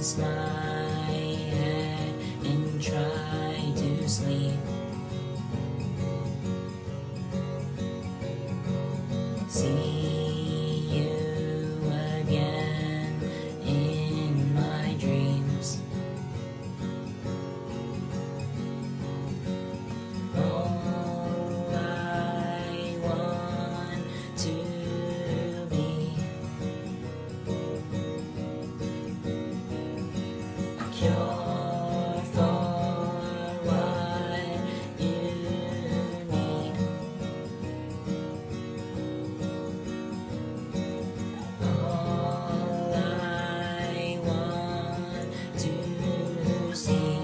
rest my head and try to sleep. See you again in my dreams. All I want to be a cure for what you need. All I want to see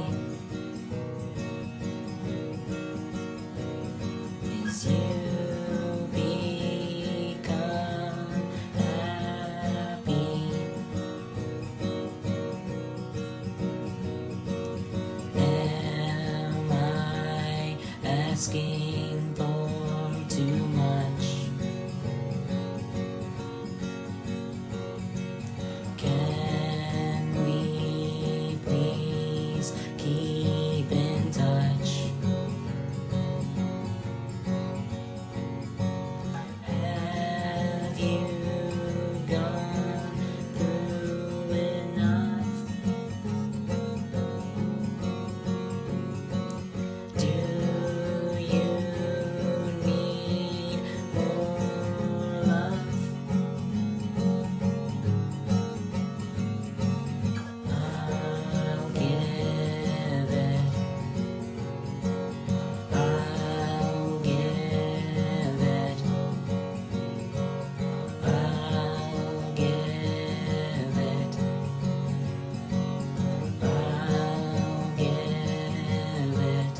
is you become happy. Am I asking for too much? Can we please keep in touch? Have you gone through enough? Do you need more love? I'll give it. I'll give it. I'll give it. I'll give it.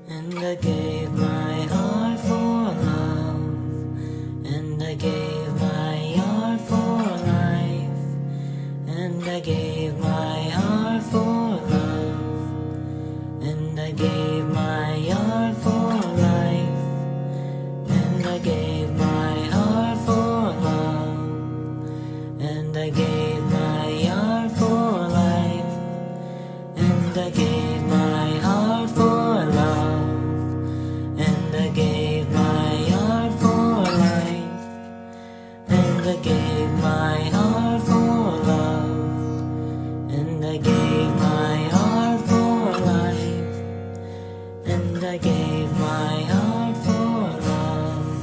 And I gave my heart for love, and I gave my heart for life, and I gave my heart for love, and I gave my heart for life, and I gave my heart for love, and I gave my heart for life, and I gave my heart for love. And I gave my heart for life, and I gave my heart for love, and I gave my heart for life, and I gave my heart for love,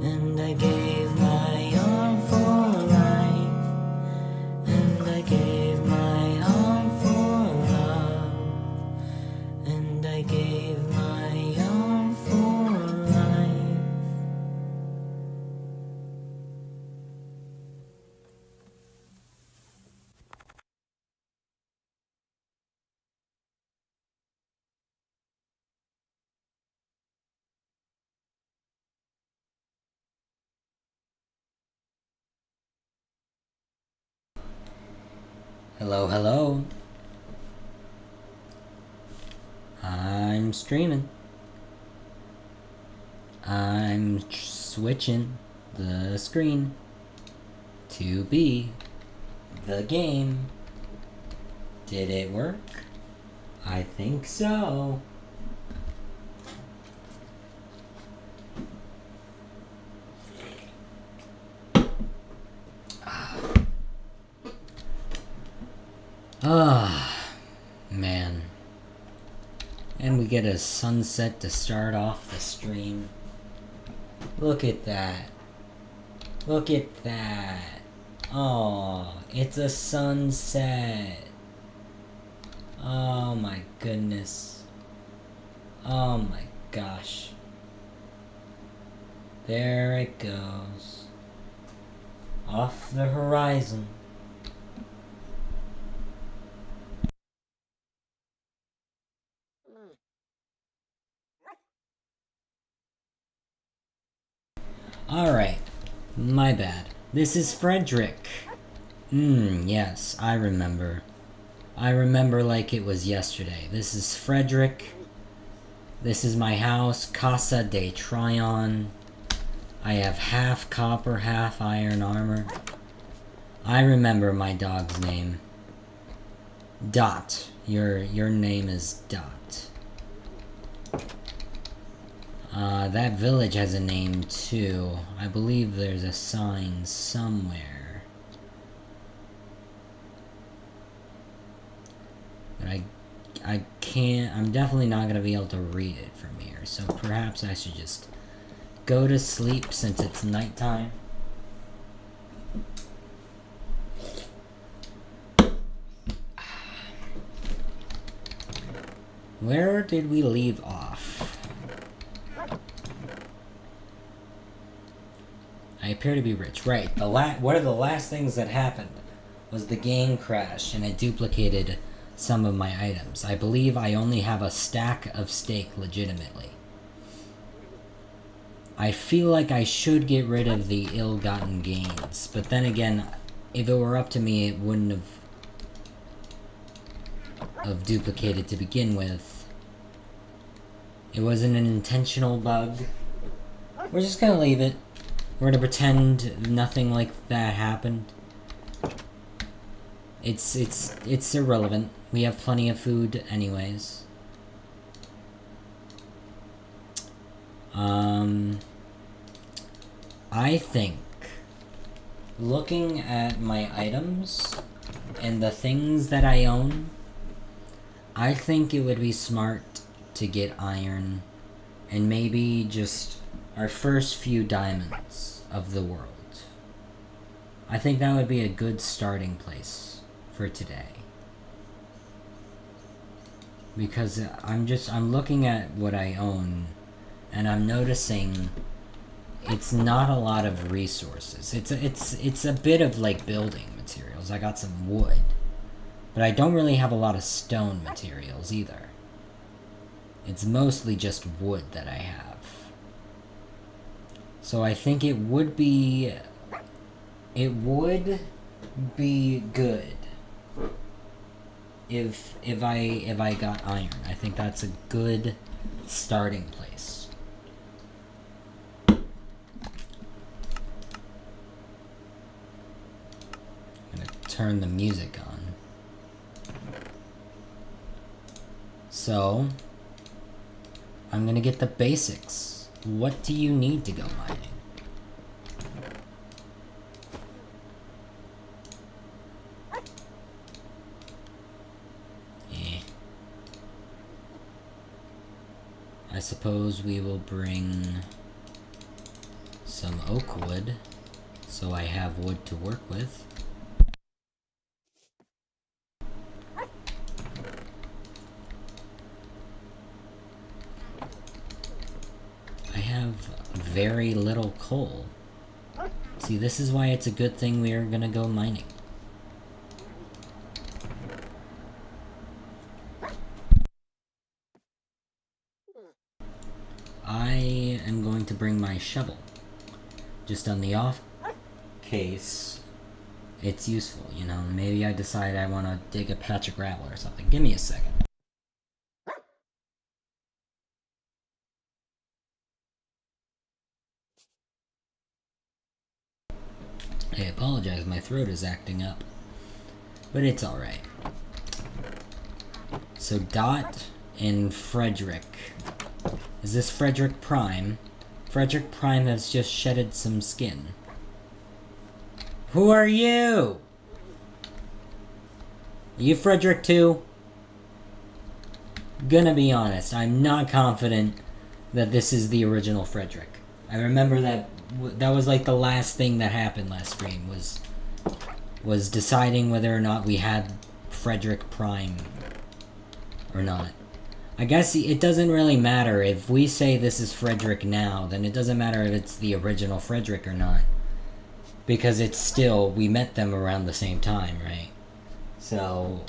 and I gave my heart for life, and I gave my heart for love, and I gave my heart for life. Hello, hello. I'm streaming. I'm switching the screen to be the game. Did it work? I think so. And we get a sunset to start off the stream. Look at that. Look at that. Oh, it's a sunset. Oh my goodness. Oh my gosh. There it goes. Off the horizon. Alright, my bad. This is Frederick. Yes, I remember. I remember like it was yesterday. This is Frederick. This is my house, Casa de Tryon. I have half copper, half iron armor. I remember my dog's name. Dot. Your name is Dot. That village has a name too. I believe there's a sign somewhere. But I can't, I'm definitely not gonna be able to read it from here, so perhaps I should just go to sleep since it's nighttime. Where did we leave off? I appear to be rich. Right. One of the last things that happened was the game crashed and it duplicated some of my items. I believe I only have a stack of steak legitimately. I feel like I should get rid of the ill-gotten gains, but then again, if it were up to me, it wouldn't have duplicated to begin with. It wasn't an intentional bug. We're just gonna leave it. We're gonna pretend nothing like that happened. It's irrelevant. We have plenty of food anyways. I think looking at my items and the things that I own, I think it would be smart to get iron and maybe just our first few diamonds of the world. I think that would be a good starting place for today. Because I'm looking at what I own and I'm noticing it's not a lot of resources. It's a bit of like building materials. I got some wood, but I don't really have a lot of stone materials either. It's mostly just wood that I have. So I think it would be good if I got iron. I think that's a good starting place. I'm gonna turn the music on. So I'm gonna get the basics. What do you need to go mining? I suppose we will bring some oak wood, so I have wood to work with. I have very little coal. See, this is why it's a good thing we are gonna go mining. I am going to bring my shovel. Just on the off case it's useful, you know. Maybe I decide I want to dig a patch of gravel or something. Give me a second. I apologize, my throat is acting up. But it's alright. So Dot and Frederick. Is this Frederick Prime? Frederick Prime has just shedded some skin. Who are you? Are you Frederick too? gonna be honest, I'm not confident that this is the original Frederick. I remember that was like the last thing that happened last stream was deciding whether or not we had Frederick Prime or not. I guess it doesn't really matter if we say this is Frederick now, then it doesn't matter if it's the original Frederick or not. Because it's still, we met them around the same time, right? So,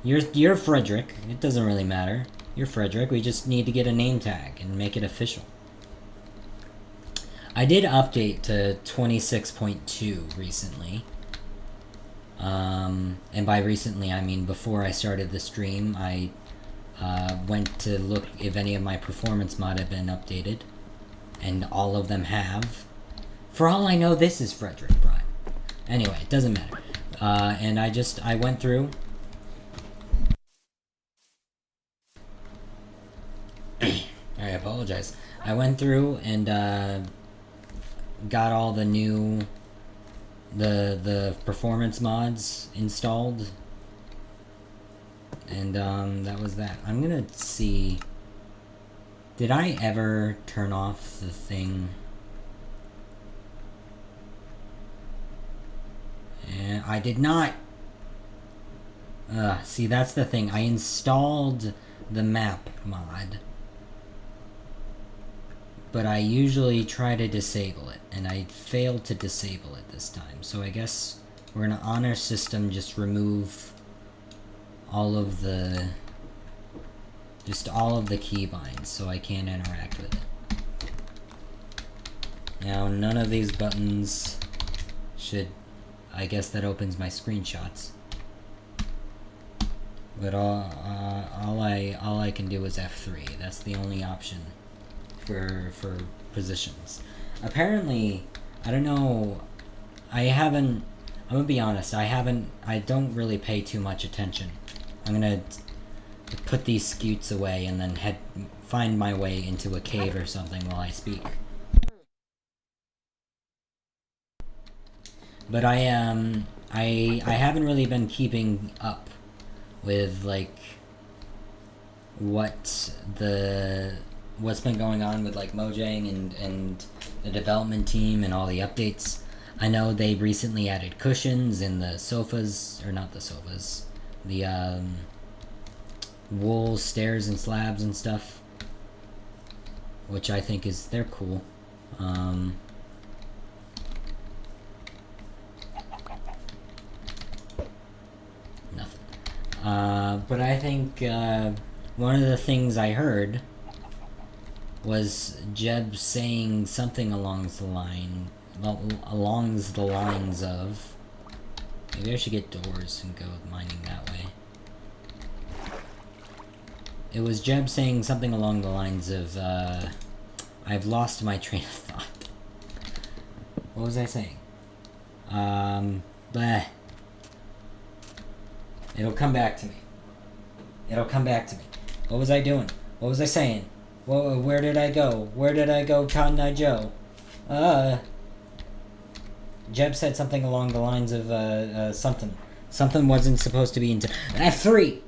you're Frederick. It doesn't really matter. You're Frederick. We just need to get a name tag and make it official. I did update to 26.2 recently. And by recently, I mean before I started the stream, I went to look if any of my performance mod had been updated. And all of them have. For all I know, this is Frederick Prime. Anyway, it doesn't matter. And I went through. I apologize. I went through and got all the new the performance mods installed. And that was that. I'm gonna see. Did I ever turn off the thing? And I did not. See, that's the thing. I installed the map mod, but I usually try to disable it, and I failed to disable it this time. So I guess we're gonna on our system just remove all of the keybinds so I can't interact with it. Now none of these buttons should. I guess that opens my screenshots. But all I can do is F3. That's the only option for positions. Apparently, I don't know. I'm gonna be honest. I don't really pay too much attention. I'm gonna put these scutes away and then find my way into a cave or something while I speak. But I haven't really been keeping up with like what's been going on with like Mojang and the development team and all the updates. I know they recently added cushions in the sofas, or not the sofas, the wool stairs and slabs and stuff, which I think they're cool. But I think one of the things I heard was Jeb saying something along the lines of, maybe I should get doors and go mining that way. It was Jeb saying something along the lines of, I've lost my train of thought. What was I saying? Bleh. It'll come back to me. It'll come back to me. What was I doing? What was I saying? Where did I go? Where did I go, Cotton Eye Joe? Jeb said something along the lines of, something. Something wasn't supposed to be into F3!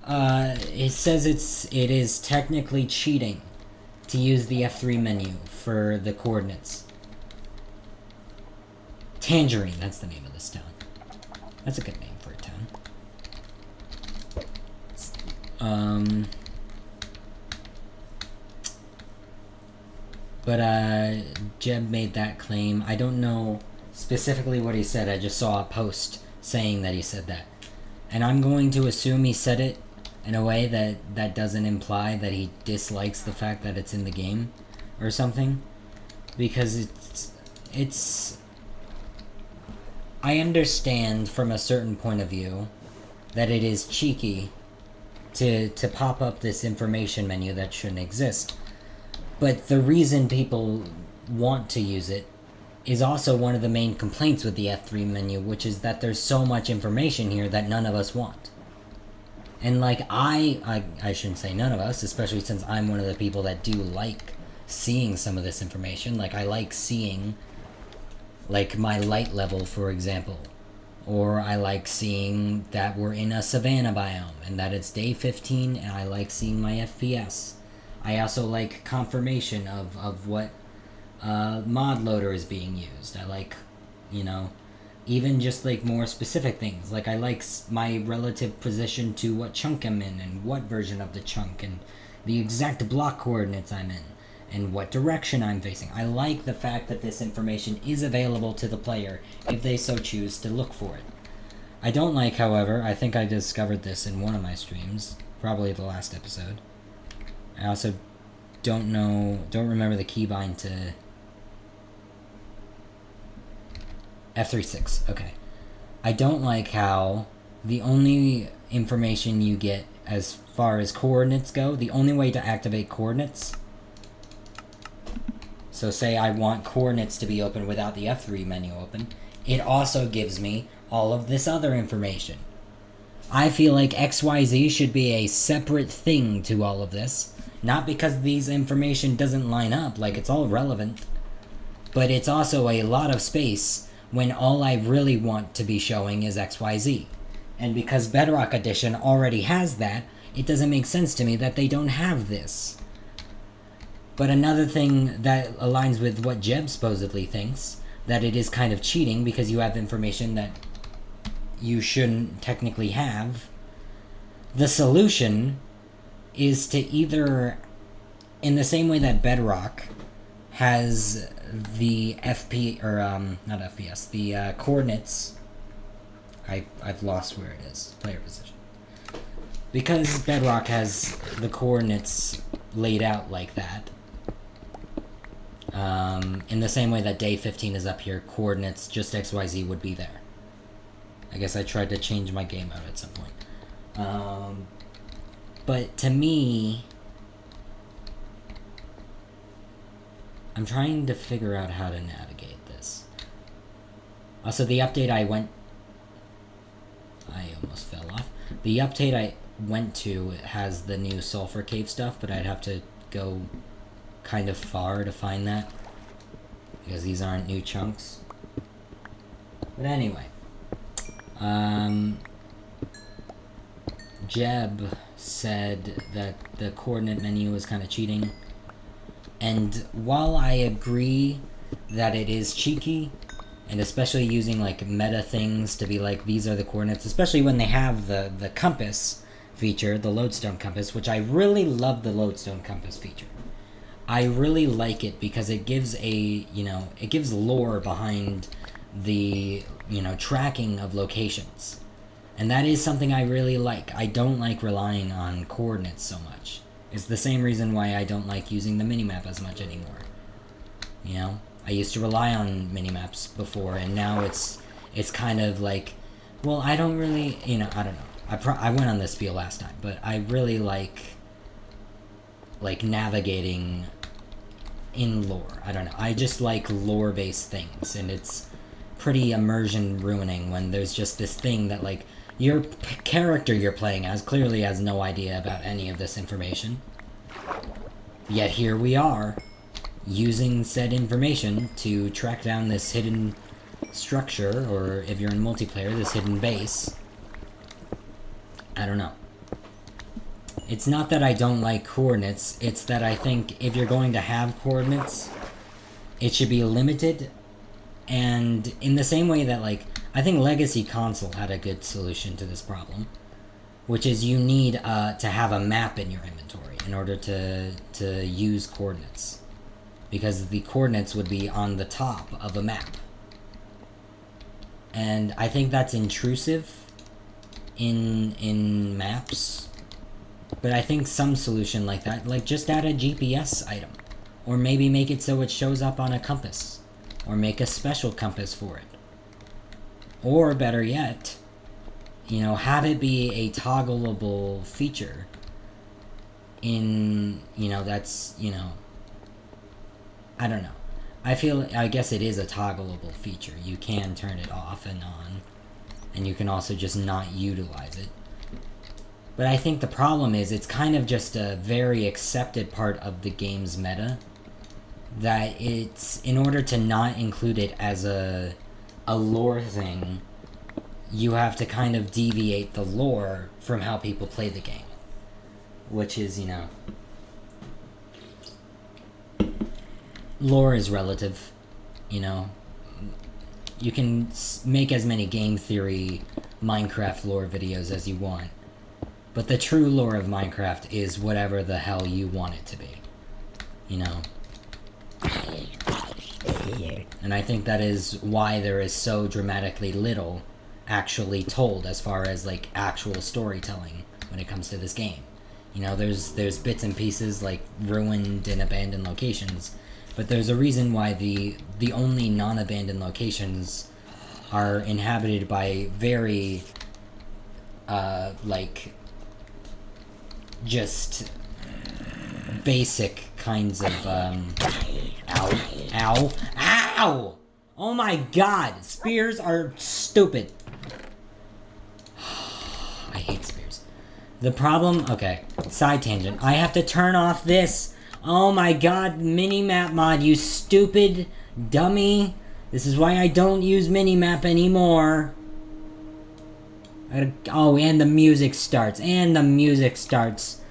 It says it is technically cheating to use the F3 menu for the coordinates. Tangerine, that's the name of this town. That's a good name for a town. But Jeb made that claim. I don't know specifically what he said. I just saw a post saying that he said that. And I'm going to assume he said it in a way that doesn't imply that he dislikes the fact that it's in the game or something. Because it's I understand from a certain point of view that it is cheeky to pop up this information menu that shouldn't exist. But the reason people want to use it is also one of the main complaints with the F3 menu, which is that there's so much information here that none of us want. And like I shouldn't say none of us, especially since I'm one of the people that do like seeing some of this information. Like I like seeing like my light level, for example, Or I like seeing that we're in a savanna biome and that it's day 15 and I like seeing my FPS. I also like confirmation of what mod loader is being used. I like, you know, even just like more specific things. Like I like my relative position to what chunk I'm in and what version of the chunk and the exact block coordinates I'm in and what direction I'm facing. I like the fact that this information is available to the player if they so choose to look for it. I don't like, however, I think I discovered this in one of my streams, probably the last episode. I also don't remember the keybind to F36, okay. I don't like how the only information you get as far as coordinates go, the only way to activate coordinates, so say I want coordinates to be open without the F3 menu open, it also gives me all of this other information. I feel like XYZ should be a separate thing to all of this, not because these information doesn't line up, like it's all relevant, but it's also a lot of space when all I really want to be showing is XYZ. And because Bedrock Edition already has that, it doesn't make sense to me that they don't have this. But another thing that aligns with what Jeb supposedly thinks, that it is kind of cheating because you have information that you shouldn't technically have. The solution is to either, in the same way that Bedrock has the not FPS, the coordinates. I've lost where it is, player position. Because Bedrock has the coordinates laid out like that, in the same way that day 15 is up here, coordinates just XYZ would be there. I guess I tried to change my game mode at some point. But to me, I'm trying to figure out how to navigate this. Also, the update I almost fell off. The update I went to has the new Sulfur Cave stuff, but I'd have to go kind of far to find that, because these aren't new chunks. But anyway, Jeb said that the coordinate menu is kind of cheating, and while I agree that it is cheeky, and especially using like meta things to be like, these are the coordinates, especially when they have the compass feature, the lodestone compass, which I really love the lodestone compass feature. I really like it because it gives it gives lore behind the, tracking of locations. And that is something I really like. I don't like relying on coordinates so much. It's the same reason why I don't like using the minimap as much anymore. I used to rely on minimaps before, and now it's kind of like, well, I don't really, I don't know. I went on this spiel last time, but I really like navigating in lore. I don't know. I just like lore-based things, and it's pretty immersion ruining when there's just this thing that, like, your character you're playing as clearly has no idea about any of this information. Yet here we are, using said information to track down this hidden structure, or if you're in multiplayer, this hidden base. I don't know. It's not that I don't like coordinates, it's that I think if you're going to have coordinates, it should be limited, and in the same way that, like, I think Legacy Console had a good solution to this problem, which is you need to have a map in your inventory in order to use coordinates, because the coordinates would be on the top of a map. And I think that's intrusive in maps. But I think some solution like that, like just add a GPS item. Or maybe make it so it shows up on a compass. Or make a special compass for it. Or better yet, have it be a toggleable feature in, that's, I don't know. I guess it is a toggleable feature. You can turn it off and on. And you can also just not utilize it. But I think the problem is it's kind of just a very accepted part of the game's meta, that it's, in order to not include it as a lore thing, you have to kind of deviate the lore from how people play the game. Which is, you know... Lore is relative, you know. You can make as many game theory Minecraft lore videos as you want. But the true lore of Minecraft is whatever the hell you want it to be. You know? And I think that is why there is so dramatically little actually told as far as, like, actual storytelling when it comes to this game. You know, there's bits and pieces, like, ruined and abandoned locations, but there's a reason why the only non-abandoned locations are inhabited by very, like, just basic kinds of, Ow! Ow! Oh my god! Spears are stupid. I hate spears. The problem... Okay, side tangent. I have to turn off this. Oh my god, minimap mod, you stupid dummy. This is why I don't use minimap anymore. Oh, and the music starts. And the music starts.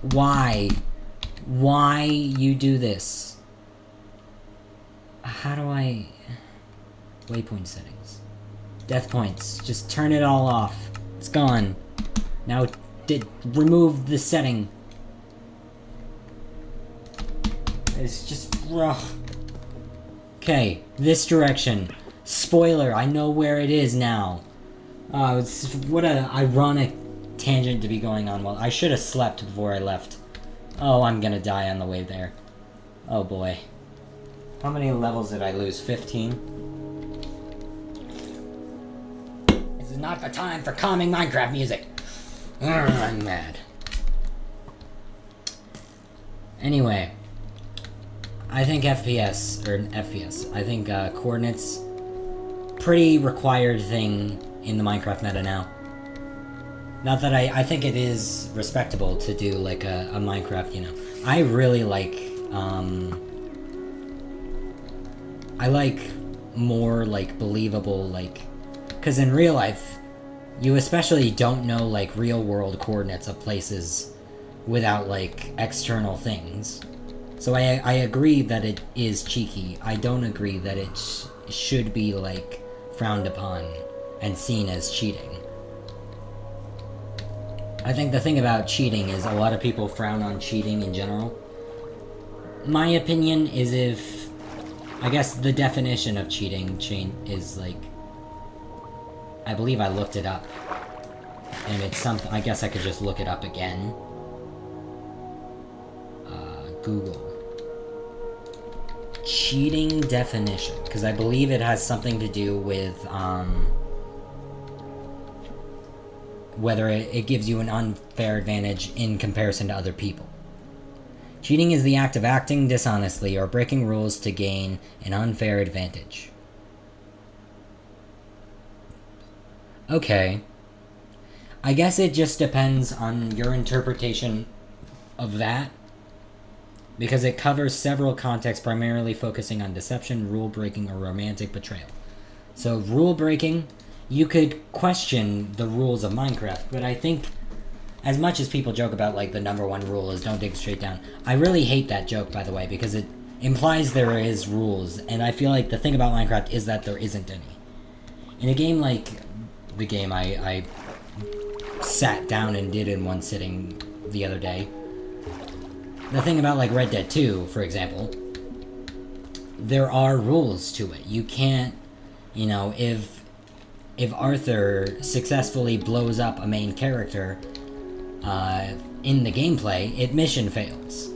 Why? Why you do this? How do I... Waypoint settings. Death points. Just turn it all off. It's gone. Now, remove the setting. It's just... Ugh. Okay, this direction. Spoiler, I know where it is now. It's, what a ironic tangent to be going on. Well, I should have slept before I left. Oh, I'm gonna die on the way there. Oh boy. How many levels did I lose? 15? This is not the time for calming Minecraft music. I'm mad. Anyway. I think FPS, I think coordinates, pretty required thing in the Minecraft meta now. Not that I think it is respectable to do, like, a Minecraft, you know. I really like, I like more, like, believable, like... Because in real life, you especially don't know, like, real-world coordinates of places without, like, external things. So I agree that it is cheeky. I don't agree that it should be, like, frowned upon and seen as cheating. I think the thing about cheating is a lot of people frown on cheating in general. My opinion is if... I guess the definition of cheating is, like... I believe I looked it up. And it's something... I guess I could just look it up again. Google. Cheating definition. Because I believe it has something to do with, whether it gives you an unfair advantage in comparison to other people. Cheating is the act of acting dishonestly or breaking rules to gain an unfair advantage. Okay. I guess it just depends on your interpretation of that. Because it covers several contexts, primarily focusing on deception, rule-breaking, or romantic betrayal. So, rule-breaking, you could question the rules of Minecraft, but I think, as much as people joke about, like, the #1 rule is don't dig straight down, I really hate that joke, by the way, because it implies there is rules, and I feel like the thing about Minecraft is that there isn't any. In a game like the game I sat down and did in one sitting the other day, the thing about, like, Red Dead 2, for example, there are rules to it. You can't, you know, if Arthur successfully blows up a main character in the gameplay, it mission fails.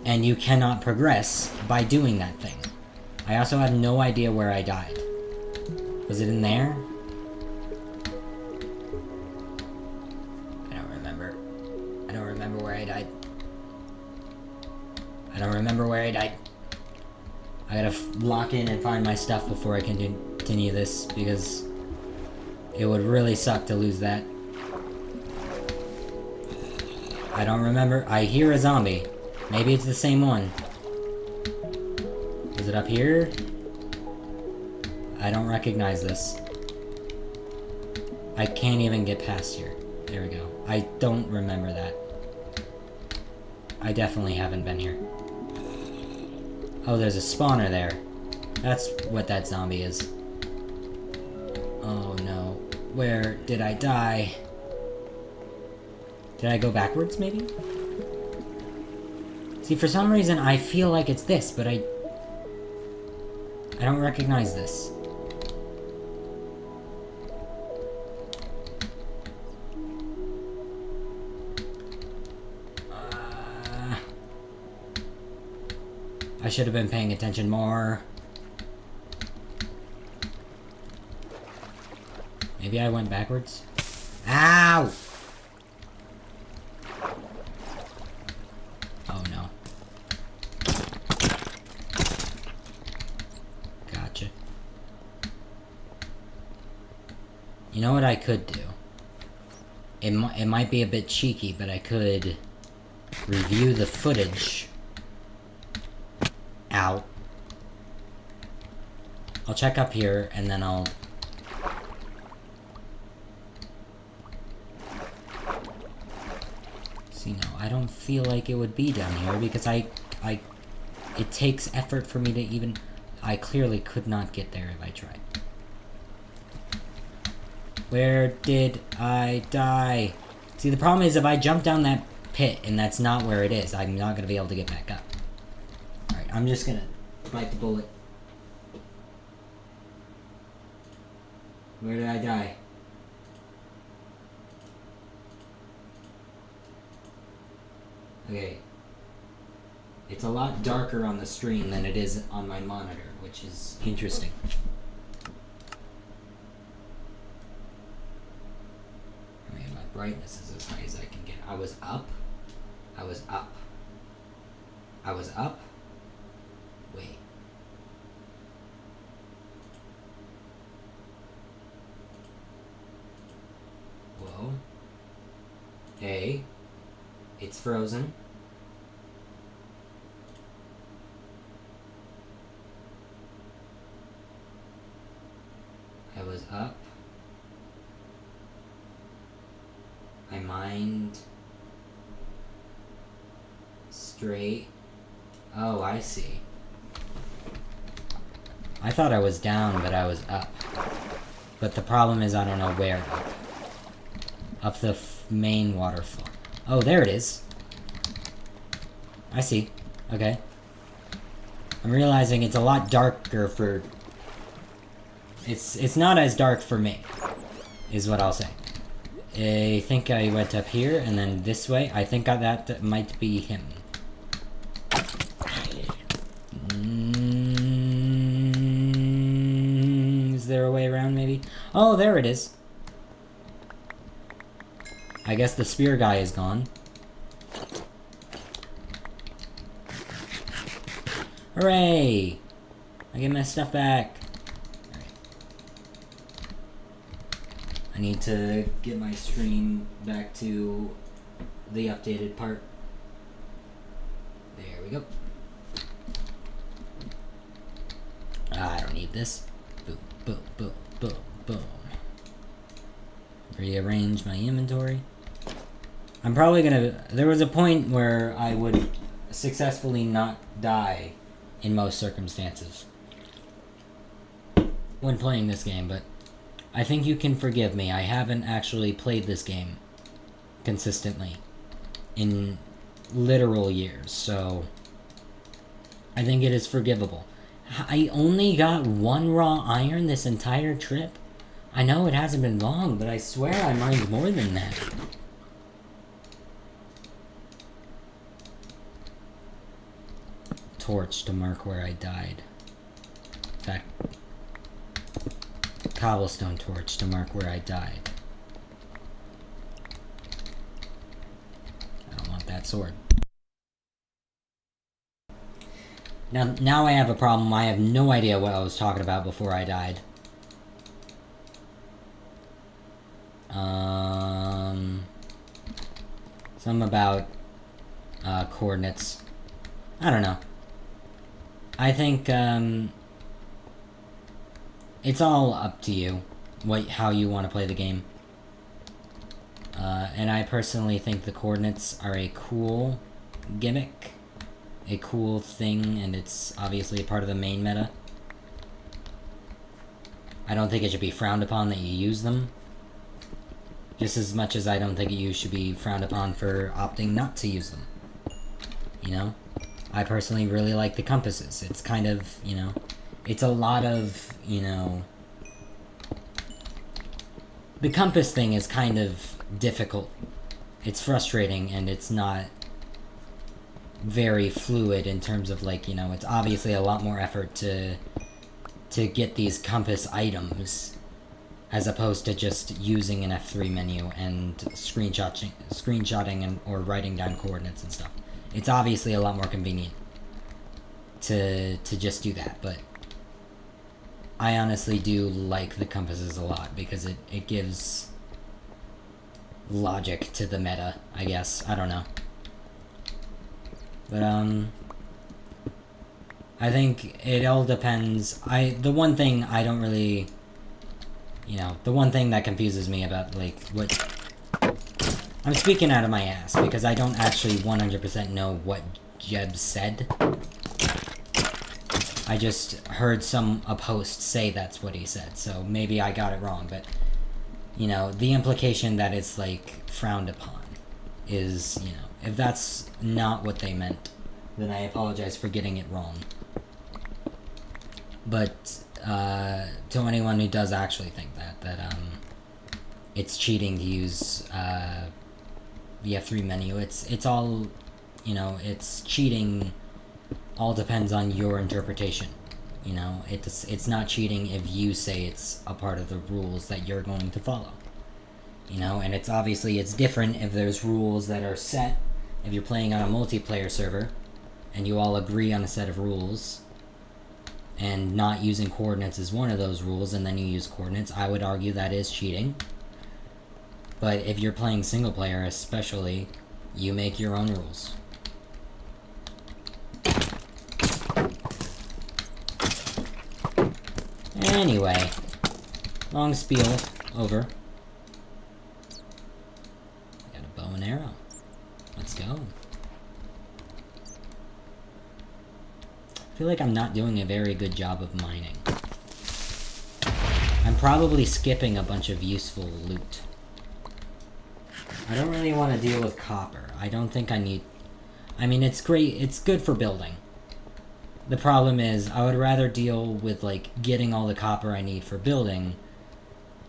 And you cannot progress by doing that thing. I also have no idea where I died. Was it in there? I don't remember. I don't remember where I died. I don't remember where I died. I gotta lock in and find my stuff before I can continue this, because it would really suck to lose that. I don't remember. I hear a zombie. Maybe it's the same one. Is it up here? I don't recognize this. I can't even get past here. There we go. I don't remember that. I definitely haven't been here. Oh, there's a spawner there. That's what that zombie is. Oh no. Where did I die? Did I go backwards, maybe? See, for some reason, I feel like it's this, but I don't recognize this. I should have been paying attention more. Maybe I went backwards? Ow! Oh no. Gotcha. You know what I could do? It might be a bit cheeky, but I could review the footage. Ow. I'll check up here, and then I'll... See, no, I don't feel like it would be down here, because it takes effort for me to even... I clearly could not get there if I tried. Where did I die? See, the problem is if I jump down that pit, and that's not where it is, I'm not going to be able to get back up. Alright, I'm just gonna bite the bullet. Where did I die? Okay. It's a lot darker on the stream than it is on my monitor, which is interesting. I mean, my brightness is as high as I can get. I was up. I was up. I was up. Wait. Whoa. Hey. It's frozen. I was up. I mined straight. Oh, I see. I thought I was down, but I was up. But the problem is I don't know where up. Up the main waterfall. Oh, there it is. I see. Okay. I'm realizing it's a lot darker for... It's not as dark for me, is what I'll say. I think I went up here, and then this way. I think that might be him. Is there a way around, maybe? Oh, there it is. I guess the spear guy is gone. Hooray! I get my stuff back. Alright. I need to get my stream back to the updated part. There we go. I don't need this. Boom, boom, boom, boom, boom. Rearrange my inventory. I'm probably gonna... There was a point where I would successfully not die in most circumstances when playing this game, but I think you can forgive me. I haven't actually played this game consistently in literal years, so I think it is forgivable. I only got 1 raw iron this entire trip. I know it hasn't been long, but I swear I mined more than that. Torch to mark where I died. In fact, cobblestone torch to mark where I died. I don't want that sword. Now I have a problem. I have no idea what I was talking about before I died. Something about coordinates. I don't know. I think it's all up to you how you want to play the game. And I personally think the coordinates are a cool gimmick, a cool thing, and it's obviously a part of the main meta. I don't think it should be frowned upon that you use them. Just as much as I don't think you should be frowned upon for opting not to use them. You know? I personally really like the compasses. It's kind of, you know, it's a lot of, you know... The compass thing is kind of difficult. It's frustrating, and it's not very fluid in terms of, like, you know, it's obviously a lot more effort to get these compass items as opposed to just using an F3 menu and screenshotting and, or writing down coordinates and stuff. It's obviously a lot more convenient to just do that, but I honestly do like the compasses a lot because it gives logic to the meta, I guess. I don't know. But, I think it all depends. The one thing I don't really... You know, the one thing that confuses me about, like, what... I'm speaking out of my ass, because I don't actually 100% know what Jeb said. I just heard a post say that's what he said, so maybe I got it wrong, but... You know, the implication that it's, like, frowned upon is, you know, if that's not what they meant, then I apologize for getting it wrong. But, to anyone who does actually think that it's cheating to use, the F3 menu, it's all, you know, it's cheating, all depends on your interpretation. You know, it's not cheating if you say it's a part of the rules that you're going to follow. You know, and it's obviously, it's different if there's rules that are set, if you're playing on a multiplayer server, and you all agree on a set of rules, and not using coordinates is one of those rules, and then you use coordinates, I would argue that is cheating. But if you're playing single player especially, you make your own rules. Anyway, long spiel over. Got a bow and arrow. Let's go. I feel like I'm not doing a very good job of mining. I'm probably skipping a bunch of useful loot. I don't really want to deal with copper. I don't think I need... I mean, it's great. It's good for building. The problem is, I would rather deal with, like, getting all the copper I need for building.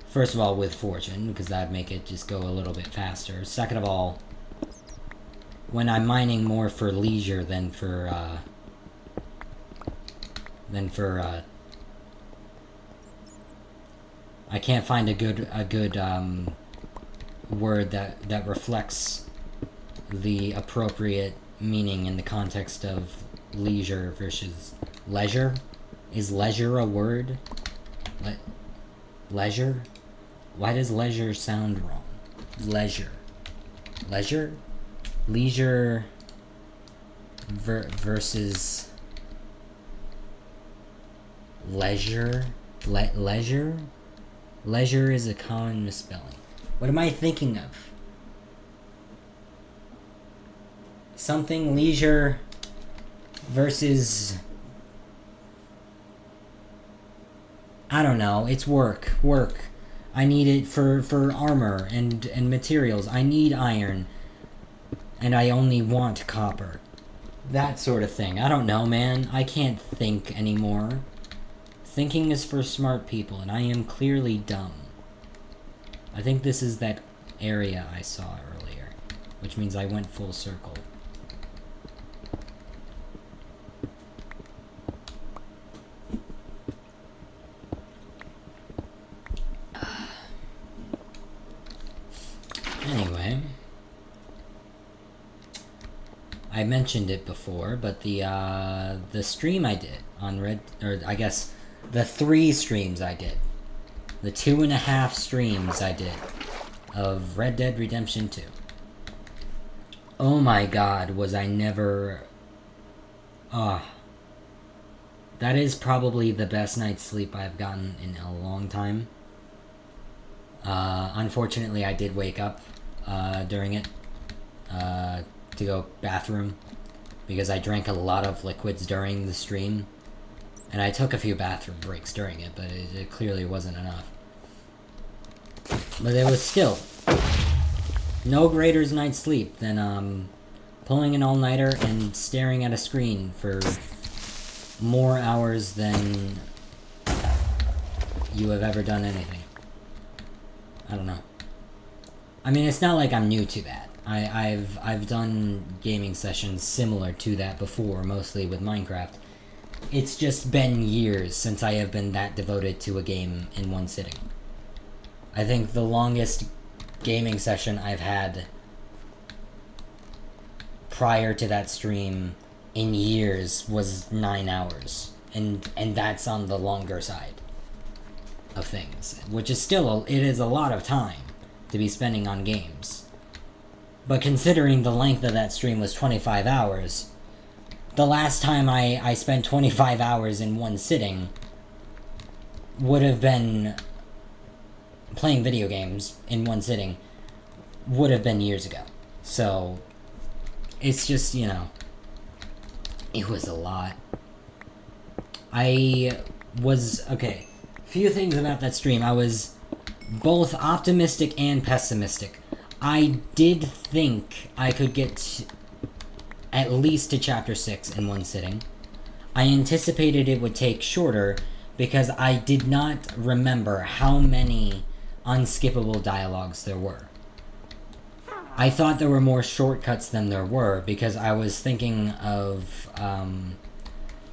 First of all, with fortune, because that'd make it just go a little bit faster. Second of all, when I'm mining more for leisure than for I can't find a good word that reflects the appropriate meaning in the context of leisure versus leisure. Is leisure a word? Leisure? Why does leisure sound wrong? Leisure. Leisure? Leisure versus leisure? Leisure? Leisure is a common misspelling. What am I thinking of? Something leisure versus... I don't know. It's work. Work. I need it for armor and materials. I need iron. And I only want copper. That sort of thing. I don't know, man. I can't think anymore. Thinking is for smart people, and I am clearly dumb. I think this is that area I saw earlier, which means I went full circle. Anyway, I mentioned it before, but the stream I did on I guess the 3 streams I did, the 2.5 streams I did of Red Dead Redemption 2. Oh my god, was I never... that is probably the best night's sleep I've gotten in a long time. Unfortunately, I did wake up during it to go bathroom because I drank a lot of liquids during the stream, and I took a few bathroom breaks during it, but it clearly wasn't enough. But it was still no greater night's sleep than pulling an all-nighter and staring at a screen for more hours than you have ever done anything. I don't know. I mean, it's not like I'm new to that. I've done gaming sessions similar to that before, mostly with Minecraft. It's just been years since I have been that devoted to a game in one sitting. I think the longest gaming session I've had prior to that stream in years was 9 hours, and that's on the longer side of things, which is still it is a lot of time to be spending on games. But considering the length of that stream was 25 hours, the last time I spent 25 hours in one sitting would have been playing video games in one sitting would have been years ago. So it's just, you know, it was a lot. Okay, few things about that stream. I was both optimistic and pessimistic. I did think I could get at least to chapter 6 in one sitting. I anticipated it would take shorter because I did not remember how many unskippable dialogues there were. I thought there were more shortcuts than there were because I was thinking of,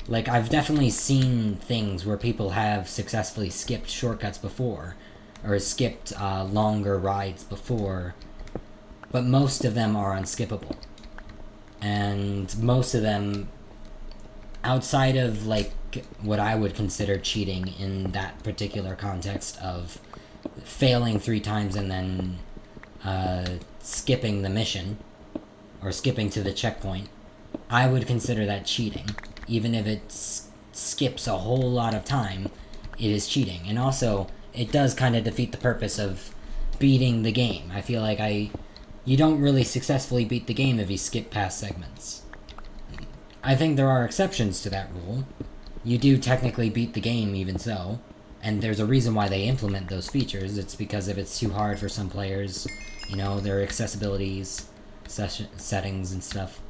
like, I've definitely seen things where people have successfully skipped shortcuts before, or skipped longer rides before, but most of them are unskippable. And most of them, outside of, like, what I would consider cheating in that particular context of failing 3 times and then skipping the mission, or skipping to the checkpoint, I would consider that cheating. Even if it skips a whole lot of time, it is cheating. And also, it does kind of defeat the purpose of beating the game. I feel like you don't really successfully beat the game if you skip past segments. I think there are exceptions to that rule. You do technically beat the game even so, and there's a reason why they implement those features. It's because if it's too hard for some players, you know, their accessibilities, settings and stuff.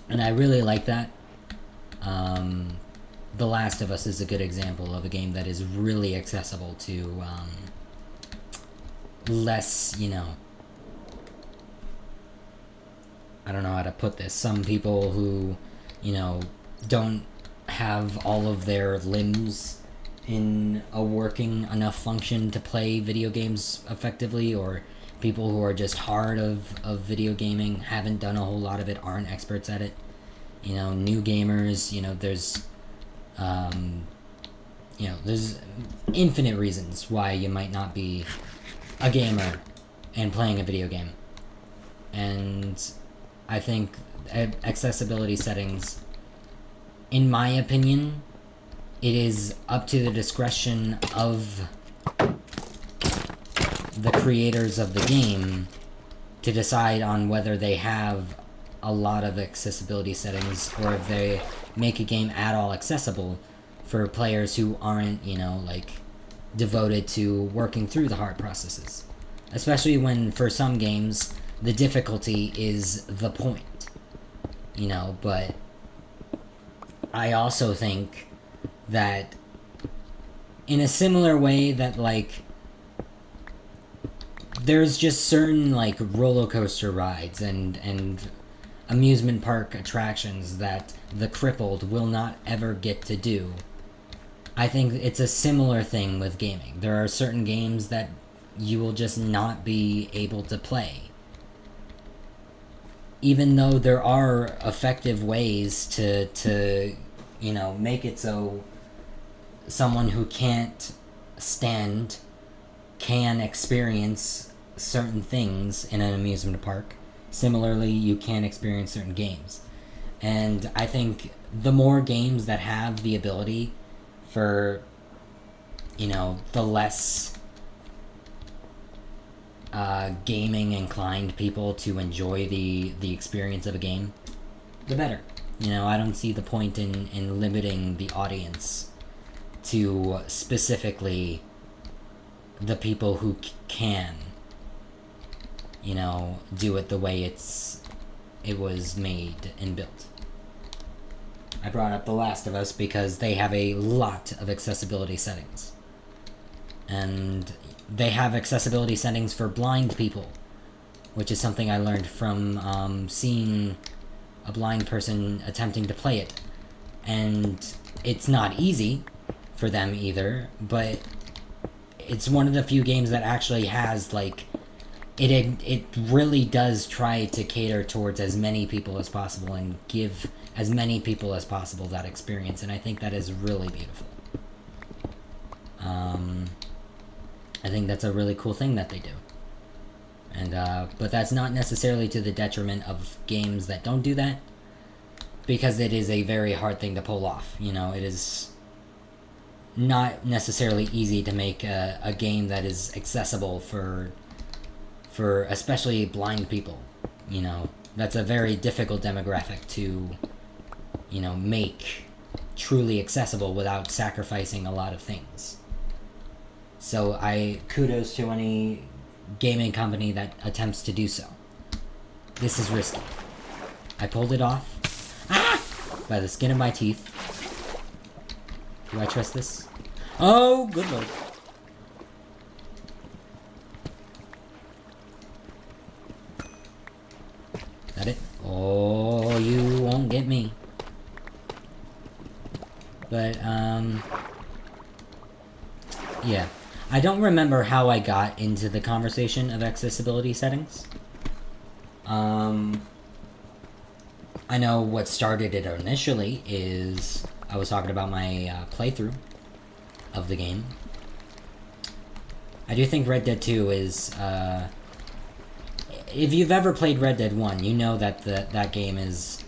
And I really like that. The Last of Us is a good example of a game that is really accessible to less, you know, I don't know how to put this. Some people who, you know, don't have all of their limbs in a working enough function to play video games effectively, or people who are just hard of video gaming, haven't done a whole lot of it, aren't experts at it. You know, new gamers, you know, there's infinite reasons why you might not be a gamer and playing a video game. And I think accessibility settings, in my opinion, it is up to the discretion of the creators of the game to decide on whether they have a lot of accessibility settings, or if they make a game at all accessible for players who aren't, you know, like, devoted to working through the hard processes. Especially when, for some games, the difficulty is the point. You know, but I also think that in a similar way that, like, there's just certain, like, roller coaster rides and amusement park attractions that the crippled will not ever get to do. I think it's a similar thing with gaming. There are certain games that you will just not be able to play. Even though there are effective ways to you know, make it so someone who can't stand can experience certain things in an amusement park. Similarly, you can experience certain games. And I think the more games that have the ability for, you know, the less gaming inclined people to enjoy the experience of a game, the better. You know, I don't see the point in limiting the audience to specifically the people who can, you know, do it the way it was made and built. I brought up The Last of Us because they have a lot of accessibility settings. And they have accessibility settings for blind people, which is something I learned from seeing a blind person attempting to play it. And it's not easy for them either, but it's one of the few games that actually has, like, it really does try to cater towards as many people as possible and give as many people as possible that experience, and I think that is really beautiful. I think that's a really cool thing that they do. And, but that's not necessarily to the detriment of games that don't do that, because it is a very hard thing to pull off. You know, it is not necessarily easy to make a game that is accessible for especially blind people. You know, that's a very difficult demographic to, you know, make truly accessible without sacrificing a lot of things. So I kudos to any gaming company that attempts to do so. This is risky. I pulled it off. By the skin of my teeth. Do I trust this? Oh, good lord. Is that it? Oh, you won't get me. But, yeah. I don't remember how I got into the conversation of accessibility settings. I know what started it initially is I was talking about my playthrough of the game. I do think Red Dead 2 is, if you've ever played Red Dead 1, you know that that game is,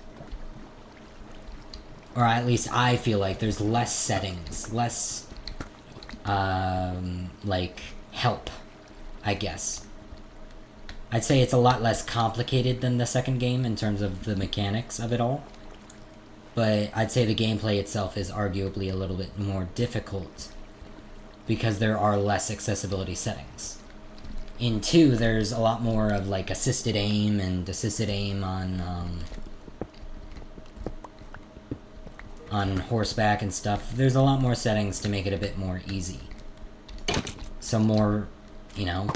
or at least I feel like there's less settings, less like help, I guess. I'd say it's a lot less complicated than the second game in terms of the mechanics of it all. But I'd say the gameplay itself is arguably a little bit more difficult because there are less accessibility settings. In 2, there's a lot more of like assisted aim and assisted aim on horseback and stuff. There's a lot more settings to make it a bit more easy. So more, you know,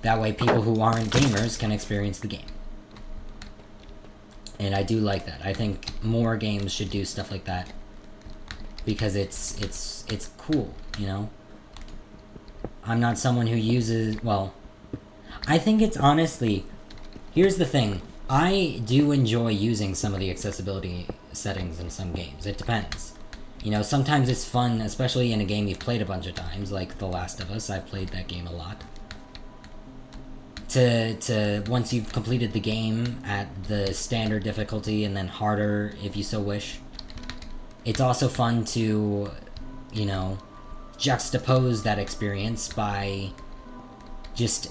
that way people who aren't gamers can experience the game. And I do like that. I think more games should do stuff like that because it's cool, you know? I'm not someone who uses, well, I think it's honestly, here's the thing. I do enjoy using some of the accessibility settings in some games. It depends. You know, sometimes it's fun, especially in a game you've played a bunch of times, like The Last of Us. I've played that game a lot. To once you've completed the game at the standard difficulty and then harder if you so wish. It's also fun to, you know, juxtapose that experience by just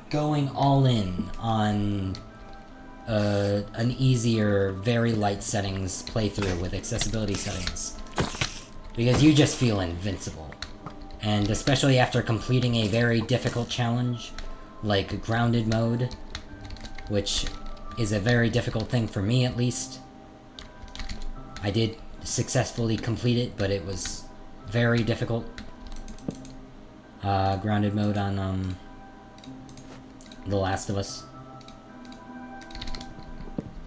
going all in on an easier, very light settings playthrough with accessibility settings. Because you just feel invincible. And especially after completing a very difficult challenge, like grounded mode, which is a very difficult thing for me at least. I did successfully complete it, but it was very difficult. Grounded mode on The Last of Us.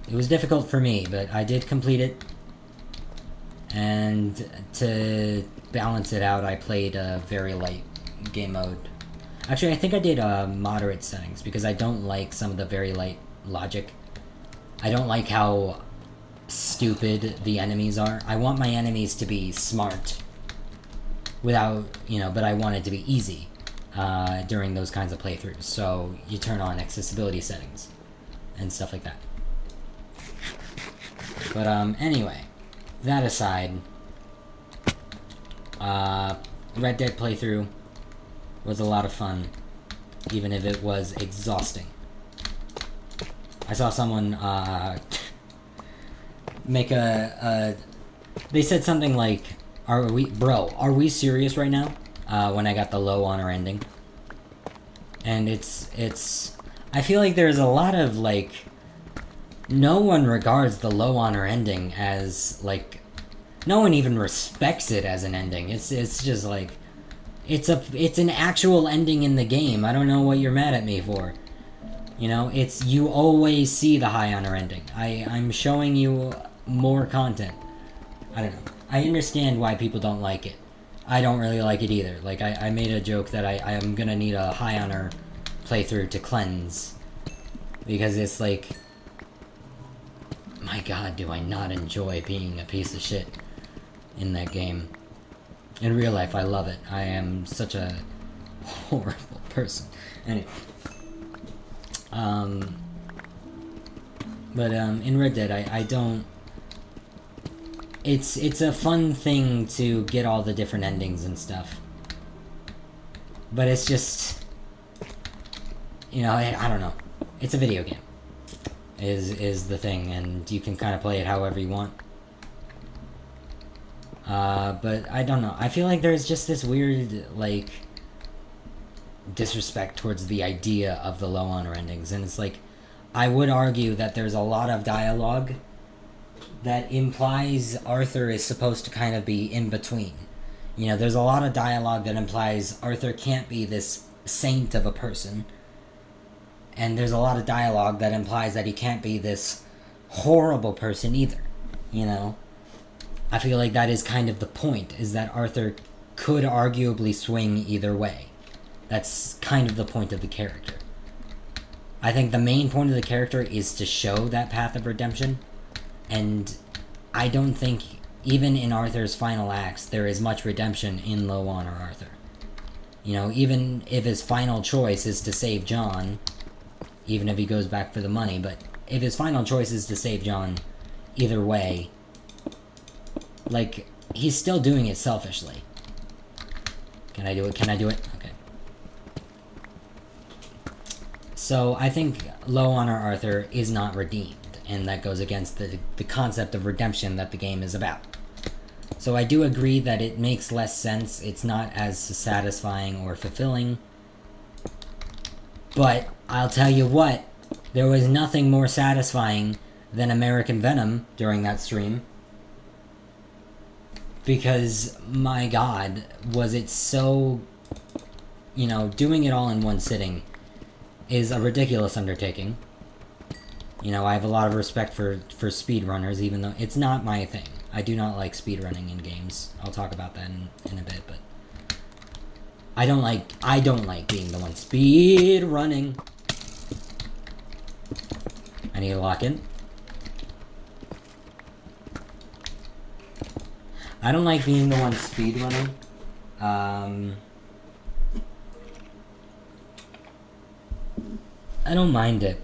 It was difficult for me, but I did complete it. And to balance it out, I played a very light game mode. Actually, I think I did moderate settings, because I don't like some of the very light logic. I don't like how stupid the enemies are. I want my enemies to be smart. Without, you know, but I want it to be easy during those kinds of playthroughs. So you turn on accessibility settings and stuff like that. But anyway, that aside, Red Dead playthrough was a lot of fun. even if it was exhausting. I saw someone make they said something like, are we serious right now? When I got the low honor ending. And it's I feel like there's a lot of, like, no one regards the low honor ending as, like, no one even respects it as an ending. It's just like, it's an actual ending in the game. I don't know what you're mad at me for. You know, you always see the high honor ending. I'm showing you more content. I don't know. I understand why people don't like it. I don't really like it either. Like, I made a joke that I am gonna need a high honor playthrough to cleanse. Because it's like, my god, do I not enjoy being a piece of shit in that game. In real life, I love it. I am such a horrible person. Anyway. In Red Dead, I don't... It's a fun thing to get all the different endings and stuff. But it's just... You know, I don't know. It's a video game. Is the thing, and you can kind of play it however you want. But I don't know. I feel like there's just this weird, like, disrespect towards the idea of the low honor endings, and it's like, I would argue that there's a lot of dialogue that implies Arthur is supposed to kind of be in between. You know, there's a lot of dialogue that implies Arthur can't be this saint of a person, and there's a lot of dialogue that implies that he can't be this horrible person either, you know? I feel like that is kind of the point, is that Arthur could arguably swing either way. That's kind of the point of the character. I think the main point of the character is to show that path of redemption, and I don't think, even in Arthur's final acts, there is much redemption in low honor Arthur. You know, even if his final choice is to save John, even if he goes back for the money, but if his final choice is to save John, either way, like, he's still doing it selfishly. Can I do it? Can I do it? Okay. So, I think low honor Arthur is not redeemed, and that goes against the concept of redemption that the game is about. So I do agree that it makes less sense, it's not as satisfying or fulfilling, but I'll tell you what, there was nothing more satisfying than American Venom during that stream. Because, my god, was it so... You know, doing it all in one sitting is a ridiculous undertaking. You know, I have a lot of respect for speedrunners, even though it's not my thing. I do not like speedrunning in games. I'll talk about that in a bit, but... I don't like being the one speedrunning. I need to lock in. I don't like being the one speedrunning. I don't mind it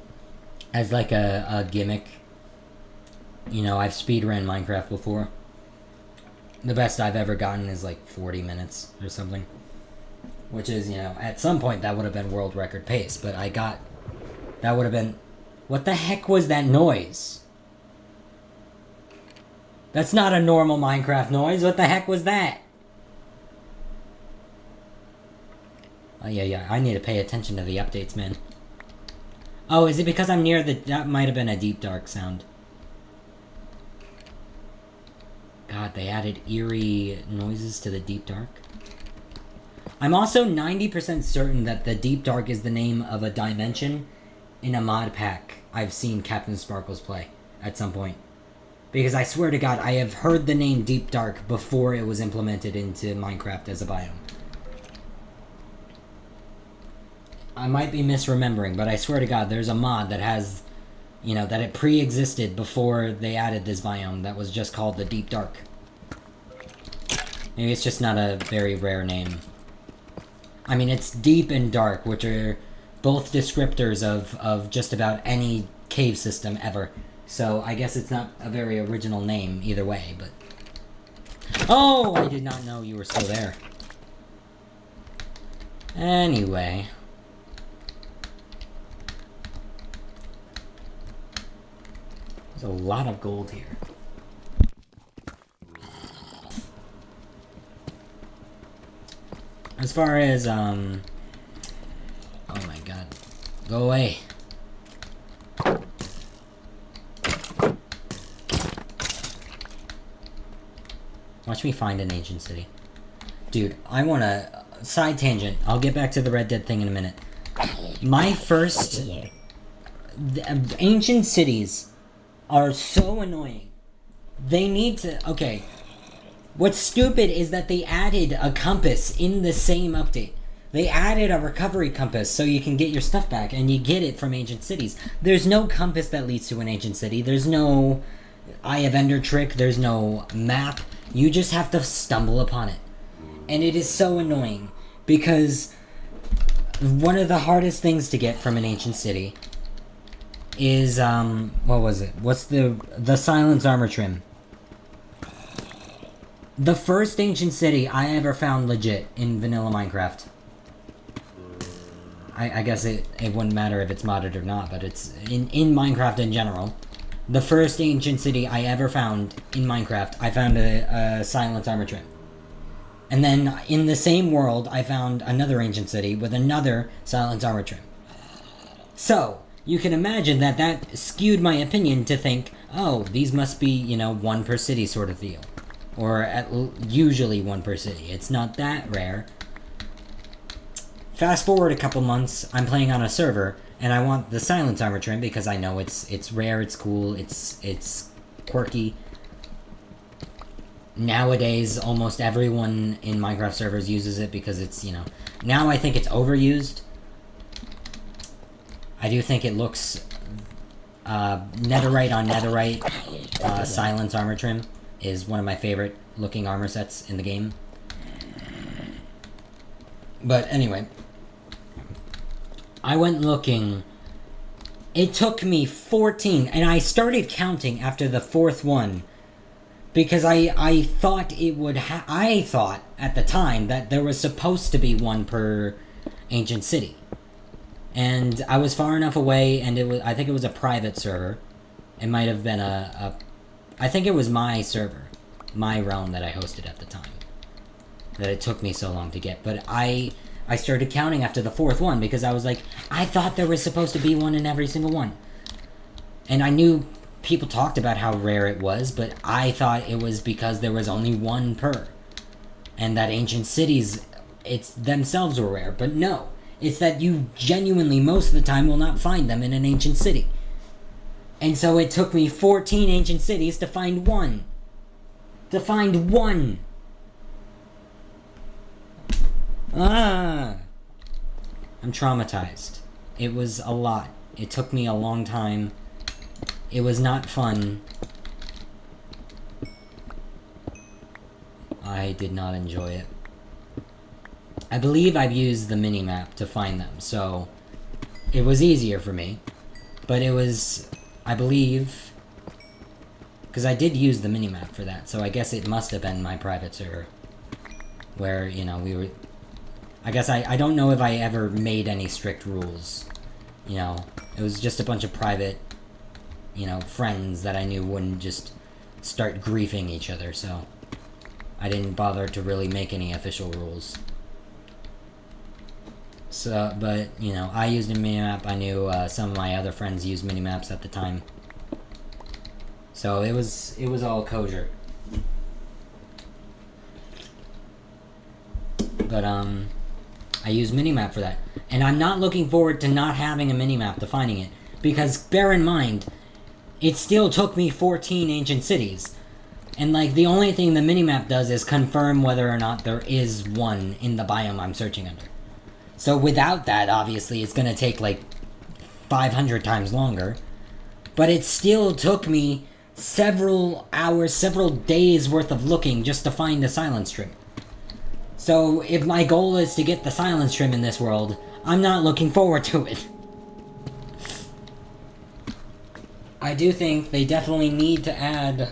as like a gimmick. You know, I've speedrun Minecraft before. The best I've ever gotten is like 40 minutes or something. Which is, you know, at some point that would have been world record pace, but that would have been... What the heck was that noise? That's not a normal Minecraft noise. What the heck was that? Oh, yeah. I need to pay attention to the updates, man. Oh, is it because I'm near the... That might have been a deep dark sound. God, they added eerie noises to the deep dark. I'm also 90% certain that the deep dark is the name of a dimension in a mod pack I've seen Captain Sparkles play at some point. Because I swear to God, I have heard the name Deep Dark before it was implemented into Minecraft as a biome. I might be misremembering, but I swear to God, there's a mod that has, you know, that it pre-existed before they added this biome that was just called the Deep Dark. Maybe it's just not a very rare name. I mean, it's deep and dark, which are both descriptors of just about any cave system ever. So, I guess it's not a very original name either way, but... Oh! I did not know you were still there. Anyway. There's a lot of gold here. As far as, oh my god. Go away. Watch me find an ancient city. Dude, I want a side tangent. I'll get back to the Red Dead thing in a minute. My first... ancient cities are so annoying. They need to... Okay. What's stupid is that they added a compass in the same update. They added a recovery compass so you can get your stuff back, and you get it from ancient cities. There's no compass that leads to an ancient city. There's no Eye of Ender trick. There's no map. You just have to stumble upon it. And it is so annoying, because one of the hardest things to get from an ancient city is, what was it? What's the Silence Armor Trim. The first ancient city I ever found legit in vanilla Minecraft. I guess it wouldn't matter if it's modded or not, but it's in Minecraft in general. The first ancient city I ever found in Minecraft, I found a Silence Armor Trim. And then in the same world, I found another ancient city with another Silence Armor Trim. So, you can imagine that that skewed my opinion to think, oh, these must be, you know, one per city sort of deal. Or usually one per city. It's not that rare. Fast forward a couple months, I'm playing on a server, and I want the Silence Armor Trim because I know it's rare, it's cool, it's quirky. Nowadays, almost everyone in Minecraft servers uses it because it's, you know... Now I think it's overused. I do think it looks... netherite on netherite, Silence Armor Trim is one of my favorite looking armor sets in the game. But anyway... I went looking. It took me 14, and I started counting after the 4th one. Because I thought it would I thought, at the time, that there was supposed to be one per ancient city. And I was far enough away, and I think it was a private server. It might have been I think it was my server. My realm that I hosted at the time. That it took me so long to get. But I started counting after the 4th one, because I was like, I thought there was supposed to be one in every single one. And I knew people talked about how rare it was, but I thought it was because there was only one per. And that ancient cities, it's themselves were rare. But no, it's that you genuinely, most of the time, will not find them in an ancient city. And so it took me 14 ancient cities to find one. To find one! Ah! I'm traumatized. It was a lot. It took me a long time. It was not fun. I did not enjoy it. I believe I've used the minimap to find them, so it was easier for me. But it was, I believe, because I did use the minimap for that, so I guess it must have been my private server. Where, you know, we were... I guess I don't know if I ever made any strict rules. You know, it was just a bunch of private, you know, friends that I knew wouldn't just start griefing each other, so I didn't bother to really make any official rules. So, but, you know, I used a minimap. I knew some of my other friends used minimaps at the time. So it was all kosher. But, I use minimap for that. And I'm not looking forward to not having a minimap to finding it. Because, bear in mind, it still took me 14 ancient cities. And, like, the only thing the minimap does is confirm whether or not there is one in the biome I'm searching under. So without that, obviously, it's gonna take, like, 500 times longer. But it still took me several hours, several days worth of looking just to find the silence trim. So, if my goal is to get the silence trim in this world, I'm not looking forward to it. I do think they definitely need to add...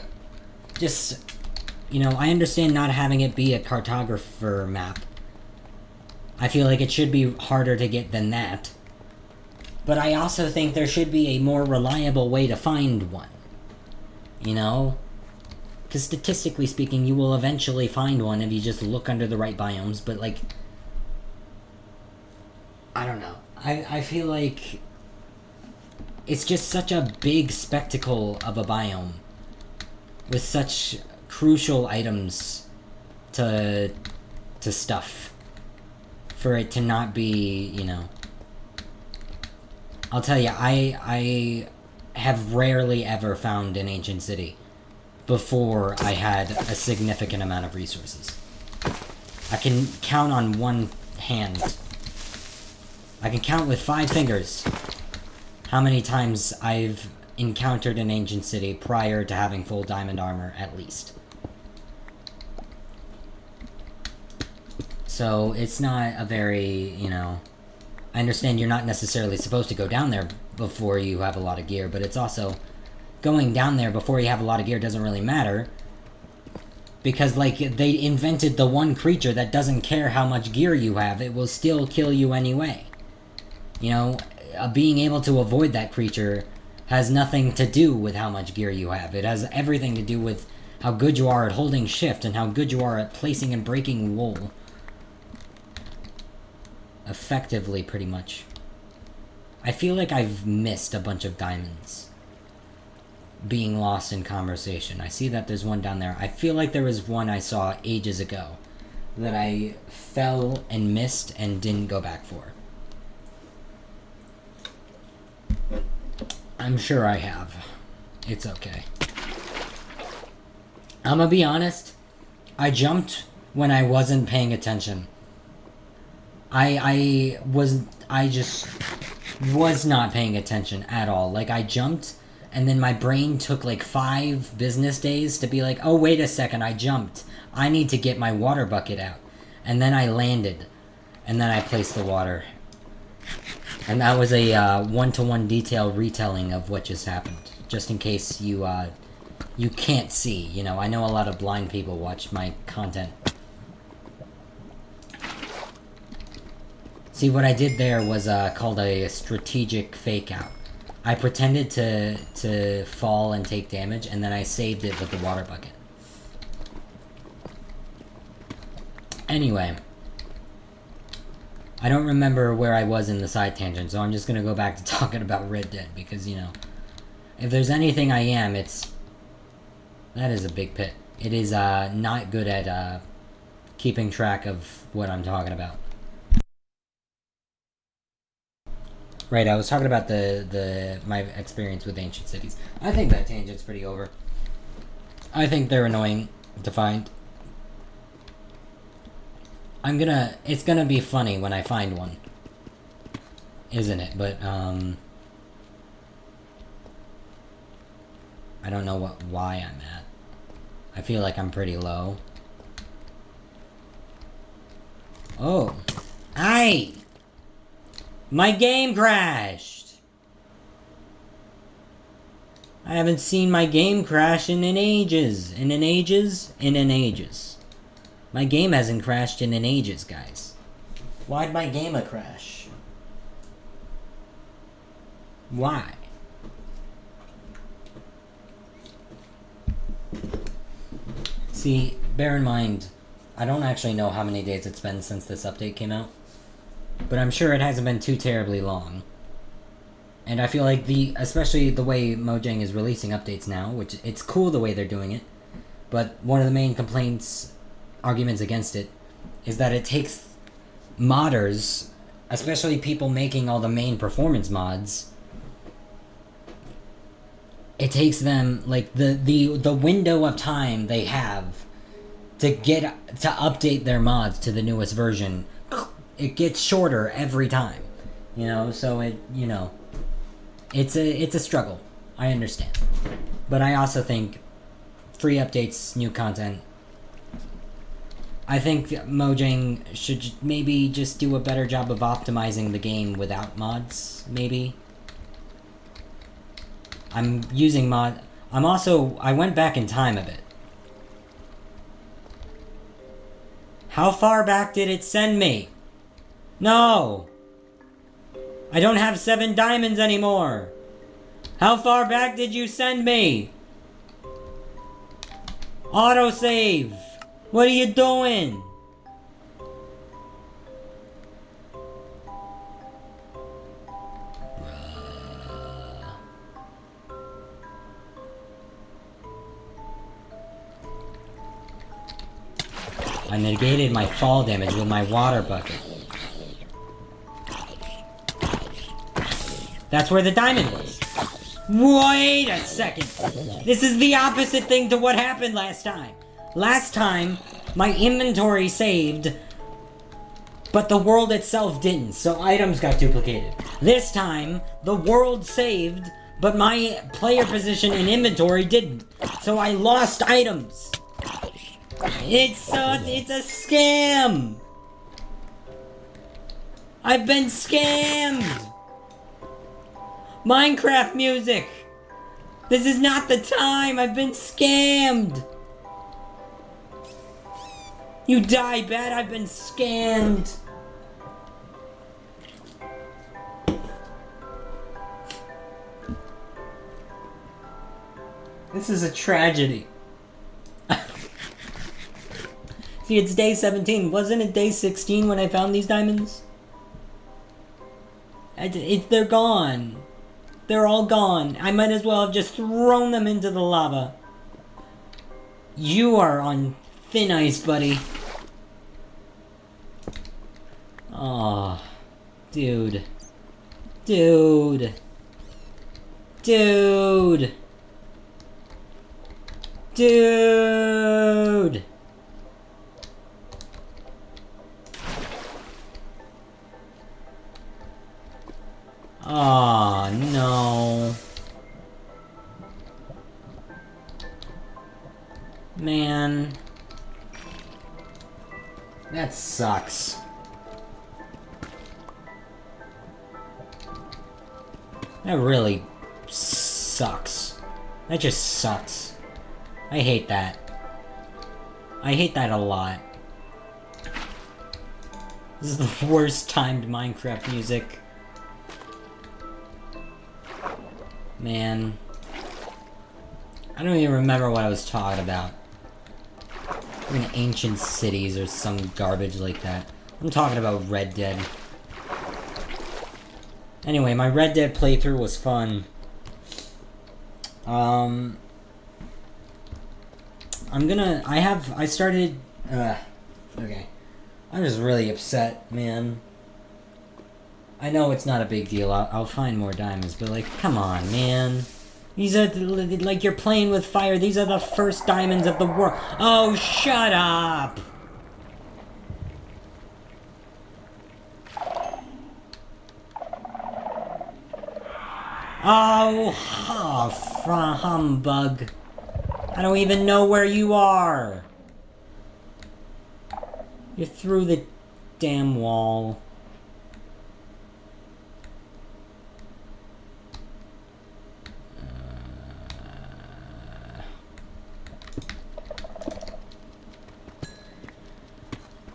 Just... You know, I understand not having it be a cartographer map. I feel like it should be harder to get than that. But I also think there should be a more reliable way to find one. You know? Because statistically speaking, you will eventually find one if you just look under the right biomes, but like... I don't know. I feel like... It's just such a big spectacle of a biome. With such crucial items to stuff. For it to not be, you know... I'll tell you, I have rarely ever found an ancient city before I had a significant amount of resources. I can count on one hand. I can count with 5 fingers how many times I've encountered an ancient city prior to having full diamond armor, at least. So, it's not a very, you know... I understand you're not necessarily supposed to go down there before you have a lot of gear, but it's also... Going down there before you have a lot of gear doesn't really matter. Because, like, they invented the one creature that doesn't care how much gear you have. It will still kill you anyway. You know, being able to avoid that creature has nothing to do with how much gear you have. It has everything to do with how good you are at holding shift and how good you are at placing and breaking wool. Effectively, pretty much. I feel like I've missed a bunch of diamonds being lost in conversation. I see that there's one down there. I feel like there was one I saw ages ago that I fell and missed and didn't go back for. I'm sure I have. It's okay. I'm gonna be honest. I jumped when I wasn't paying attention. I just was not paying attention at all. Like, I jumped, and then my brain took like 5 business days to be like, oh, wait a second, I jumped. I need to get my water bucket out. And then I landed. And then I placed the water. And that was a one-to-one detail retelling of what just happened. Just in case you can't see. You know, I know a lot of blind people watch my content. See, what I did there was called a strategic fake out. I pretended to fall and take damage, and then I saved it with the water bucket. Anyway. I don't remember where I was in the side tangent, so I'm just gonna go back to talking about Red Dead, because, you know, if there's anything I am, it's... That is a big pit. It is not good at keeping track of what I'm talking about. Right, I was talking about my experience with ancient cities. I think that tangent's pretty over. I think they're annoying to find. It's gonna be funny when I find one. Isn't it? But, I don't know why I'm at. I feel like I'm pretty low. Oh. Aye! My game crashed! I haven't seen my game crash in ages. In ages. My game hasn't crashed in ages, guys. Why'd my game crash? Why? See, bear in mind, I don't actually know how many days it's been since this update came out. But I'm sure it hasn't been too terribly long. And I feel like especially the way Mojang is releasing updates now, which it's cool the way they're doing it, but one of the main arguments against it, is that it takes modders, especially people making all the main performance mods, it takes them, like, the window of time they have to update their mods to the newest version, it gets shorter every time, you know, so it's a struggle. I understand. But I also think free updates, new content, I think Mojang should maybe just do a better job of optimizing the game without mods, maybe. I'm using I went back in time a bit. How far back did it send me? No! I don't have 7 diamonds anymore! How far back did you send me? Autosave! What are you doing? I negated my fall damage with my water bucket. That's where the diamond was. Wait a second. This is the opposite thing to what happened last time. Last time, my inventory saved, but the world itself didn't, so items got duplicated. This time, the world saved, but my player position in inventory didn't, so I lost items. It's a scam! I've been scammed! Minecraft music! This is not the time! I've been scammed! You die, bad, I've been scammed! This is a tragedy. See, it's day 17. Wasn't it day 16 when I found these diamonds? They're gone. They're all gone. I might as well have just thrown them into the lava. You are on thin ice, buddy. Aw. Dude. Dude. Dude. Dude. Oh no. Man. That sucks. That really sucks. That just sucks. I hate that. I hate that a lot. This is the worst timed Minecraft music. Man. I don't even remember what I was talking about. In ancient cities or some garbage like that. I'm talking about Red Dead. Anyway, my Red Dead playthrough was fun. Okay. I'm just really upset, man. I know it's not a big deal, I'll find more diamonds, but like, come on, man. These are, like, you're playing with fire, these are the first diamonds of the world. Oh, shut up! Oh, humbug. I don't even know where you are. You're through the damn wall.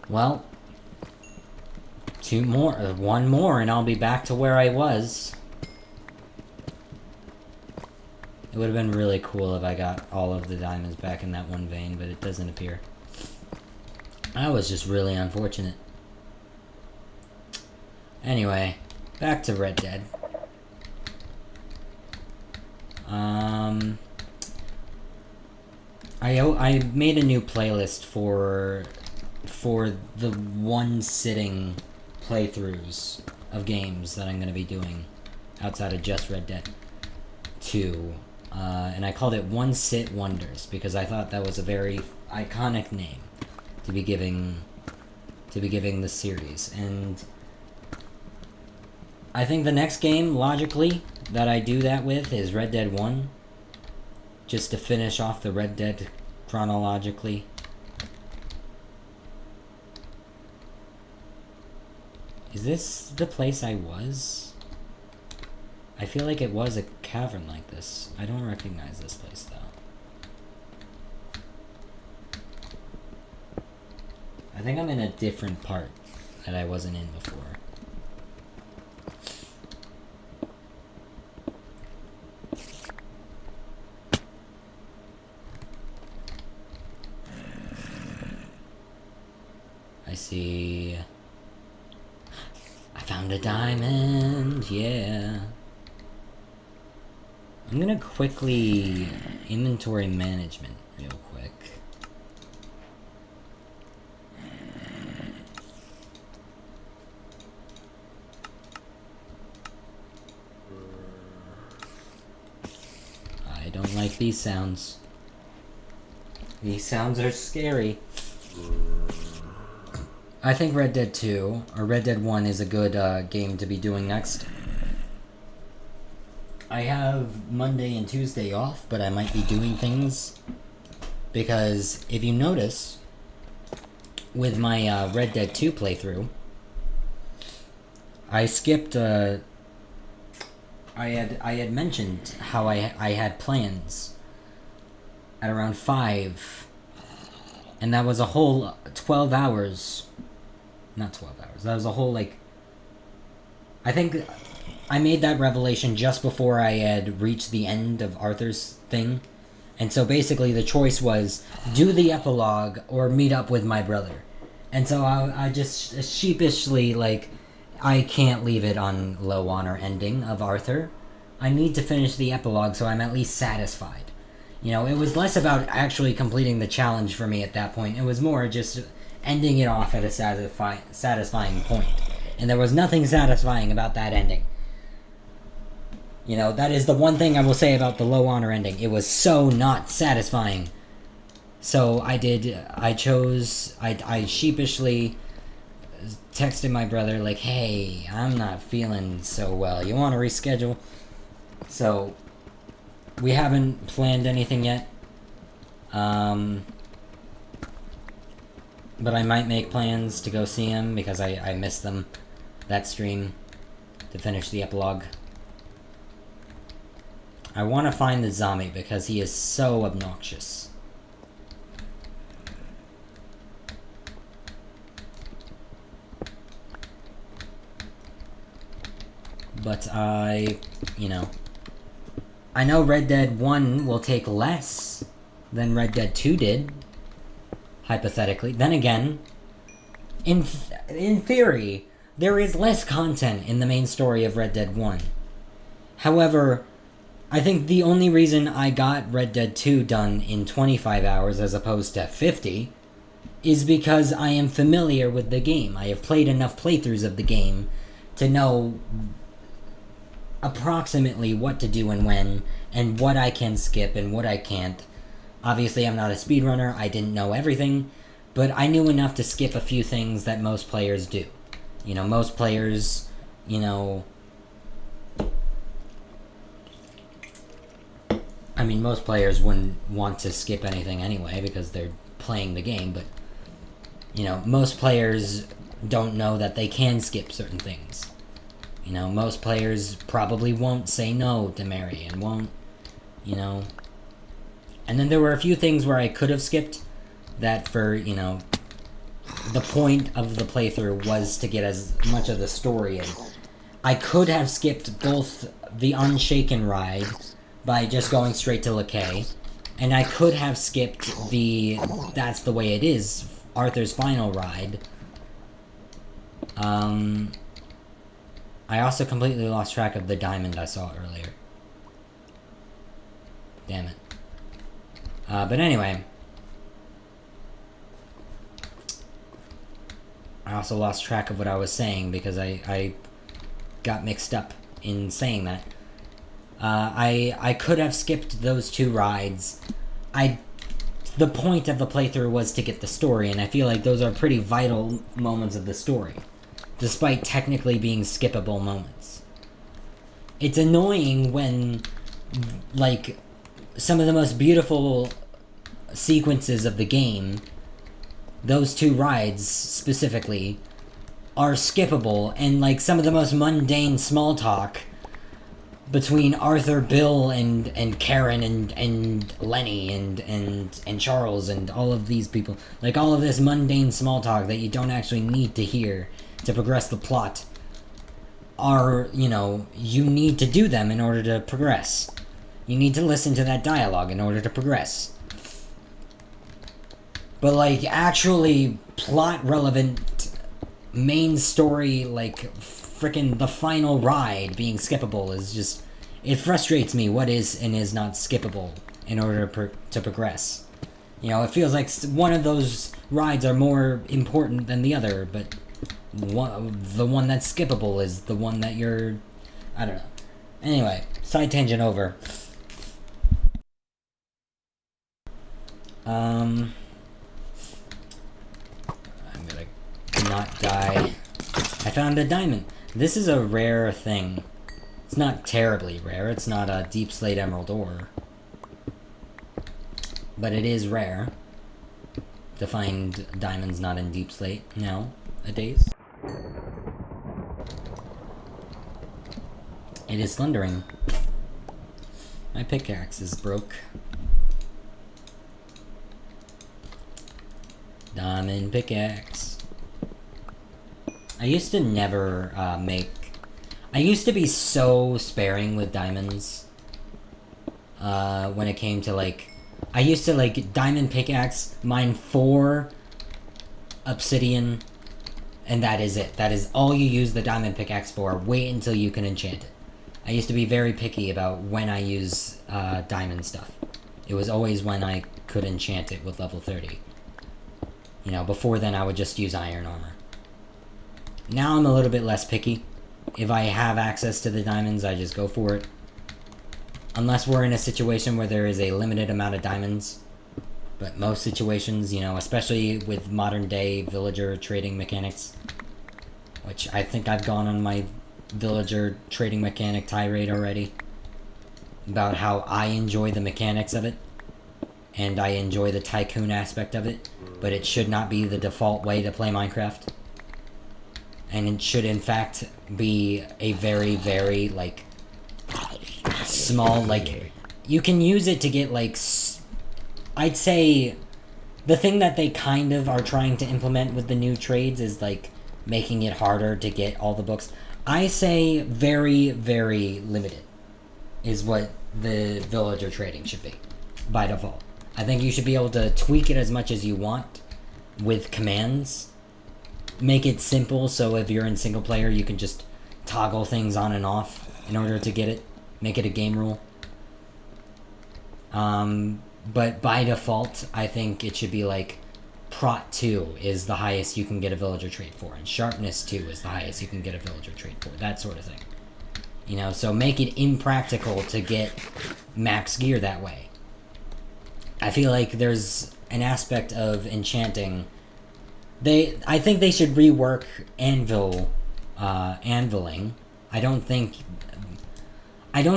Well, one more, and I'll be back to where I was. It would have been really cool if I got all of the diamonds back in that one vein, but it doesn't appear. That was just really unfortunate. Anyway, back to Red Dead. I made a new playlist for the one-sitting playthroughs of games that I'm going to be doing outside of just Red Dead 2. And I called it One Sit Wonders because I thought that was a very iconic name to be giving the series. And I think the next game, logically, that I do that with is Red Dead 1. Just to finish off the Red Dead chronologically. Is this the place I was? I feel like it was a cavern like this. I don't recognize this place, though. I think I'm in a different part that I wasn't in before. see. I found a diamond, yeah. I'm gonna quickly inventory management real quick. I don't like these sounds. These sounds are scary. I think Red Dead 2, or Red Dead 1 is a good game to be doing next. I have Monday and Tuesday off, but I might be doing things. Because if you notice, with my Red Dead 2 playthrough, I skipped, I had mentioned how I had plans at around 5, and that was a whole 12 hours. Not 12 hours. That was a whole, like... I think I made that revelation just before I had reached the end of Arthur's thing. And so basically the choice was do the epilogue or meet up with my brother. And so I just sheepishly, like, I can't leave it on low honor ending of Arthur. I need to finish the epilogue so I'm at least satisfied. You know, it was less about actually completing the challenge for me at that point. It was more just ending it off at a satisfying point. And there was nothing satisfying about that ending. You know, that is the one thing I will say about the low honor ending. It was so not satisfying. So I sheepishly texted my brother, like, hey, I'm not feeling so well. You want to reschedule? So, we haven't planned anything yet. But I might make plans to go see him because I missed them, that stream, to finish the epilogue. I want to find the zombie because he is so obnoxious. But you know, I know Red Dead 1 will take less than Red Dead 2 did, hypothetically. Then again, in theory, there is less content in the main story of Red Dead 1. However, I think the only reason I got Red Dead 2 done in 25 hours as opposed to 50 is because I am familiar with the game. I have played enough playthroughs of the game to know approximately what to do and when, and what I can skip and what I can't. Obviously, I'm not a speedrunner, I didn't know everything, but I knew enough to skip a few things that most players do. You know, most players, you know... I mean, most players wouldn't want to skip anything anyway because they're playing the game, but, you know, most players don't know that they can skip certain things. You know, most players probably won't say no to Mary and won't, you know... And then there were a few things where I could have skipped that for, you know, the point of the playthrough was to get as much of the story in. I could have skipped both the Unshaken ride by just going straight to Lakay, and I could have skipped the That's the Way It Is, Arthur's final ride. I also completely lost track of the diamond I saw earlier. Damn it. But anyway, I also lost track of what I was saying because I got mixed up in saying that. I could have skipped those two rides. The point of the playthrough was to get the story, and I feel like those are pretty vital moments of the story, despite technically being skippable moments. It's annoying when, like, some of the most beautiful sequences of the game, those two rides specifically, are skippable, and, like, some of the most mundane small talk between Arthur, Bill, and Karen, and Lenny, and Charles, and all of these people. Like, all of this mundane small talk that you don't actually need to hear to progress the plot are, you know, you need to do them in order to progress. You need to listen to that dialogue in order to progress. But, like, actually plot-relevant main story, like frickin' the final ride being skippable is just, it frustrates me what is and is not skippable in order to progress. You know, it feels like one of those rides are more important than the other, but the one that's skippable is the one that you're... I don't know. Anyway, side tangent over. I'm gonna not die. I found a diamond. This is a rare thing. It's not terribly rare. It's not a deep slate emerald ore. But it is rare to find diamonds not in deep slate nowadays. It is thundering. My pickaxe is broke. Diamond pickaxe. I used to never I used to be so sparing with diamonds. When it came to like... I used to like diamond pickaxe, mine 4 obsidian, and that is it. That is all you use the diamond pickaxe for. Wait until you can enchant it. I used to be very picky about when I use diamond stuff. It was always when I could enchant it with level 30. You know, before then I would just use iron armor. Now I'm a little bit less picky. If I have access to the diamonds, I just go for it. Unless we're in a situation where there is a limited amount of diamonds. But most situations, you know, especially with modern day villager trading mechanics, which I think I've gone on my villager trading mechanic tirade already, about how I enjoy the mechanics of it, and I enjoy the tycoon aspect of it, but it should not be the default way to play Minecraft. And it should in fact be a very, very, like, small, like, you can use it to get, like, I'd say the thing that they kind of are trying to implement with the new trades is, like, making it harder to get all the books. I say very, very limited is what the villager trading should be, by default. I think you should be able to tweak it as much as you want with commands. Make it simple so if you're in single player you can just toggle things on and off in order to get it. Make it a game rule. But by default, I think it should be like Prot 2 is the highest you can get a villager trait for, and Sharpness 2 is the highest you can get a villager trait for, that sort of thing. You know, so make it impractical to get max gear that way. I feel like there's an aspect of enchanting. I think they should rework anviling. I don't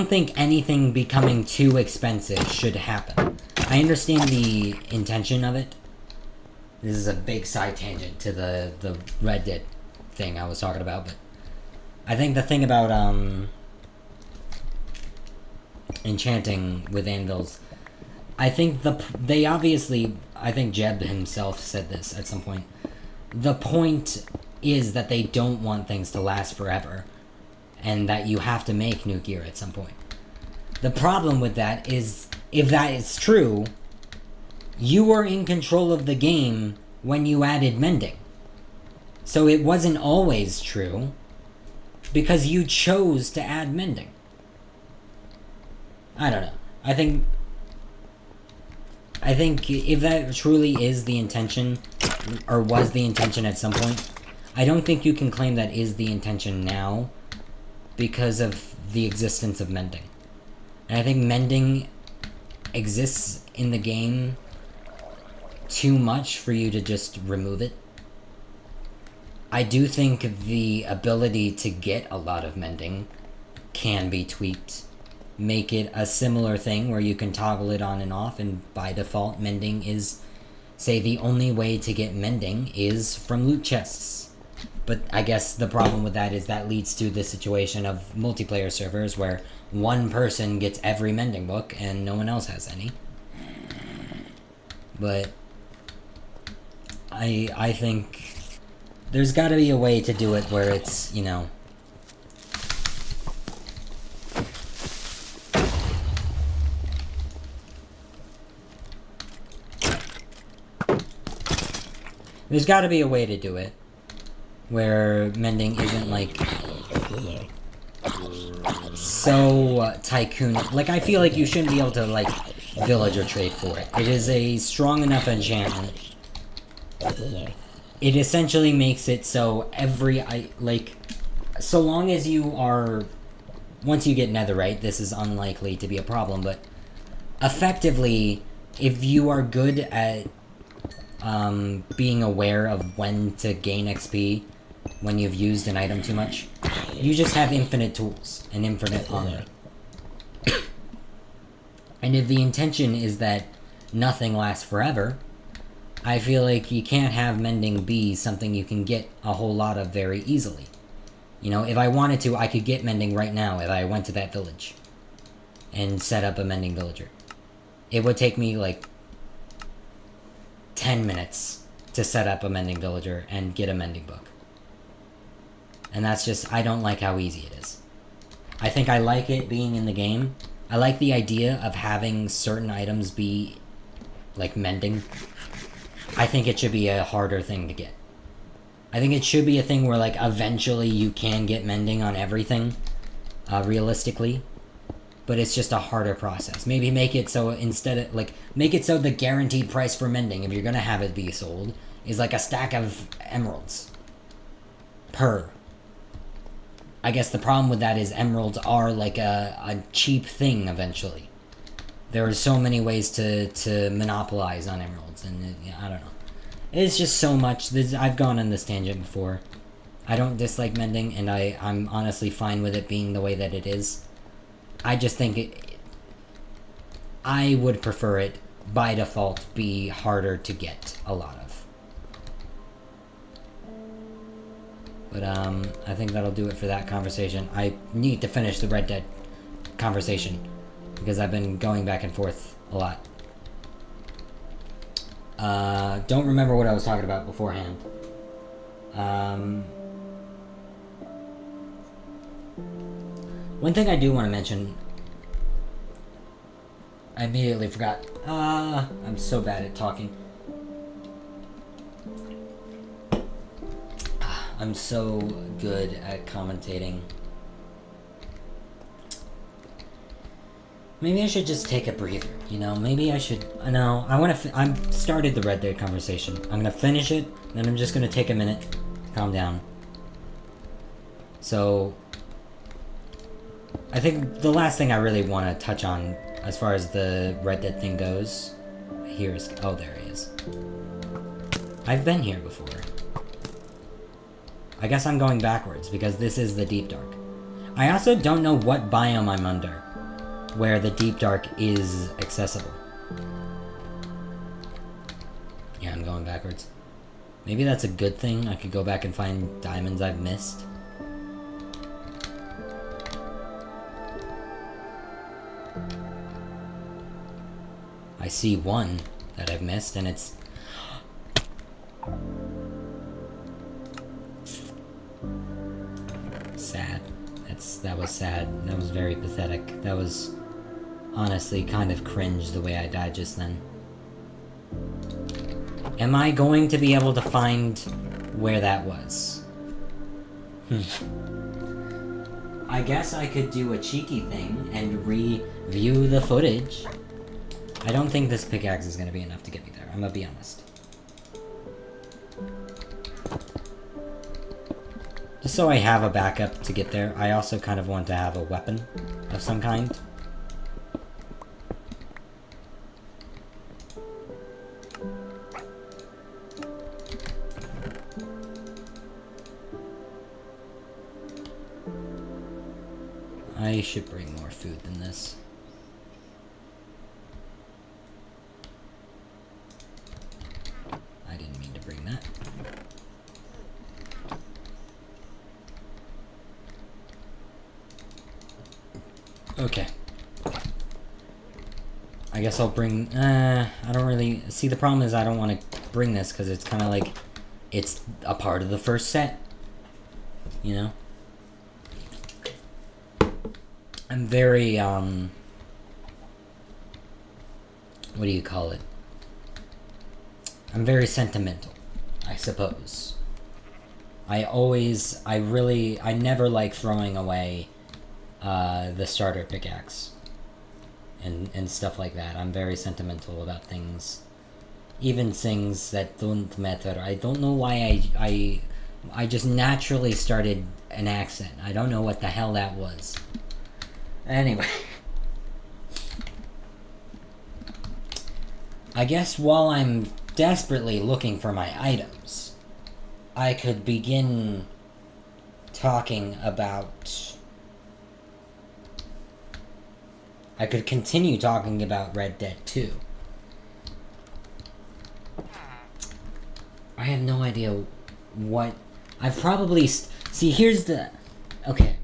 think anything becoming too expensive should happen. I understand the intention of it. This is a big side tangent to the Reddit thing I was talking about, but I think the thing about enchanting with anvils, I think I think Jeb himself said this at some point. The point is that they don't want things to last forever, and that you have to make new gear at some point. The problem with that is, if that is true, you were in control of the game when you added mending. So it wasn't always true, because you chose to add mending. I don't know. I think if that truly is the intention, or was the intention at some point, I don't think you can claim that is the intention now, because of the existence of mending. And I think mending exists in the game too much for you to just remove it. I do think the ability to get a lot of mending can be tweaked. Make it a similar thing where you can toggle it on and off, and by default mending is, say, the only way to get mending is from loot chests. But I guess the problem with that is that leads to the situation of multiplayer servers where one person gets every mending book and no one else has any. But I think there's got to be a way to do it where it's, you know, there's got to be a way to do it where mending isn't like so tycoon. Like, I feel like you shouldn't be able to like villager trade for it. It is a strong enough enchantment. It essentially makes it so so long as you are, once you get netherite, this is unlikely to be a problem, but effectively, if you are good at being aware of when to gain XP when you've used an item too much, you just have infinite tools and infinite armor. And if the intention is that nothing lasts forever, I feel like you can't have mending be something you can get a whole lot of very easily. You know, if I wanted to, I could get mending right now if I went to that village and set up a mending villager. It would take me like 10 minutes to set up a mending villager and get a mending book. And that's just, I don't like how easy it is. I think I like it being in the game. I like the idea of having certain items be like mending. I think it should be a harder thing to get. I think it should be a thing where like eventually you can get mending on everything, realistically. But it's just a harder process. Maybe make it so instead of like, make it so the guaranteed price for mending, if you're gonna have it be sold, is like a stack of emeralds per. I guess the problem with that is emeralds are like a cheap thing eventually. There are so many ways to monopolize on emeralds, and I don't know. It's just so much. I've gone on this tangent before. I don't dislike mending, and I'm honestly fine with it being the way that it is. I just think I would prefer it, by default, be harder to get a lot of. But, I think that'll do it for that conversation. I need to finish the Red Dead conversation, because I've been going back and forth a lot. Don't remember what I was talking about beforehand. One thing I do want to mention, I immediately forgot. I'm so bad at talking. I'm so good at commentating. Maybe I should just take a breather, you know? Maybe I should... No, I started the Red Dead conversation. I'm gonna finish it, then I'm just gonna take a minute, calm down. So... I think the last thing I really want to touch on, as far as the Red Dead thing goes... Oh, there he is. I've been here before. I guess I'm going backwards, because this is the Deep Dark. I also don't know what biome I'm under, where the Deep Dark is accessible. Yeah, I'm going backwards. Maybe that's a good thing. I could go back and find diamonds I've missed. I see one that I've missed, and it's... sad. That was sad. That was very pathetic. That was honestly kind of cringe the way I died just then. Am I going to be able to find where that was? I guess I could do a cheeky thing and review the footage. I don't think this pickaxe is going to be enough to get me there. I'm going to be honest. Just so I have a backup to get there, I also kind of want to have a weapon of some kind. I should bring more food than this. I didn't mean to bring that. Okay. I guess I'll bring... I don't really... See, the problem is I don't want to bring this because it's kind of like... It's a part of the first set. You know? I'm very, what do you call it? I'm very sentimental, I suppose. I never like throwing away the starter pickaxe and stuff like that. I'm very sentimental about things. Even things that don't matter. I don't know why I just naturally started an accent. I don't know what the hell that was. Anyway. I guess while I'm desperately looking for my items, I could begin talking about... I could continue talking about Red Dead 2. I have no idea what... I've probably... See, here's the... Okay.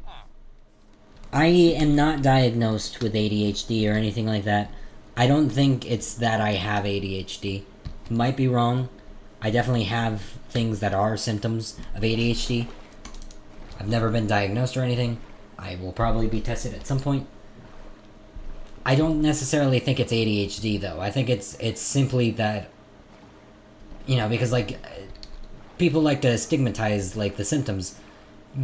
I am not diagnosed with ADHD or anything like that. I don't think it's that I have ADHD. Might be wrong. I definitely have things that are symptoms of ADHD. I've never been diagnosed or anything. I will probably be tested at some point. I don't necessarily think it's ADHD though. I think it's simply that, you know, because like people like to stigmatize like the symptoms.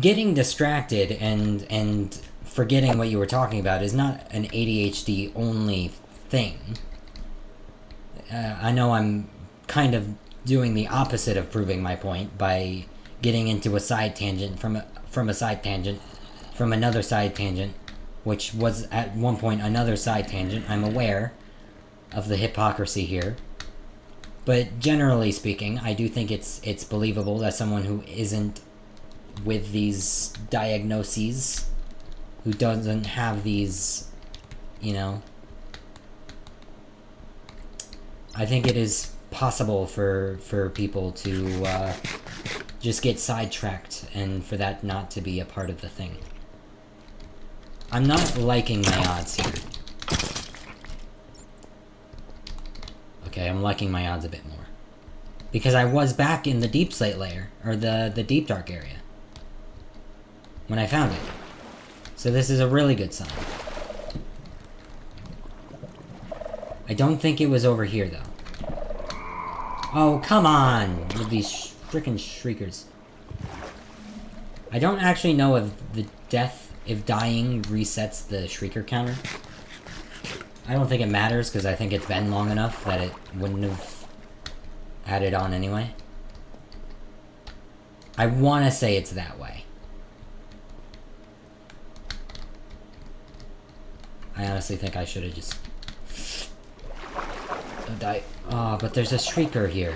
Getting distracted and forgetting what you were talking about is not an ADHD only thing. I know I'm kind of doing the opposite of proving my point by getting into a side tangent from a side tangent from another side tangent, which was at one point another side tangent. I'm aware of the hypocrisy here. But generally speaking, I do think it's believable that someone who isn't with these diagnoses, who doesn't have these, you know, I think it is possible for people to just get sidetracked and for that not to be a part of the thing. I'm not liking my odds here. Okay, I'm liking my odds a bit more. Because I was back in the deep slate layer, or the deep dark area, when I found it. So this is a really good sign. I don't think it was over here, though. Oh, come on! With these frickin' shriekers. I don't actually know if if dying resets the shrieker counter. I don't think it matters, because I think it's been long enough that it wouldn't have added on anyway. I want to say it's that way. I honestly think I should have just... die. Oh, but there's a shrieker here.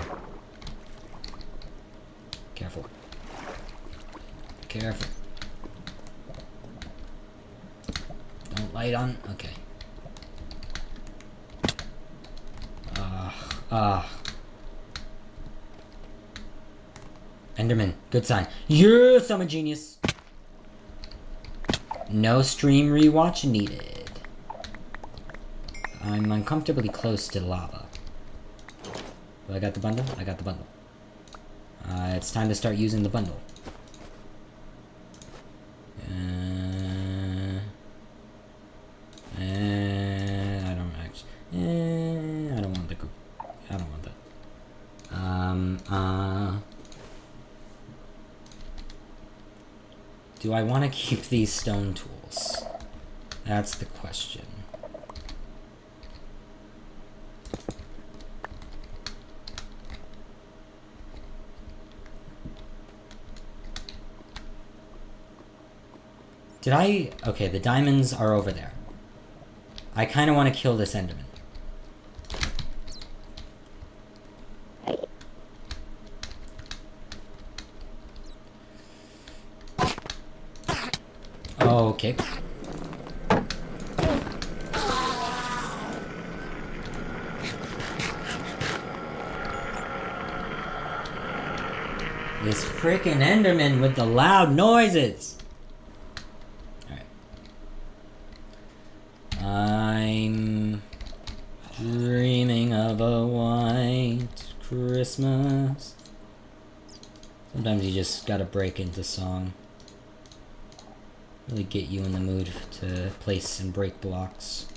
Careful. Careful. Don't light on... Okay. Enderman, good sign. Yes, I'm a genius. No stream rewatch needed. I'm uncomfortably close to lava. Do I got the bundle? I got the bundle. It's time to start using the bundle. I don't actually... I don't want the... I don't want that. Do I want to keep these stone tools? That's the question. Did I... Okay, the diamonds are over there. I kind of want to kill this Enderman. Okay. This frickin' Enderman with the loud noises! Alright. I'm dreaming of a white Christmas. Sometimes you just gotta break into song. Really get you in the mood to place and break blocks.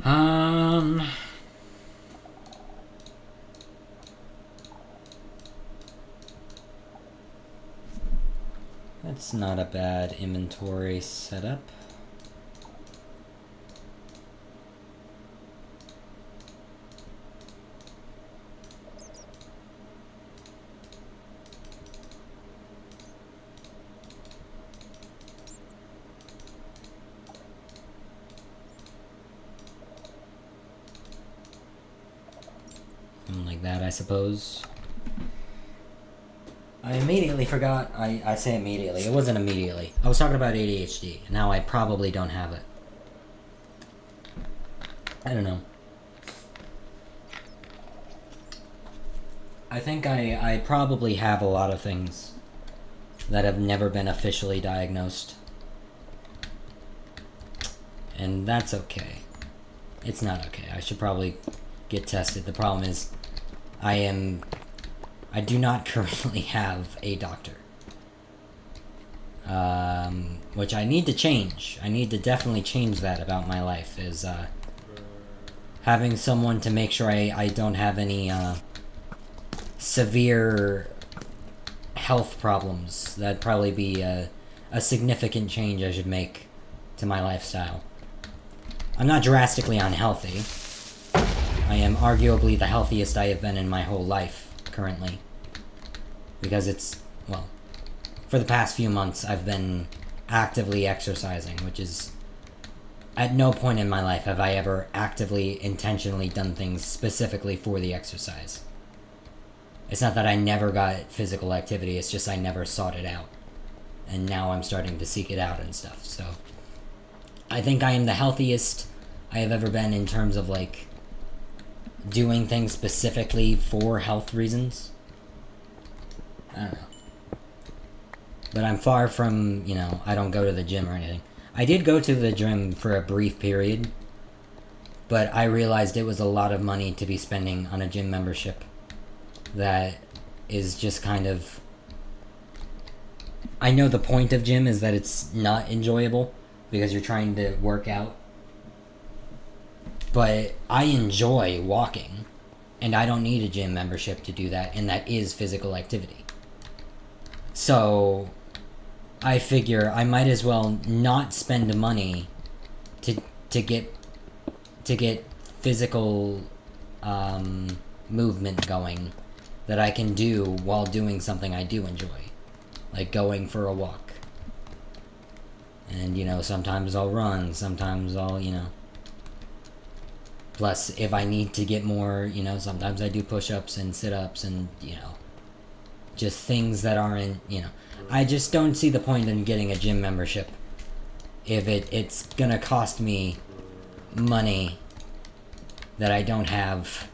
Um... That's not a bad inventory setup. Something like that, I suppose. I immediately forgot. I say immediately. It wasn't immediately. I was talking about ADHD. And now I probably don't have it. I don't know. I think I probably have a lot of things that have never been officially diagnosed. And that's okay. It's not okay. I should probably get tested. The problem is, I do not currently have a doctor. Which I need to change. I need to definitely change that about my life, is having someone to make sure I don't have any severe health problems. That'd probably be a significant change I should make to my lifestyle. I'm not drastically unhealthy. I am arguably the healthiest I have been in my whole life, currently. Because it's, well, for the past few months I've been actively exercising, which is... At no point in my life have I ever actively, intentionally done things specifically for the exercise. It's not that I never got physical activity, it's just I never sought it out. And now I'm starting to seek it out and stuff, so... I think I am the healthiest I have ever been in terms of, like, doing things specifically for health reasons. I don't know. But I'm far from, you know, I don't go to the gym or anything. I did go to the gym for a brief period, but I realized it was a lot of money to be spending on a gym membership that is just kind of... I know the point of gym is that it's not enjoyable because you're trying to work out. But I enjoy walking, and I don't need a gym membership to do that, and that is physical activity. So, I figure I might as well not spend money to get physical movement going that I can do while doing something I do enjoy, like going for a walk. And, you know, sometimes I'll run, sometimes I'll, you know... Plus, if I need to get more, you know, sometimes I do push-ups and sit-ups and, you know, just things that aren't, you know... I just don't see the point in getting a gym membership if it's gonna cost me money that I don't have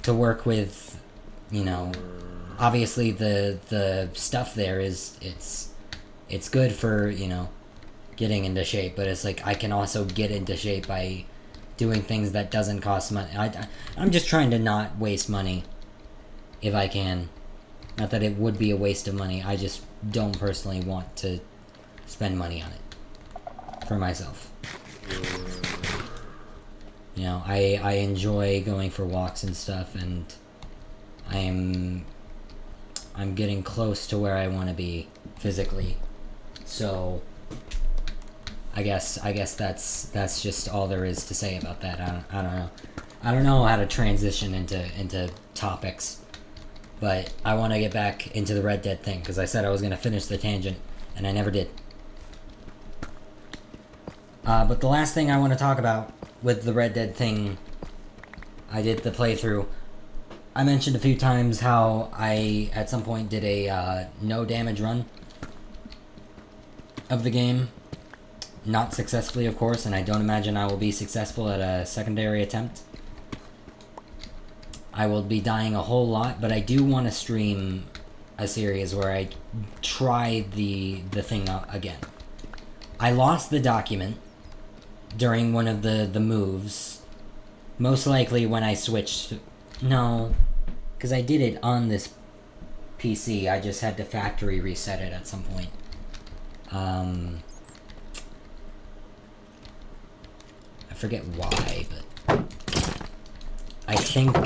to work with, you know... Obviously, the stuff there is, it's good for, you know, getting into shape, but it's like I can also get into shape by doing things that doesn't cost money. I'm just trying to not waste money if I can. Not that it would be a waste of money, I just don't personally want to spend money on it for myself. You know, I enjoy going for walks and stuff, and I'm getting close to where I want to be physically. So I guess that's just all there is to say about that. I don't know. I don't know how to transition into topics, but I want to get back into the Red Dead thing because I said I was going to finish the tangent and I never did. But the last thing I want to talk about with the Red Dead thing, I did the playthrough. I mentioned a few times how I, at some point, did a no damage run of the game. Not successfully, of course, and I don't imagine I will be successful at a secondary attempt. I will be dying a whole lot, but I do want to stream a series where I try the thing out again. I lost the document during one of the moves. Most likely when I switched... No, because I did it on this PC. I just had to factory reset it at some point. I forget why, but I think,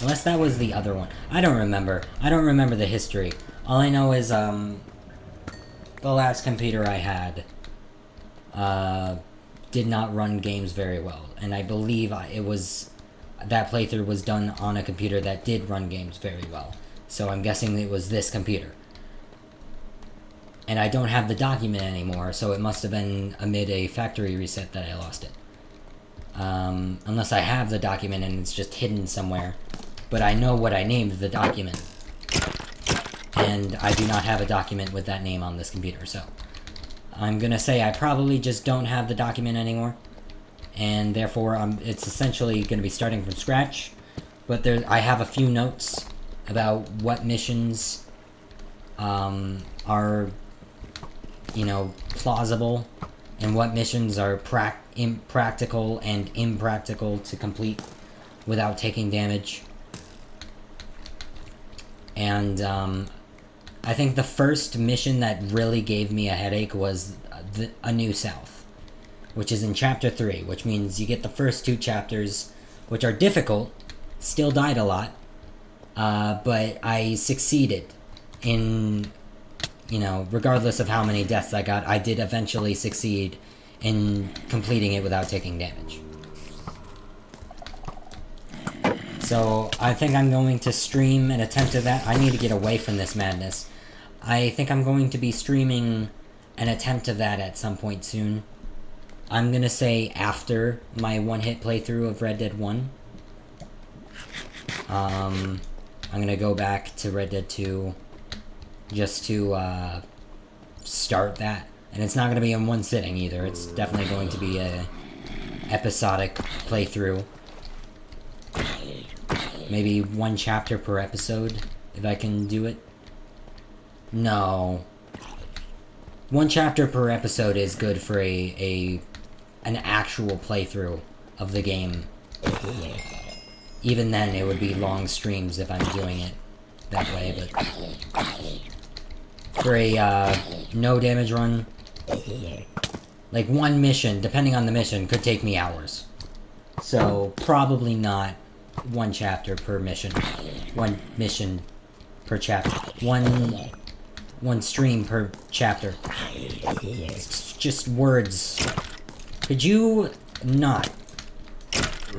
unless that was the other one. I don't remember. I don't remember the history. All I know is, the last computer I had, did not run games very well. And I believe that playthrough was done on a computer that did run games very well. So I'm guessing it was this computer. And I don't have the document anymore, so it must have been amid a factory reset that I lost it. Unless I have the document and it's just hidden somewhere. But I know what I named the document. And I do not have a document with that name on this computer, so I'm gonna say I probably just don't have the document anymore. And therefore, it's essentially gonna be starting from scratch. But I have a few notes about what missions are, plausible, and what missions are impractical and impractical to complete without taking damage. And I think the first mission that really gave me a headache was A New South, which is in Chapter 3, which means you get the first 2 chapters, which are difficult, still died a lot, but I succeeded in, regardless of how many deaths I got, I did eventually succeed in completing it without taking damage. So I think I'm going to stream an attempt at that. I need to get away from this madness. I think I'm going to be streaming an attempt of that at some point soon. I'm gonna say after my one-hit playthrough of Red Dead 1. I'm gonna go back to Red Dead 2 just to start that. And it's not gonna be in one sitting either. It's definitely going to be a episodic playthrough. Maybe 1 chapter per episode, if I can do it. No. 1 chapter per episode is good for an actual playthrough of the game. Even then, it would be long streams if I'm doing it that way, but for a no damage run, like 1 mission, depending on the mission, could take me hours. So probably not 1 chapter per mission. 1 mission per chapter. One stream per chapter. It's just words. Could you not?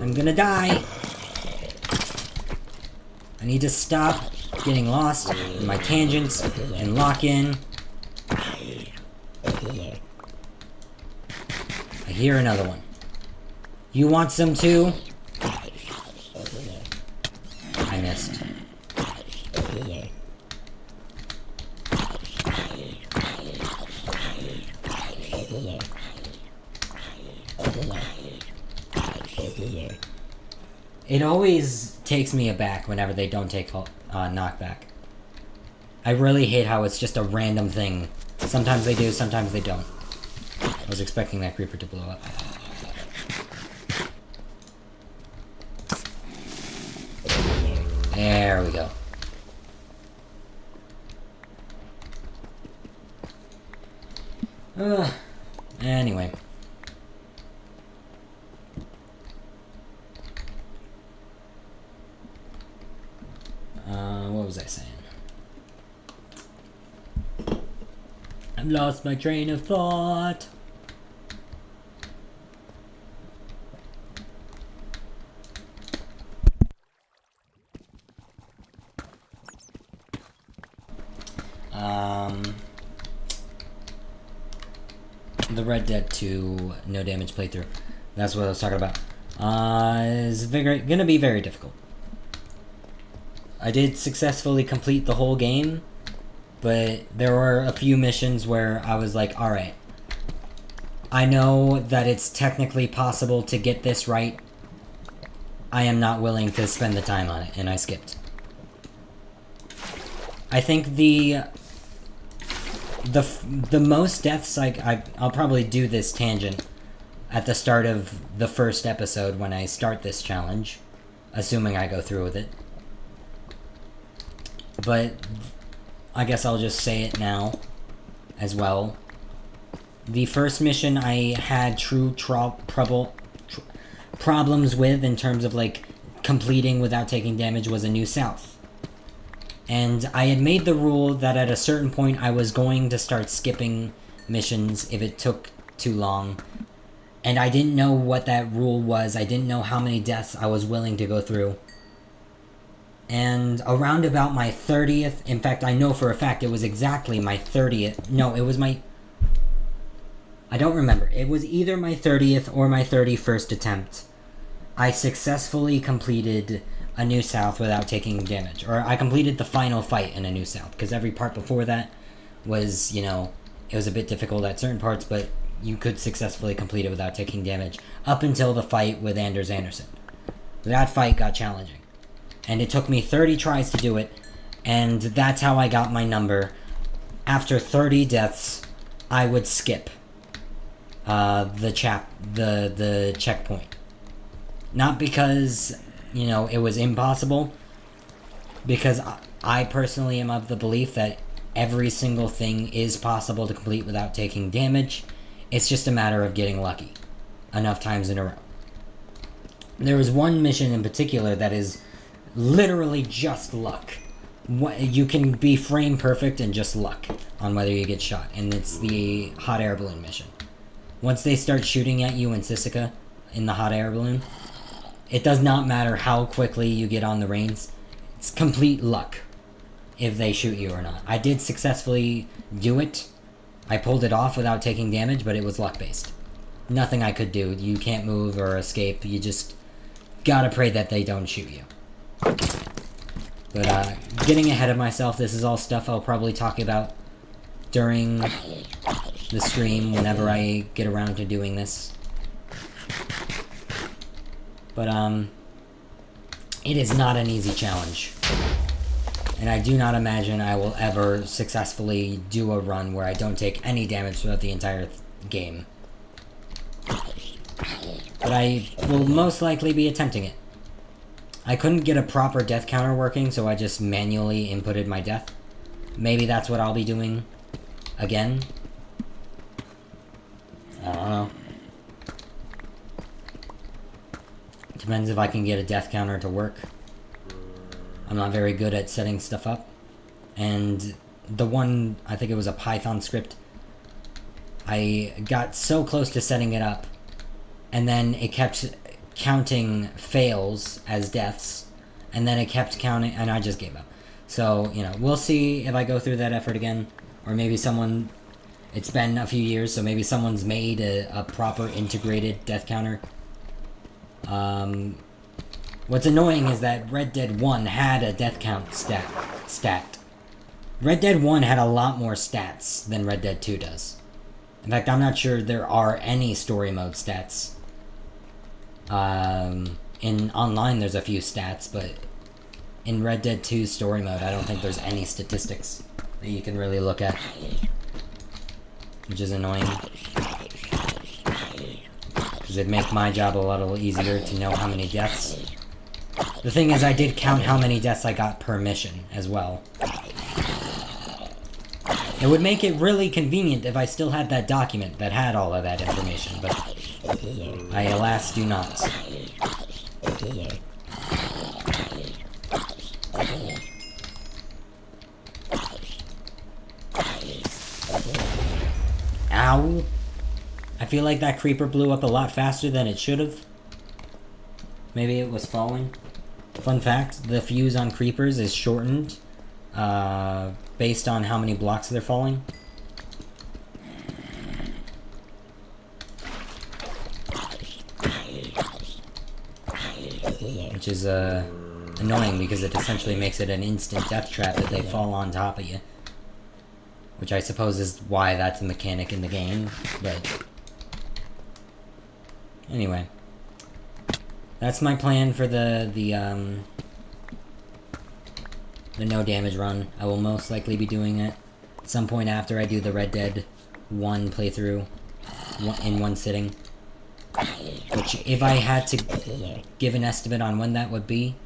I'm gonna die. I need to stop getting lost in my tangents and lock in. I hear another one. You want some too? I missed. It always takes me aback whenever they don't take knockback. I really hate how it's just a random thing. Sometimes they do, sometimes they don't. I was expecting that creeper to blow up. There we go. Anyway. What was I saying? I've lost my train of thought. The Red Dead 2 no damage playthrough. That's what I was talking about. Is gonna be very difficult. I did successfully complete the whole game, but there were a few missions where I was like, alright, I know that it's technically possible to get this right. I am not willing to spend the time on it, and I skipped. I think the most deaths I'll probably do this tangent at the start of the first episode when I start this challenge, assuming I go through with it. But I guess I'll just say it now as well. The first mission I had true trouble problems with in terms of like completing without taking damage was a New South. And I had made the rule that at a certain point I was going to start skipping missions if it took too long. And I didn't know what that rule was. I didn't know how many deaths I was willing to go through. And around about my 30th, in fact, I know for a fact it was exactly my 30th. No, it was my... I don't remember. It was either my 30th or my 31st attempt. I successfully completed a New South without taking damage. Or I completed the final fight in a New South. Because every part before that was, you know, it was a bit difficult at certain parts, but you could successfully complete it without taking damage. Up until the fight with Anders Anderson. That fight got challenging. And it took me 30 tries to do it. And that's how I got my number. After 30 deaths, I would skip the checkpoint. Not because, you know, it was impossible. Because I personally am of the belief that every single thing is possible to complete without taking damage. It's just a matter of getting lucky enough times in a row. There was one mission in particular that is literally just luck. You can be frame perfect and just luck on whether you get shot, and it's the hot air balloon mission. Once they start shooting at you in Sisika, in the hot air balloon, it does not matter how quickly you get on the reins. It's complete luck if they shoot you or not. I did successfully do it. I pulled it off without taking damage, but it was luck-based. Nothing I could do. You can't move or escape. You just gotta pray that they don't shoot you. But, getting ahead of myself, this is all stuff I'll probably talk about during the stream whenever I get around to doing this. But, it is not an easy challenge. And I do not imagine I will ever successfully do a run where I don't take any damage throughout the entire game. But I will most likely be attempting it. I couldn't get a proper death counter working, so I just manually inputted my death. Maybe that's what I'll be doing again. I don't know. Depends if I can get a death counter to work. I'm not very good at setting stuff up. And the one, I think it was a Python script, I got so close to setting it up, and then it kept counting fails as deaths, and then it kept counting, and I just gave up. So, you know, we'll see if I go through that effort again, or maybe someone, it's been a few years, so maybe someone's made a proper integrated death counter. What's annoying is that Red Dead 1 had a death count stat. Red Dead 1 had a lot more stats than Red Dead 2 does. In fact, I'm not sure there are any story mode stats. In online there's a few stats, but in Red Dead 2 story mode I don't think there's any statistics that you can really look at. Which is annoying. Because it'd make my job a little easier to know how many deaths. The thing is, I did count how many deaths I got per mission as well. It would make it really convenient if I still had that document that had all of that information, but I alas do not. Ow! I feel like that creeper blew up a lot faster than it should have. Maybe it was falling. Fun fact, the fuse on creepers is shortened based on how many blocks they're falling. Which is annoying because it essentially makes it an instant death trap if they fall on top of you. Which I suppose is why that's a mechanic in the game, but... Anyway. That's my plan for the no damage run. I will most likely be doing it at some point after I do the Red Dead 1 playthrough in one sitting. Which, if I had to give an estimate on when that would be,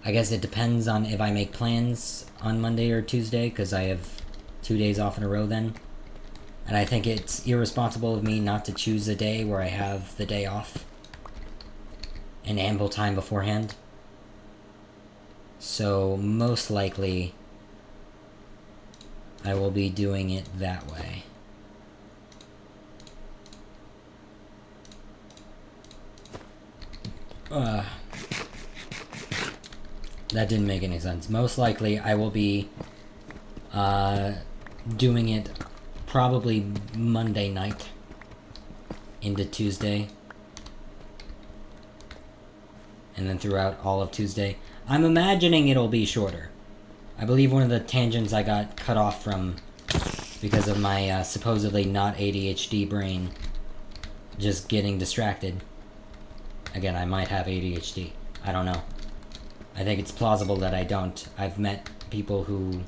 I guess it depends on if I make plans on Monday or Tuesday, because I have 2 days off in a row then. And I think it's irresponsible of me not to choose a day where I have the day off. and ample time beforehand. So most likely I will be doing it that way. That didn't make any sense. Most likely I will be doing it probably Monday night into Tuesday. And then throughout all of Tuesday. I'm imagining it'll be shorter. I believe one of the tangents I got cut off from because of my supposedly not ADHD brain just getting distracted. Again, I might have ADHD. I don't know. I think it's plausible that I don't. I've met people who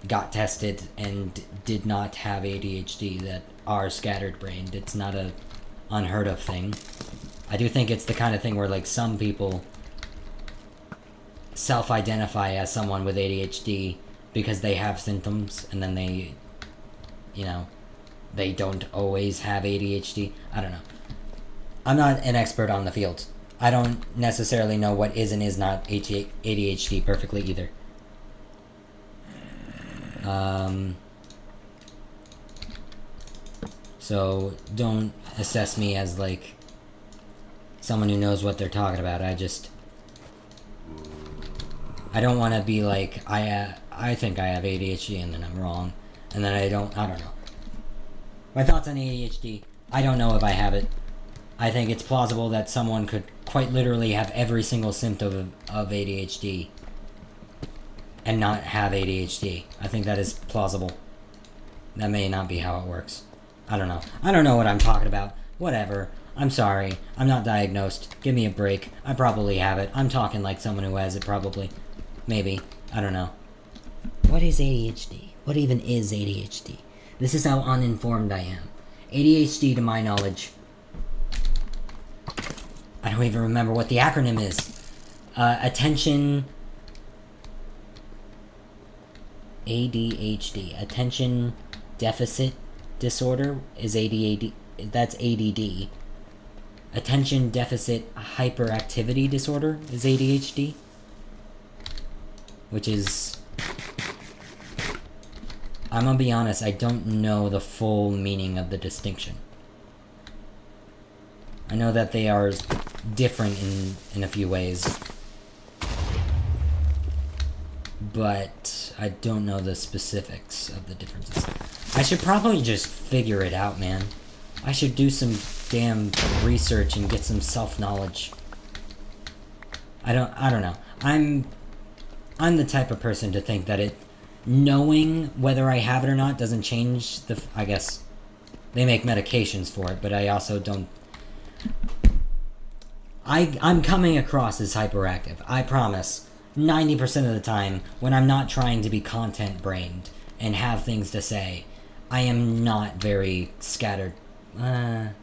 got tested and did not have ADHD that are scattered-brained. It's not a unheard of thing. I do think it's the kind of thing where, like, some people self-identify as someone with ADHD because they have symptoms, and then they, you know, they don't always have ADHD. I don't know. I'm not an expert on the field. I don't necessarily know what is and is not ADHD perfectly either. So don't assess me as, like, someone who knows what they're talking about. I don't want to be like, I think I have ADHD and then I'm wrong. And then I don't know. My thoughts on ADHD, I don't know if I have it. I think it's plausible that someone could quite literally have every single symptom of ADHD and not have ADHD. I think that is plausible. That may not be how it works. I don't know. I don't know what I'm talking about. Whatever. I'm sorry. I'm not diagnosed. Give me a break. I probably have it. I'm talking like someone who has it, probably. Maybe. I don't know. What is ADHD? What even is ADHD? This is how uninformed I am. ADHD, to my knowledge, I don't even remember what the acronym is. Attention... ADHD. Attention Deficit Disorder is ADHD. That's ADD. Attention Deficit Hyperactivity Disorder is ADHD. Which is... I'm gonna be honest, I don't know the full meaning of the distinction. I know that they are different in a few ways. But I don't know the specifics of the differences. I should probably just figure it out, man. I should do some damn research and get some self-knowledge. I don't know. I'm the type of person to think that knowing whether I have it or not doesn't change I guess they make medications for it, but I also don't. I'm coming across as hyperactive. I promise. 90% of the time, when I'm not trying to be content-brained and have things to say, I am not very scattered. I'm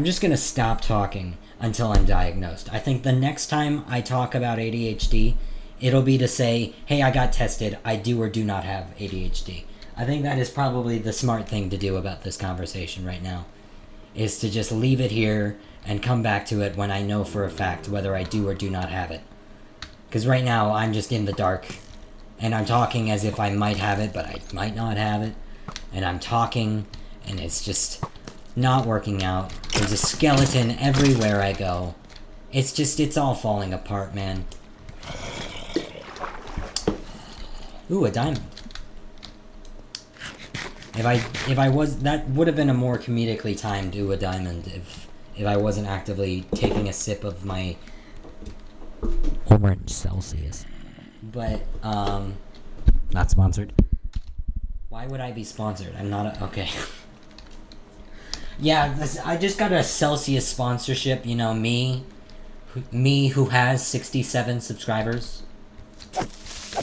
just gonna stop talking until I'm diagnosed. I think the next time I talk about ADHD, it'll be to say, hey, I got tested, I do or do not have ADHD. I think that is probably the smart thing to do about this conversation right now, is to just leave it here and come back to it when I know for a fact whether I do or do not have it. Because right now, I'm just in the dark, and I'm talking as if I might have it, but I might not have it. And I'm talking, and it's just not working out. There's a skeleton everywhere I go. It's all falling apart, man. Ooh, a diamond. If I was, that would have been a more comedically timed ooh, a diamond if I wasn't actively taking a sip of my orange Celsius. But, not sponsored. Why would I be sponsored? I'm not okay. Yeah, I just got a Celsius sponsorship, you know, me who has 67 subscribers.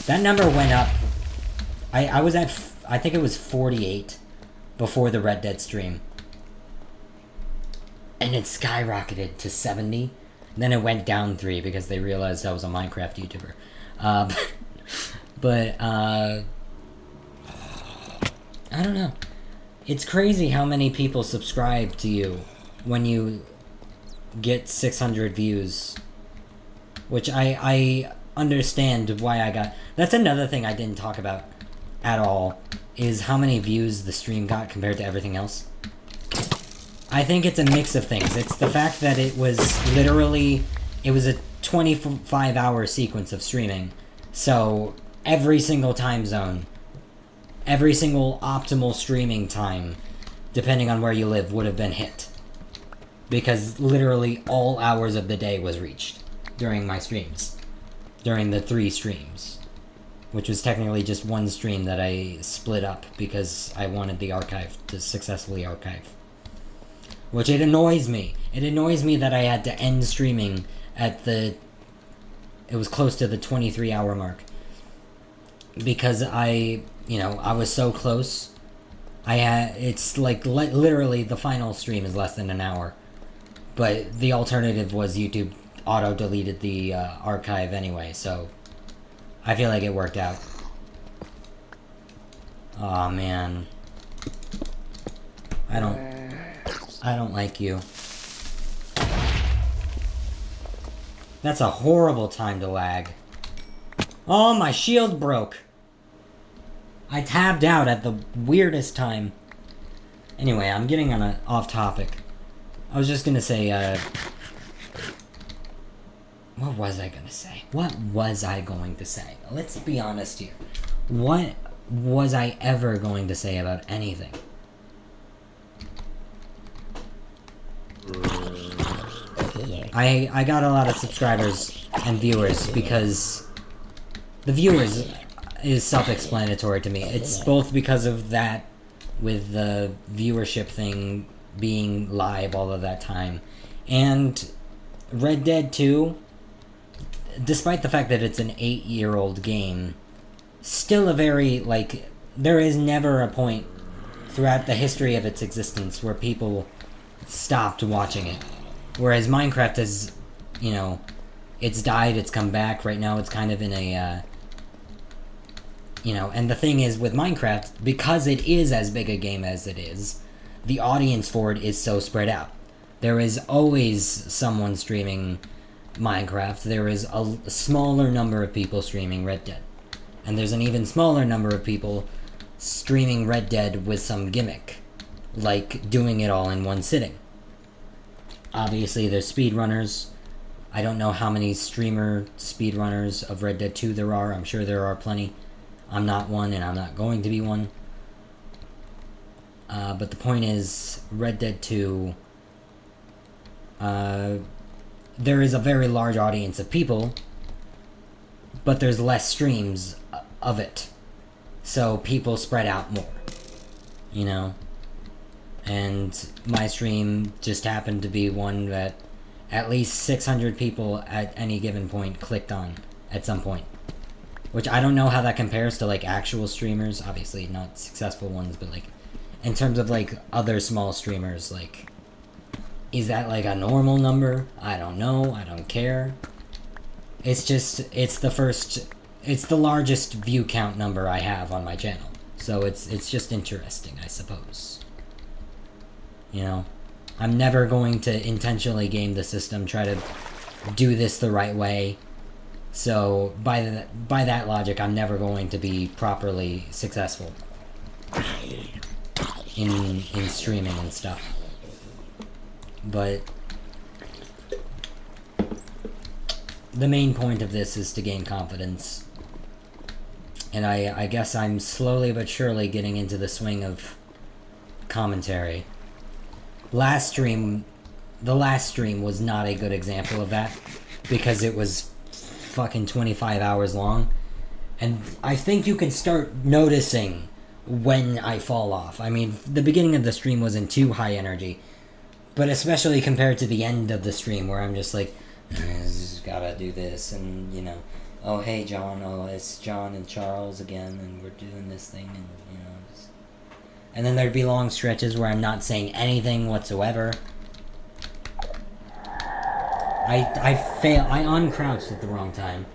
That number went up. I was at, I think it was 48 before the Red Dead stream. And it skyrocketed to 70. Then it went down 3 because they realized I was a Minecraft YouTuber. But I don't know. It's crazy how many people subscribe to you when you get 600 views, which I understand why I got. That's another thing I didn't talk about at all, is how many views the stream got compared to everything else. I think it's a mix of things. It's the fact that it was literally, it was a 25-hour sequence of streaming. So every single time zone, every single optimal streaming time, depending on where you live, would have been hit. Because literally all hours of the day was reached during my streams. During the 3 streams. Which was technically just one stream that I split up because I wanted the archive to successfully archive. Which it annoys me. It annoys me that I had to end streaming at the... It was close to the 23-hour mark. Because I was so close. It's like literally the final stream is less than an hour. But the alternative was YouTube auto-deleted the archive anyway, so... I feel like it worked out. Aw, man. I don't like you. That's a horrible time to lag. Oh, my shield broke! I tabbed out at the weirdest time. Anyway, I'm getting off topic. I was just gonna say, what was I gonna say? What was I going to say? Let's be honest here. What was I ever going to say about anything? I got a lot of subscribers and viewers because the viewers is self-explanatory to me. It's both because of that, with the viewership thing being live all of that time, and Red Dead 2, despite the fact that it's an 8-year-old game, still a very, like, there is never a point throughout the history of its existence where people stopped watching it. Whereas Minecraft has, it's died, it's come back. Right now it's kind of in a, and the thing is with Minecraft, because it is as big a game as it is, the audience for it is so spread out. There is always someone streaming Minecraft. There is a smaller number of people streaming Red Dead. And there's an even smaller number of people streaming Red Dead with some gimmick, like doing it all in one sitting. Obviously, there's speedrunners. I don't know how many streamer speedrunners of Red Dead 2 there are. I'm sure there are plenty. I'm not one, and I'm not going to be one. But the point is, Red Dead 2... there is a very large audience of people, but there's less streams of it. So people spread out more. And my stream just happened to be one that at least 600 people at any given point clicked on at some point. Which I don't know how that compares to, like, actual streamers. Obviously not successful ones, but, like, in terms of, like, other small streamers, like, is that, like, a normal number? I don't know. I don't care. It's just, it's the largest view count number I have on my channel. So it's just interesting, I suppose. I'm never going to intentionally game the system, try to do this the right way. So, by that logic, I'm never going to be properly successful in streaming and stuff. But the main point of this is to gain confidence. And I guess I'm slowly but surely getting into the swing of commentary. The last stream was not a good example of that, because it was fucking 25 hours long. And I think you can start noticing when I fall off. I mean, the beginning of the stream wasn't too high energy, but especially compared to the end of the stream, where I'm just like, just gotta do this, and, oh, hey, John, it's John and Charles again, and we're doing this thing, and, just... And then there'd be long stretches where I'm not saying anything whatsoever. I uncrouched at the wrong time.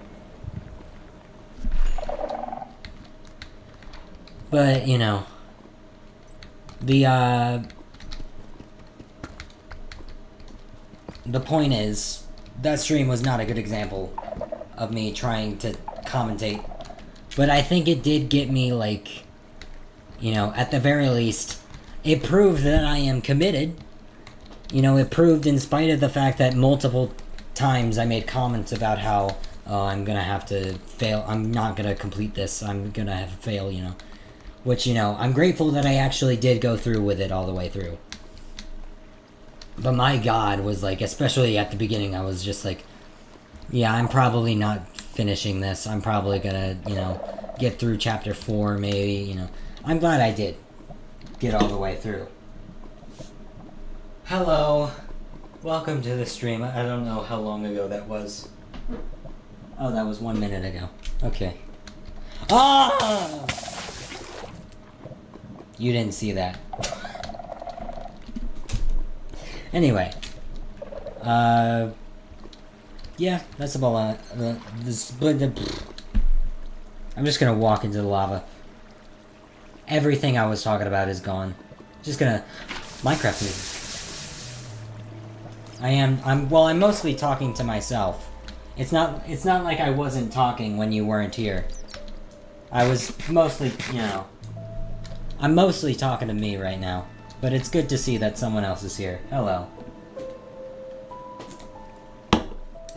But, the point is, that stream was not a good example of me trying to commentate. But I think it did get me, like, you know, at the very least, it proved that I am committed. You know, it proved, in spite of the fact that multiple times I made comments about how, oh, I'm gonna have to fail, I'm not gonna complete this, I'm gonna have to fail, you know. Which, you know, I'm grateful that I actually did go through with it all the way through. But my god, was like, especially at the beginning, I was just like, yeah, I'm probably not finishing this. I'm probably gonna, you know, get through chapter 4, maybe, you know. I'm glad I did get all the way through. Hello. Welcome to the stream. I don't know how long ago that was. Oh, that was 1 minute ago. Okay. Ah! You didn't see that. Anyway. Yeah, that's about this. I'm just gonna walk into the lava. Everything I was talking about is gone. Just gonna Minecraft music. I'm mostly talking to myself. It's not like I wasn't talking when you weren't here. I was mostly, you know, I'm mostly talking to me right now. But it's good to see that someone else is here. Hello.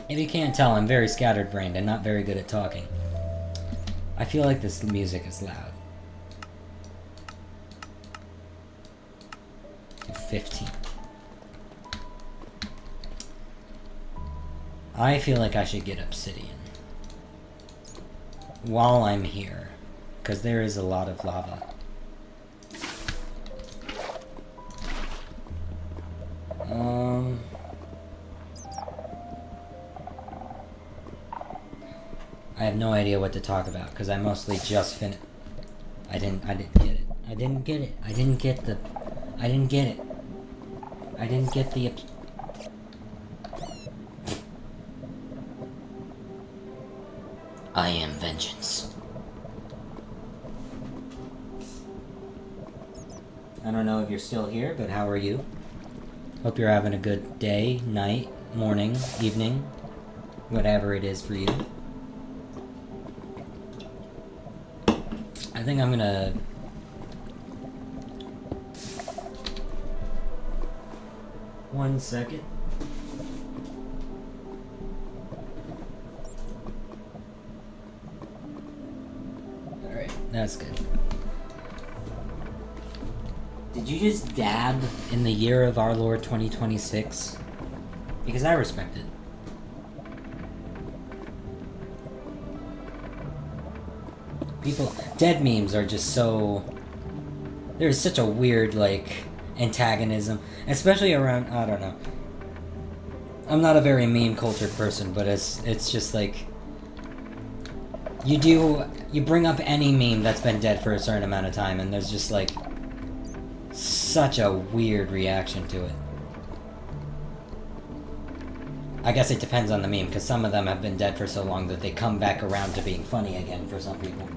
If you can't tell, I'm very scattered-brained and not very good at talking. I feel like this music is loud. 15. I feel like I should get obsidian. While I'm here. Because there is a lot of lava. I have no idea what to talk about because I mostly just finished. I didn't get it. I didn't get it. I didn't get the. I didn't get it. I didn't get the. I am vengeance. I don't know if you're still here, but how are you? Hope you're having a good day, night, morning, evening, whatever it is for you. I think I'm gonna... One second. Alright, that's good. Did you just dab in the year of our Lord 2026? Because I respect it. People, dead memes are just so... There's such a weird, like, antagonism. Especially around, I don't know. I'm not a very meme cultured person, but it's just like... You bring up any meme that's been dead for a certain amount of time, and there's just, like... such a weird reaction to it. I guess it depends on the meme, because some of them have been dead for so long that they come back around to being funny again for some people.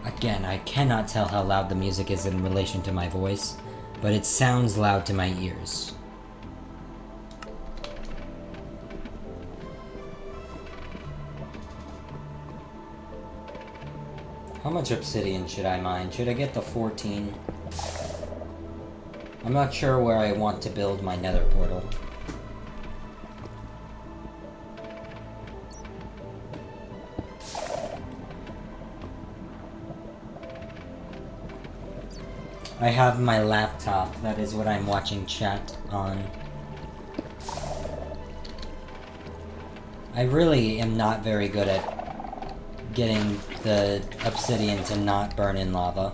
Again, I cannot tell how loud the music is in relation to my voice, but it sounds loud to my ears. How much obsidian should I mine? Should I get the 14? I'm not sure where I want to build my nether portal. I have my laptop, that is what I'm watching chat on. I really am not very good at getting the obsidian to not burn in lava.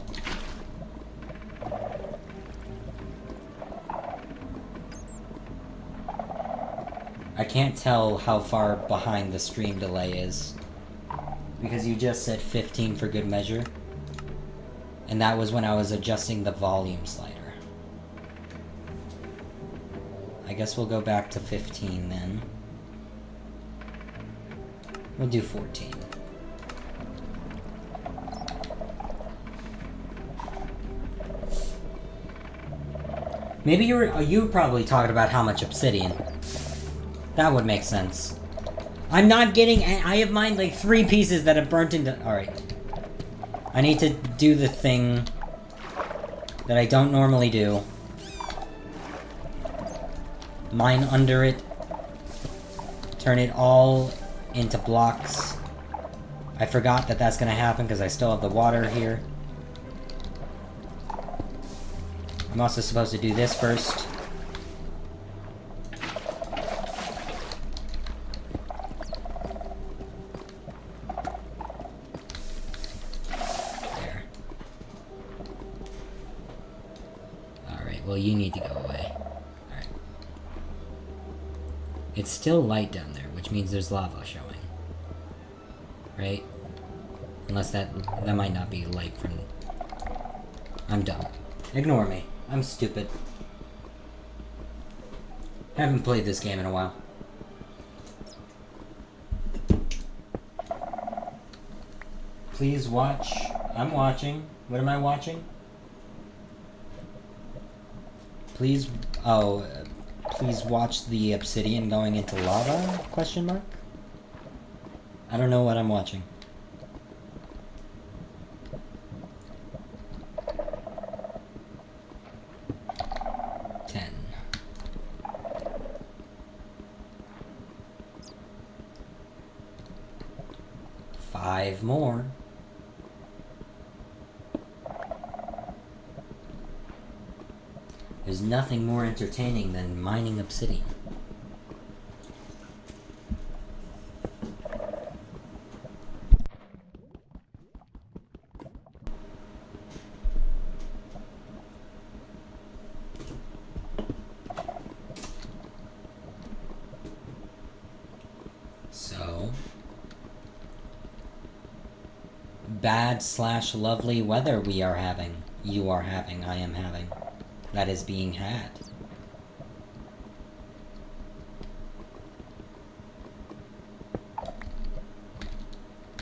I can't tell how far behind the stream delay is. Because you just said 15 for good measure. And that was when I was adjusting the volume slider. I guess we'll go back to 15 then. We'll do 14. Maybe you probably talking about how much obsidian. That would make sense. I'm not getting... I have mined like 3 pieces that have burnt into... Alright. I need to do the thing that I don't normally do. Mine under it. Turn it all into blocks. I forgot that that's gonna happen because I still have the water here. I'm also supposed to do this first. There. Alright, well you need to go away. Alright. It's still light down there, which means there's lava showing. Right? Unless that might not be light from... I'm dumb. Ignore me. I'm stupid. Haven't played this game in a while. Please watch. I'm watching. What am I watching? Please... Oh, please watch the obsidian going into lava? Question mark? I don't know what I'm watching. Five more. There's nothing more entertaining than mining obsidian. So... bad/lovely weather we are having. You are having, I am having. That is being had.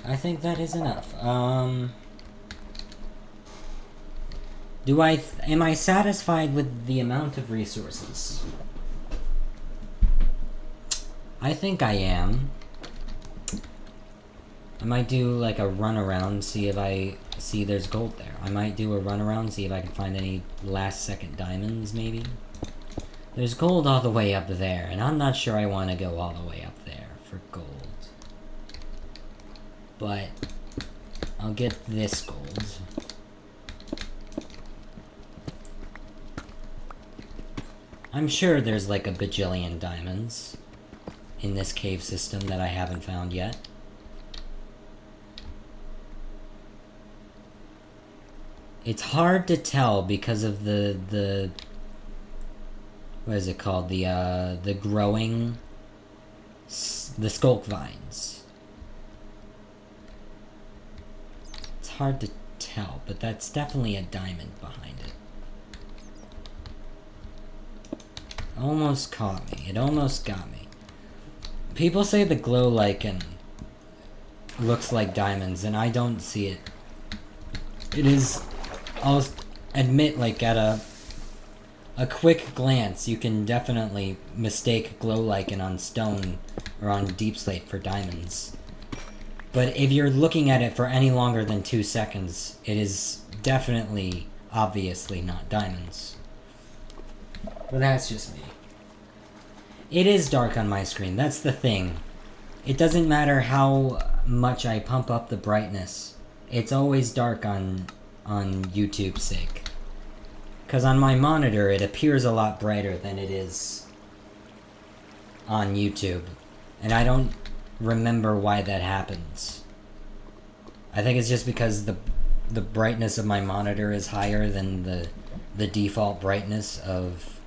I think that is enough. Am I satisfied with the amount of resources? I think I am. I might do like a run around, see if I see there's gold there. I might do a run around, see if I can find any last second diamonds, maybe. There's gold all the way up there, and I'm not sure I want to go all the way up there for gold. But I'll get this gold. I'm sure there's like a bajillion diamonds in this cave system that I haven't found yet. It's hard to tell because of the what is it called? The growing, the skulk vines. It's hard to tell, but that's definitely a diamond behind it. Almost caught me. It almost got me. People say the glow lichen looks like diamonds, and I don't see it. It is... I'll admit, like, at a quick glance, you can definitely mistake glow lichen on stone or on deep slate for diamonds. But if you're looking at it for any longer than 2 seconds, it is definitely, obviously not diamonds. But that's just me. It is dark on my screen, that's the thing. It doesn't matter how much I pump up the brightness. It's always dark on YouTube's sake. Because on my monitor, it appears a lot brighter than it is on YouTube. And I don't remember why that happens. I think it's just because the brightness of my monitor is higher than the default brightness of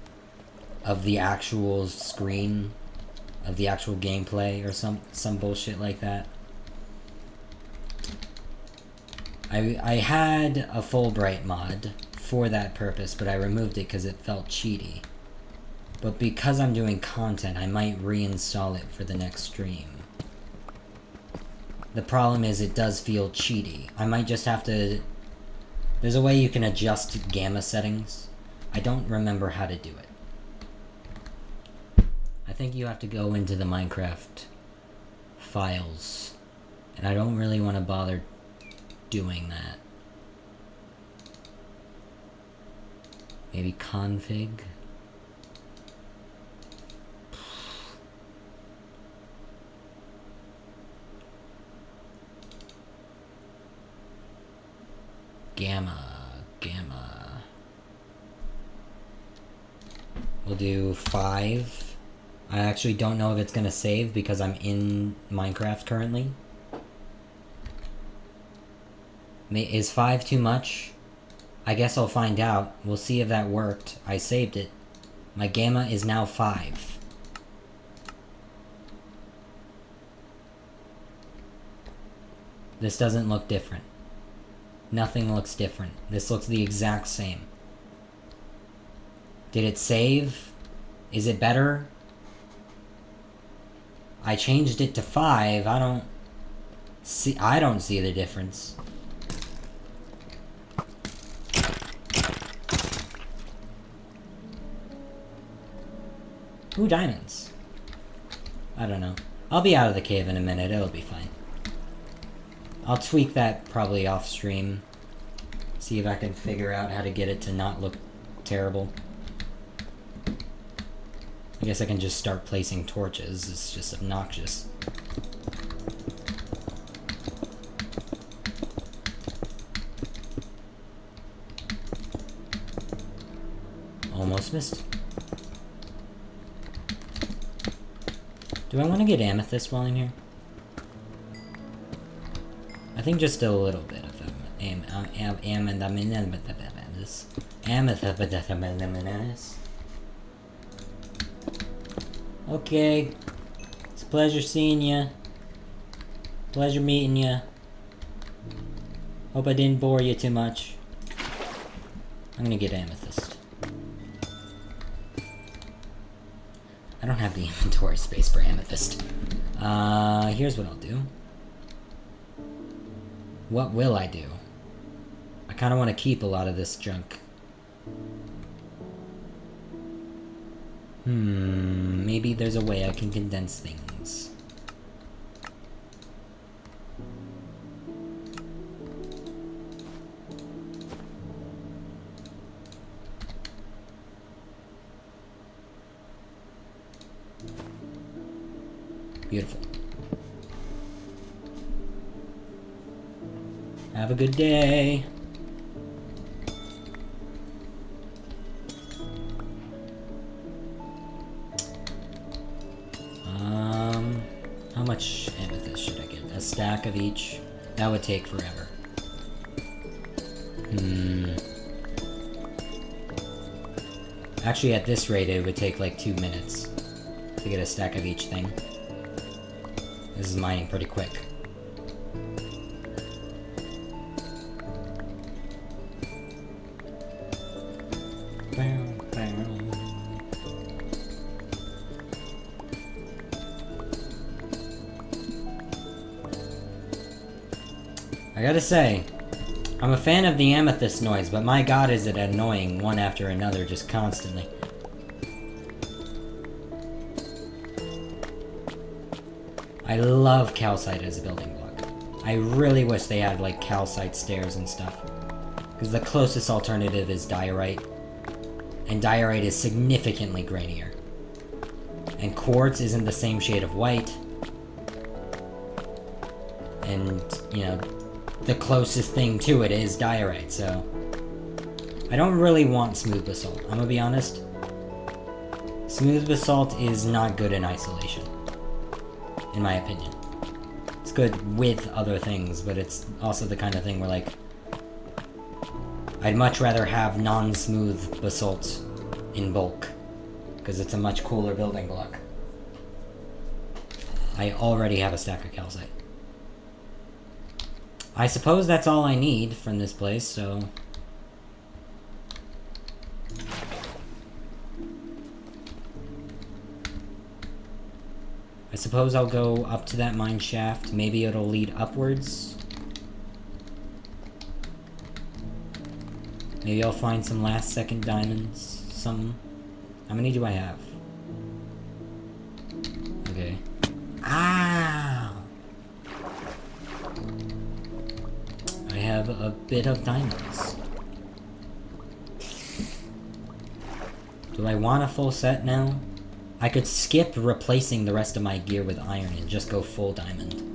the actual screen, of the actual gameplay, or some bullshit like that. I had a Fulbright mod for that purpose, but I removed it because it felt cheaty. But because I'm doing content, I might reinstall it for the next stream. The problem is it does feel cheaty. I might just have to... There's a way you can adjust gamma settings, I don't remember how to do it. I think you have to go into the Minecraft files, and I don't really want to bother doing that. Maybe config. Gamma. We'll do 5. I actually don't know if it's gonna save because I'm in Minecraft currently. Is 5 too much? I guess I'll find out. We'll see if that worked. I saved it. My gamma is now 5. This doesn't look different. Nothing looks different. This looks the exact same. Did it save? Is it better? I changed it to 5. I don't see the difference. Ooh, diamonds. I don't know. I'll be out of the cave in a minute. It'll be fine. I'll tweak that probably off stream. See if I can figure out how to get it to not look terrible. I guess I can just start placing torches. It's just obnoxious. Almost missed. Do I want to get amethyst while I'm here? I think just a little bit of amethyst. Okay. It's a pleasure seeing ya. Pleasure meeting ya. Hope I didn't bore you too much. I'm gonna get amethyst. I don't have the inventory space for amethyst. Here's what I'll do. What will I do? I kind of want to keep a lot of this junk. Maybe there's a way I can condense things. Beautiful. Have a good day. How much amethyst should I get? A stack of each? That would take forever. Actually, at this rate, it would take like 2 minutes to get a stack of each thing. This is mining pretty quick. I gotta say, I'm a fan of the amethyst noise, but my god is it annoying one after another just constantly. I love calcite as a building block. I really wish they had like calcite stairs and stuff. Because the closest alternative is diorite. And diorite is significantly grainier. And quartz isn't the same shade of white. And, you know, the closest thing to it is diorite, so... I don't really want smooth basalt, I'm gonna be honest. Smooth basalt is not good in isolation. In my opinion. It's good with other things, but it's also the kind of thing where, like... I'd much rather have non-smooth basalt in bulk. Because it's a much cooler building block. I already have a stack of calcite. I suppose that's all I need from this place, so... I suppose I'll go up to that mine shaft. Maybe it'll lead upwards. Maybe I'll find some last second diamonds. Some. How many do I have? Okay. Ah! I have a bit of diamonds. Do I want a full set now? I could skip replacing the rest of my gear with iron and just go full diamond.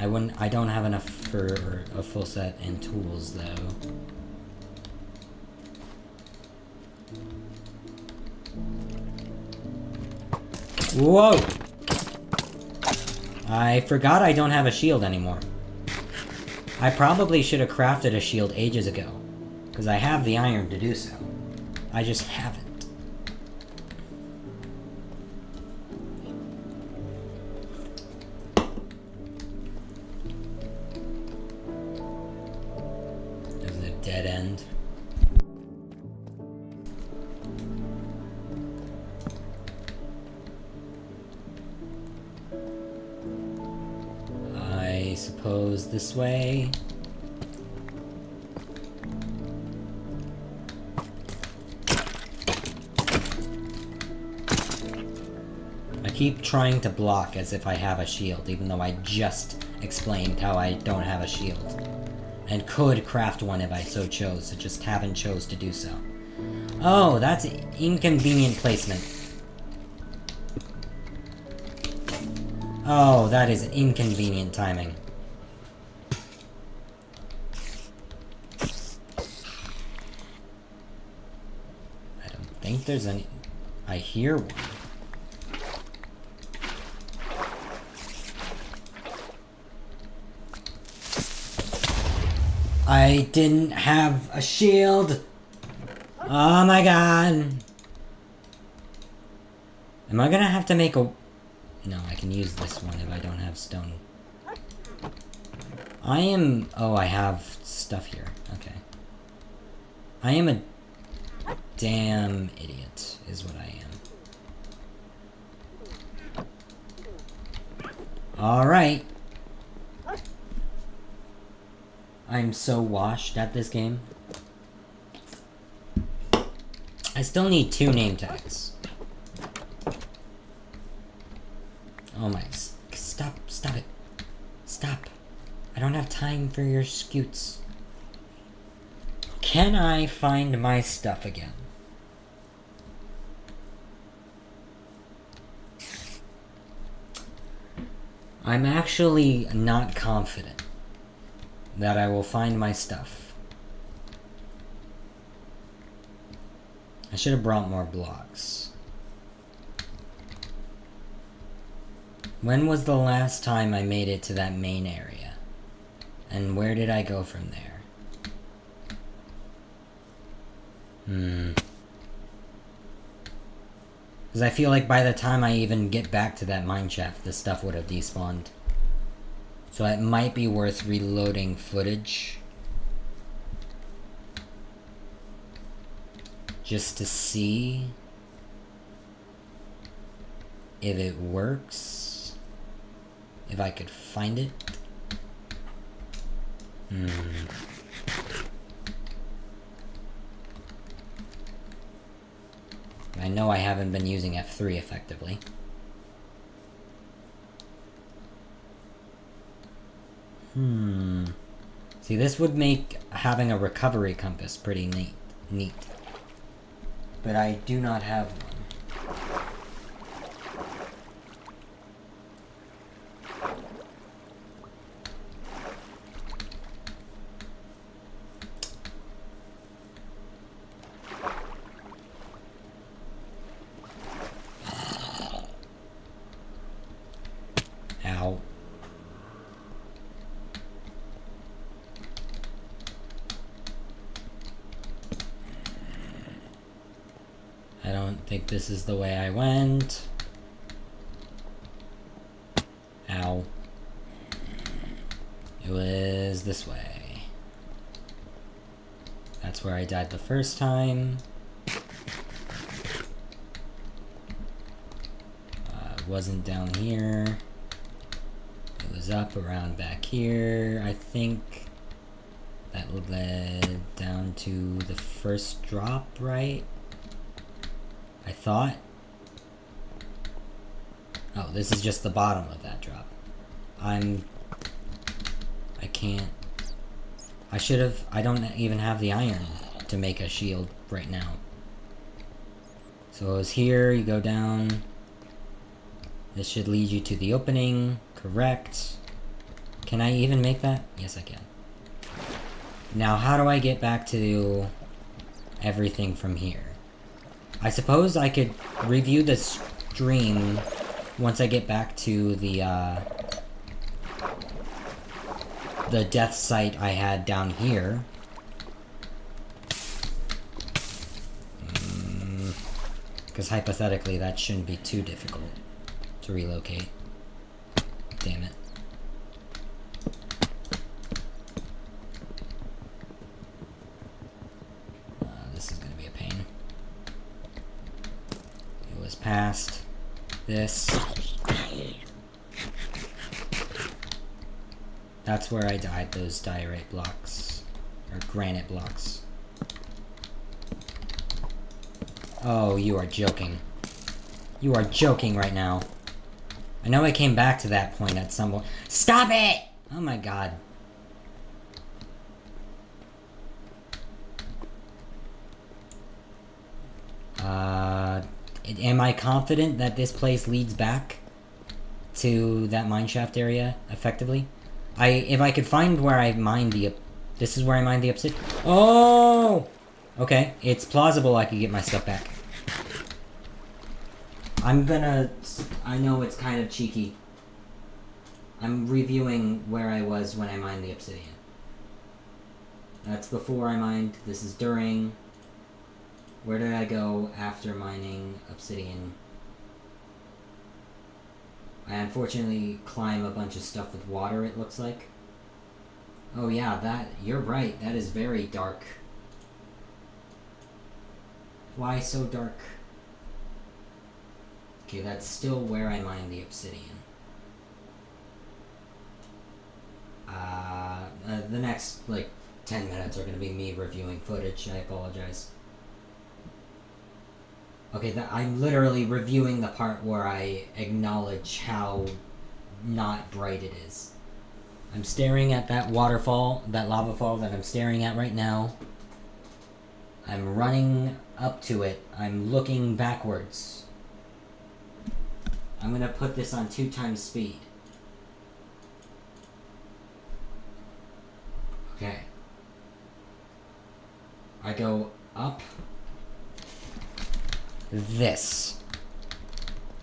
I don't have enough for a full set and tools though. Whoa! I forgot I don't have a shield anymore. I probably should have crafted a shield ages ago, because I have the iron to do so. I just haven't. There's a dead end. I suppose this way. I keep trying to block as if I have a shield, even though I just explained how I don't have a shield. And could craft one if I so chose, I just haven't chose to do so. Oh, that's inconvenient placement. Oh, that is inconvenient timing. I don't think there's any... I hear one. I didn't have a shield! Oh my god! Am I gonna have to make a... No, I can use this one if I don't have stone. I am... Oh, I have stuff here. Okay. I am a damn idiot, is what I am. Alright. I'm so washed at this game. I still need 2 name tags. Oh my... Stop it. Stop. I don't have time for your scoots. Can I find my stuff again? I'm actually not confident that I will find my stuff. I should have brought more blocks. When was the last time I made it to that main area? And where did I go from there? Because I feel like by the time I even get back to that mine shaft, the stuff would have despawned. So it might be worth reloading footage. Just to see if it works. If I could find it. I know I haven't been using F3 effectively. See, this would make having a recovery compass pretty neat. But I do not have one. Ow. I don't think this is the way I went. Ow. It was this way. That's where I died the first time. It wasn't down here. It was up around back here, I think. That led down to the first drop, right? I thought. Oh, this is just the bottom of that drop. I can't. I should have. I don't even have the iron to make a shield right now. So it was here, you go down. This should lead you to the opening. Correct. Can I even make that? Yes, I can. Now, how do I get back to everything from here? I suppose I could review the stream once I get back to the death site I had down here. Because hypothetically, that shouldn't be too difficult to relocate. Damn it. This is going to be a pain. It was past this. That's where I died, those diorite blocks. Or granite blocks. Oh, you are joking. You are joking right now. I know I came back to that point at some point. Stop it! Oh my god. Am I confident that this place leads back to that mineshaft area effectively? If I could find where I mined the... This is where I mined the obsidian. Oh! Okay, it's plausible I could get my stuff back. I'm gonna... I know it's kind of cheeky. I'm reviewing where I was when I mined the obsidian. That's before I mined. This is during. Where did I go after mining obsidian? I unfortunately climb a bunch of stuff with water, it looks like. Oh yeah, you're right. That is very dark. Why so dark? Okay, that's still where I mined the obsidian. The next, 10 minutes are going to be me reviewing footage. I apologize. Okay, I'm literally reviewing the part where I acknowledge how not bright it is. I'm staring at that waterfall, that lava fall that I'm staring at right now. I'm running up to it. I'm looking backwards. I'm gonna put this on 2x speed. Okay. I go up this.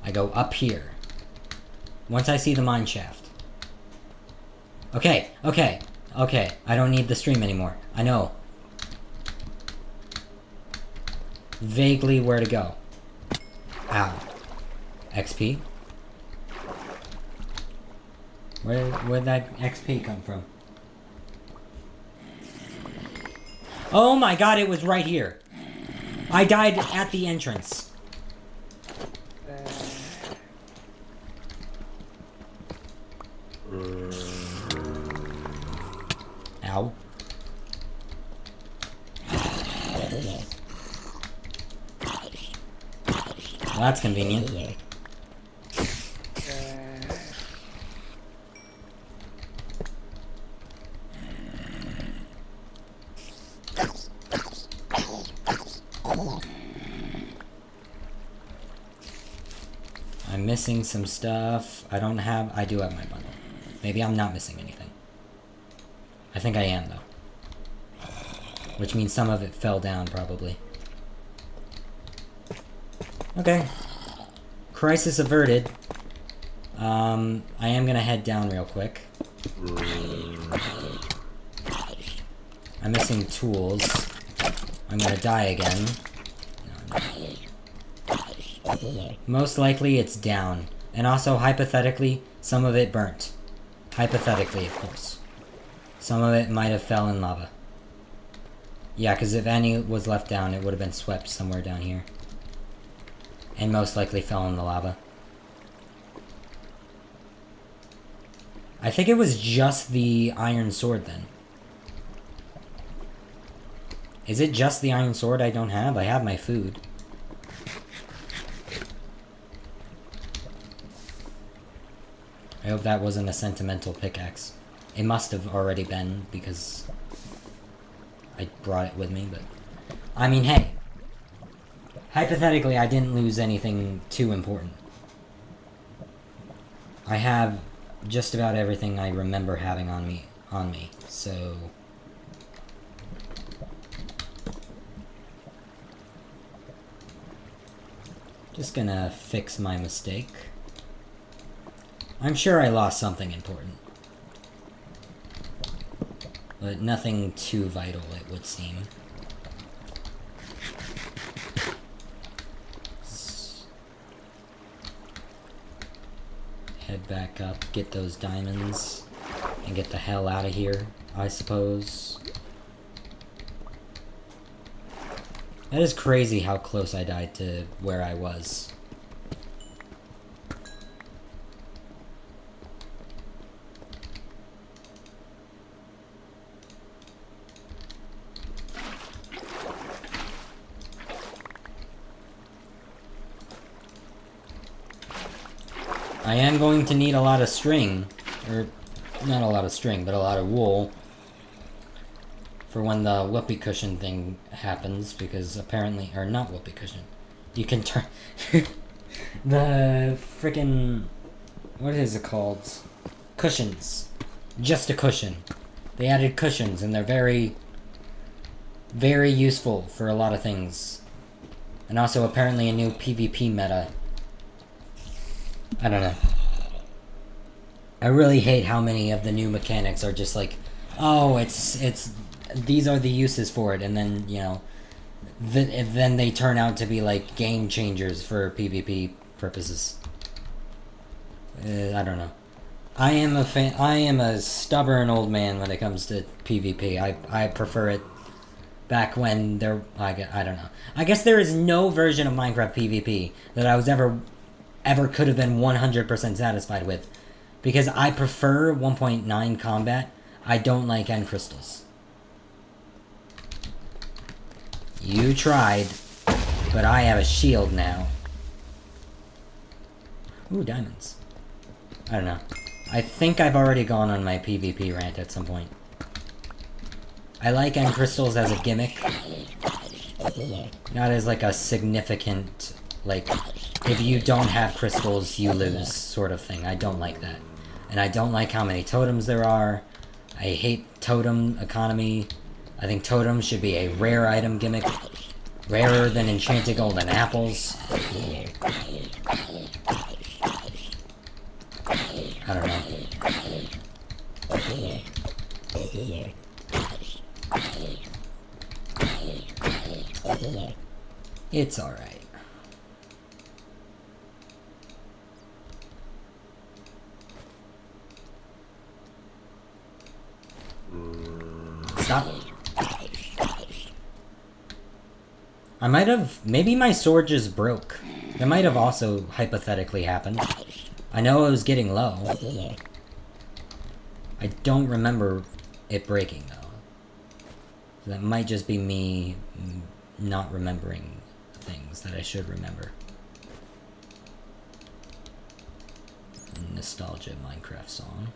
I go up here. Once I see the mine shaft. Okay. I don't need the stream anymore. I know vaguely where to go. Ow. XP? Where'd that XP come from? Oh my god, it was right here. I died at the entrance. Ow. Well, that's convenient. I'm missing some stuff. I do have my bundle. Maybe I'm not missing anything. I think I am, though. Which means some of it fell down, probably. Okay. Crisis averted. I am gonna head down real quick. I'm missing tools. I'm gonna die again. No, most likely it's down. And also, hypothetically, some of it burnt. Hypothetically, of course. Some of it might have fell in lava. Yeah, because if any was left down, it would have been swept somewhere down here. And most likely fell in the lava. I think it was just the iron sword then. Is it just the iron sword I don't have? I have my food. I hope that wasn't a sentimental pickaxe. It must have already been, because I brought it with me, but... I mean, hey. Hypothetically, I didn't lose anything too important. I have just about everything I remember having on me, so... Just gonna fix my mistake. I'm sure I lost something important. But nothing too vital, it would seem. Let's head back up, get those diamonds, and get the hell out of here, I suppose. That is crazy how close I died to where I was. I am going to need a lot of string, or not a lot of string, but a lot of wool for when the whoopee cushion thing happens, because apparently, or not whoopee cushion, you can turn the frickin', what is it called? Cushions. Just a cushion. They added cushions, and they're very, very useful for a lot of things. And also apparently a new PvP meta. I don't know. I really hate how many of the new mechanics are just like, oh, it's these are the uses for it, and then, you know, then they turn out to be like game changers for PvP purposes. I don't know. I am a stubborn old man when it comes to PvP. I prefer it back when there. I don't know. I guess there is no version of Minecraft PvP that I was ever could have been 100% satisfied with, because I prefer 1.9 combat. I don't like end crystals. You tried, but I have a shield now. Ooh, diamonds. I don't know. I think I've already gone on my PvP rant at some point. I like end crystals as a gimmick. Not as like a significant, like, if you don't have crystals, you lose sort of thing. I don't like that. And I don't like how many totems there are. I hate totem economy. I think totems should be a rare item gimmick. Rarer than enchanted golden apples. I don't know. It's alright. Stop. I might have... Maybe my sword just broke. That might have also hypothetically happened. I know it was getting low. I don't remember it breaking, though. So that might just be me not remembering things that I should remember. Nostalgia Minecraft song.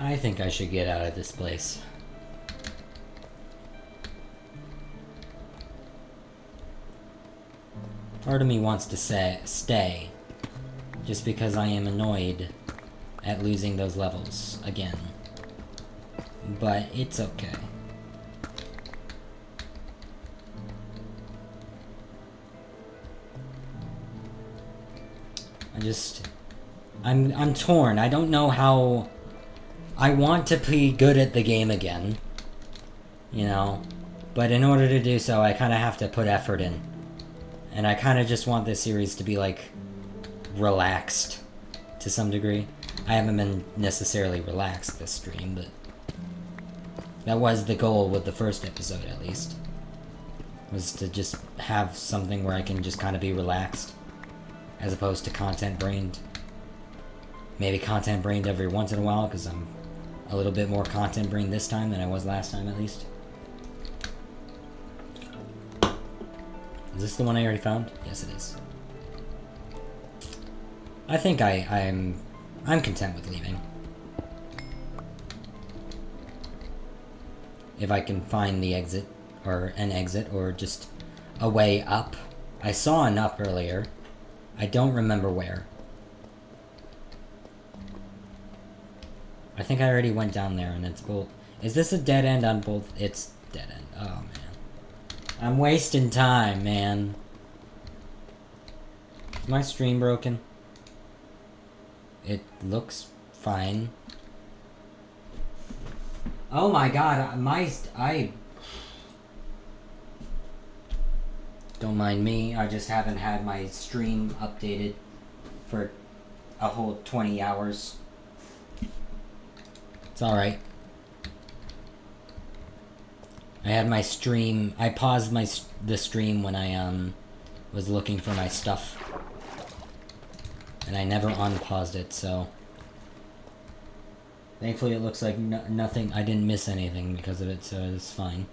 I think I should get out of this place. Part of me wants to stay, just because I am annoyed at losing those levels again. But it's okay. I'm torn. I don't know how... I want to be good at the game again, you know, but in order to do so, I kind of have to put effort in. And I kind of just want this series to be, like, relaxed to some degree. I haven't been necessarily relaxed this stream, but That was the goal with the first episode, at least. Was to just have something where I can just kind of be relaxed. As opposed to content-brained. Maybe content-brained every once in a while, because I'm a little bit more content-brained this time than I was last time, at least. Is this the one I already found? Yes, it is. I think I'm content with leaving. If I can find the exit, or an exit, or just a way up. I saw an up earlier. I don't remember where. I think I already went down there and it's both... Is this a dead end on both? It's dead end. Oh, man. I'm wasting time, man. Is my stream broken? It looks fine. Oh my god, I... Don't mind me, I just haven't had my stream updated for a whole 20 hours. It's alright. I had my stream... I paused the stream when I, was looking for my stuff. And I never unpaused it, so... Thankfully it looks like nothing... I didn't miss anything because of it, so it's fine.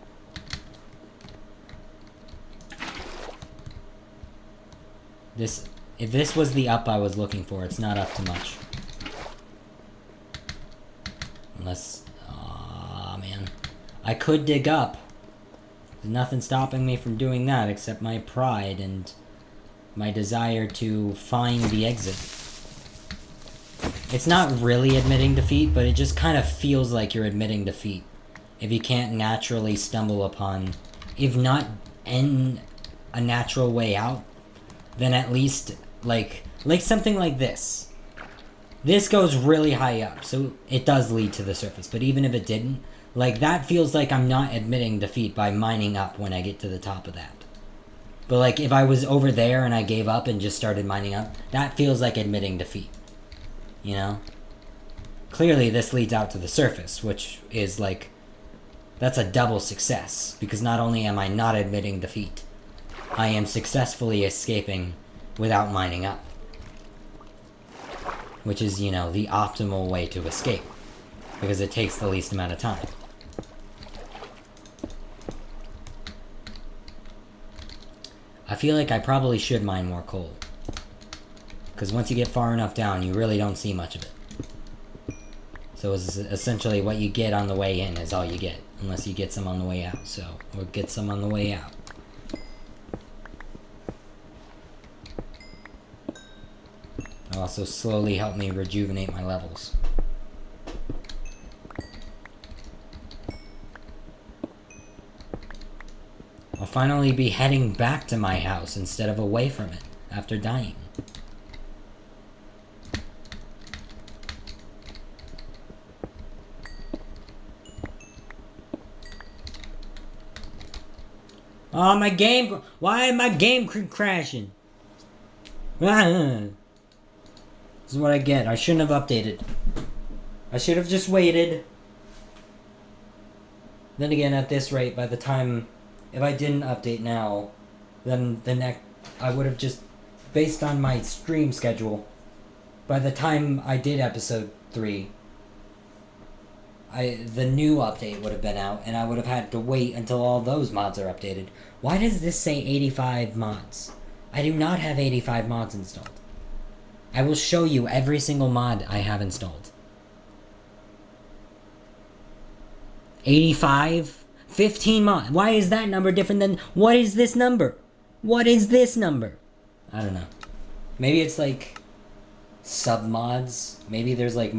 If this was the up I was looking for, it's not up to much. Unless... Aw, man. I could dig up. There's nothing stopping me from doing that except my pride and my desire to find the exit. It's not really admitting defeat, but it just kind of feels like you're admitting defeat. If you can't naturally stumble upon... If not in a natural way out, then at least, like something like this. This goes really high up, so it does lead to the surface. But even if it didn't, like, that feels like I'm not admitting defeat by mining up when I get to the top of that. But, like, if I was over there and I gave up and just started mining up, that feels like admitting defeat. You know? Clearly, this leads out to the surface, which is, like, that's a double success. Because not only am I not admitting defeat, I am successfully escaping without mining up. Which is, you know, the optimal way to escape. Because it takes the least amount of time. I feel like I probably should mine more coal. Because once you get far enough down, you really don't see much of it. So it's essentially what you get on the way in is all you get. Unless you get some on the way out, so... Or get some on the way out. It'll also slowly help me rejuvenate my levels. I'll finally be heading back to my house instead of away from it after dying. Oh, my game... Why is my game crashing? This is what I get. I shouldn't have updated. I should have just waited. Then again, at this rate, by the time... If I didn't update now, then the next... I would have just... Based on my stream schedule, by the time I did episode 3... the new update would have been out, and I would have had to wait until all those mods are updated. Why does this say 85 mods? I do not have 85 mods installed. I will show you every single mod I have installed. 85? 15 mods. Why is that number different than... What is this number? What is this number? I don't know. Maybe it's like... sub-mods. Maybe there's like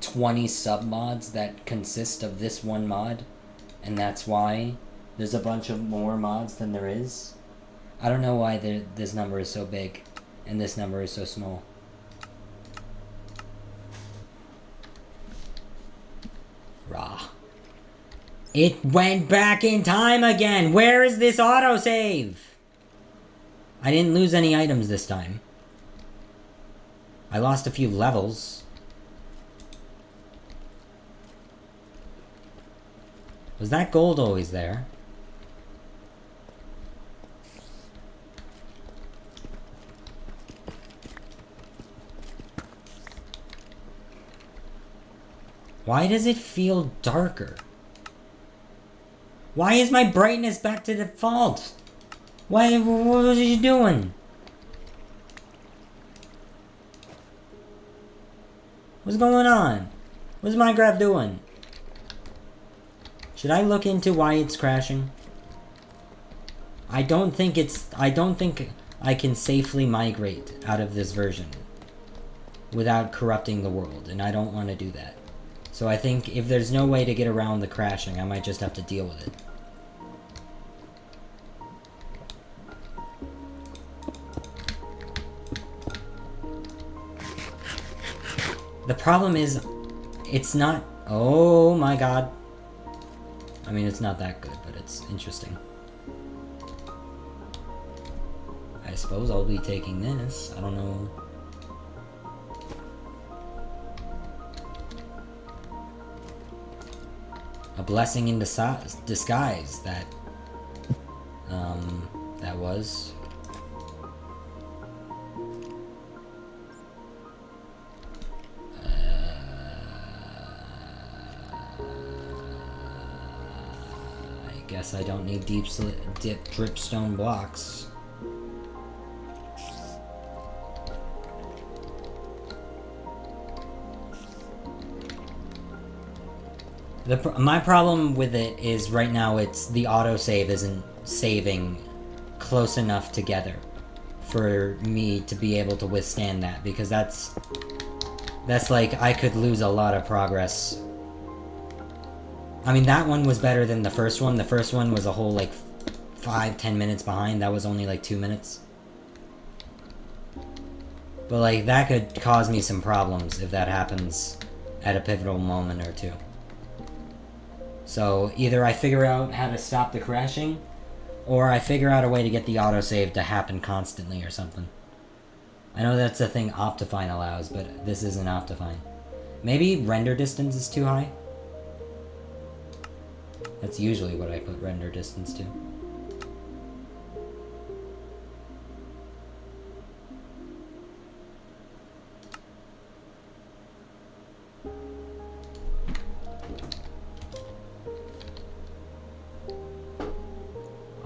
20 sub-mods that consist of this one mod. And that's why there's a bunch of more mods than there is. I don't know why this number is so big and this number is so small. Rah. It went back in time again! Where is this autosave? I didn't lose any items this time. I lost a few levels. Was that gold always there? Why does it feel darker? Why is my brightness back to default? What was you doing? What's going on? What's Minecraft doing? Should I look into why it's crashing? I don't think I can safely migrate out of this version without corrupting the world, and I don't want to do that. So I think if there's no way to get around the crashing, I might just have to deal with it. The problem is, it's not... Oh my god. I mean, it's not that good, but it's interesting. I suppose I'll be taking this. I don't know. A blessing in disguise, that was. I guess I don't need deep dripstone blocks. My problem with it is right now it's the autosave isn't saving close enough together for me to be able to withstand that, because that's like I could lose a lot of progress. I mean, that one was better than the first one. The first one was a whole like 5-10 minutes behind. That was only like 2 minutes. But like that could cause me some problems if that happens at a pivotal moment or two. So either I figure out how to stop the crashing, or I figure out a way to get the autosave to happen constantly or something. I know that's a thing Optifine allows, but this isn't Optifine. Maybe render distance is too high? That's usually what I put render distance to.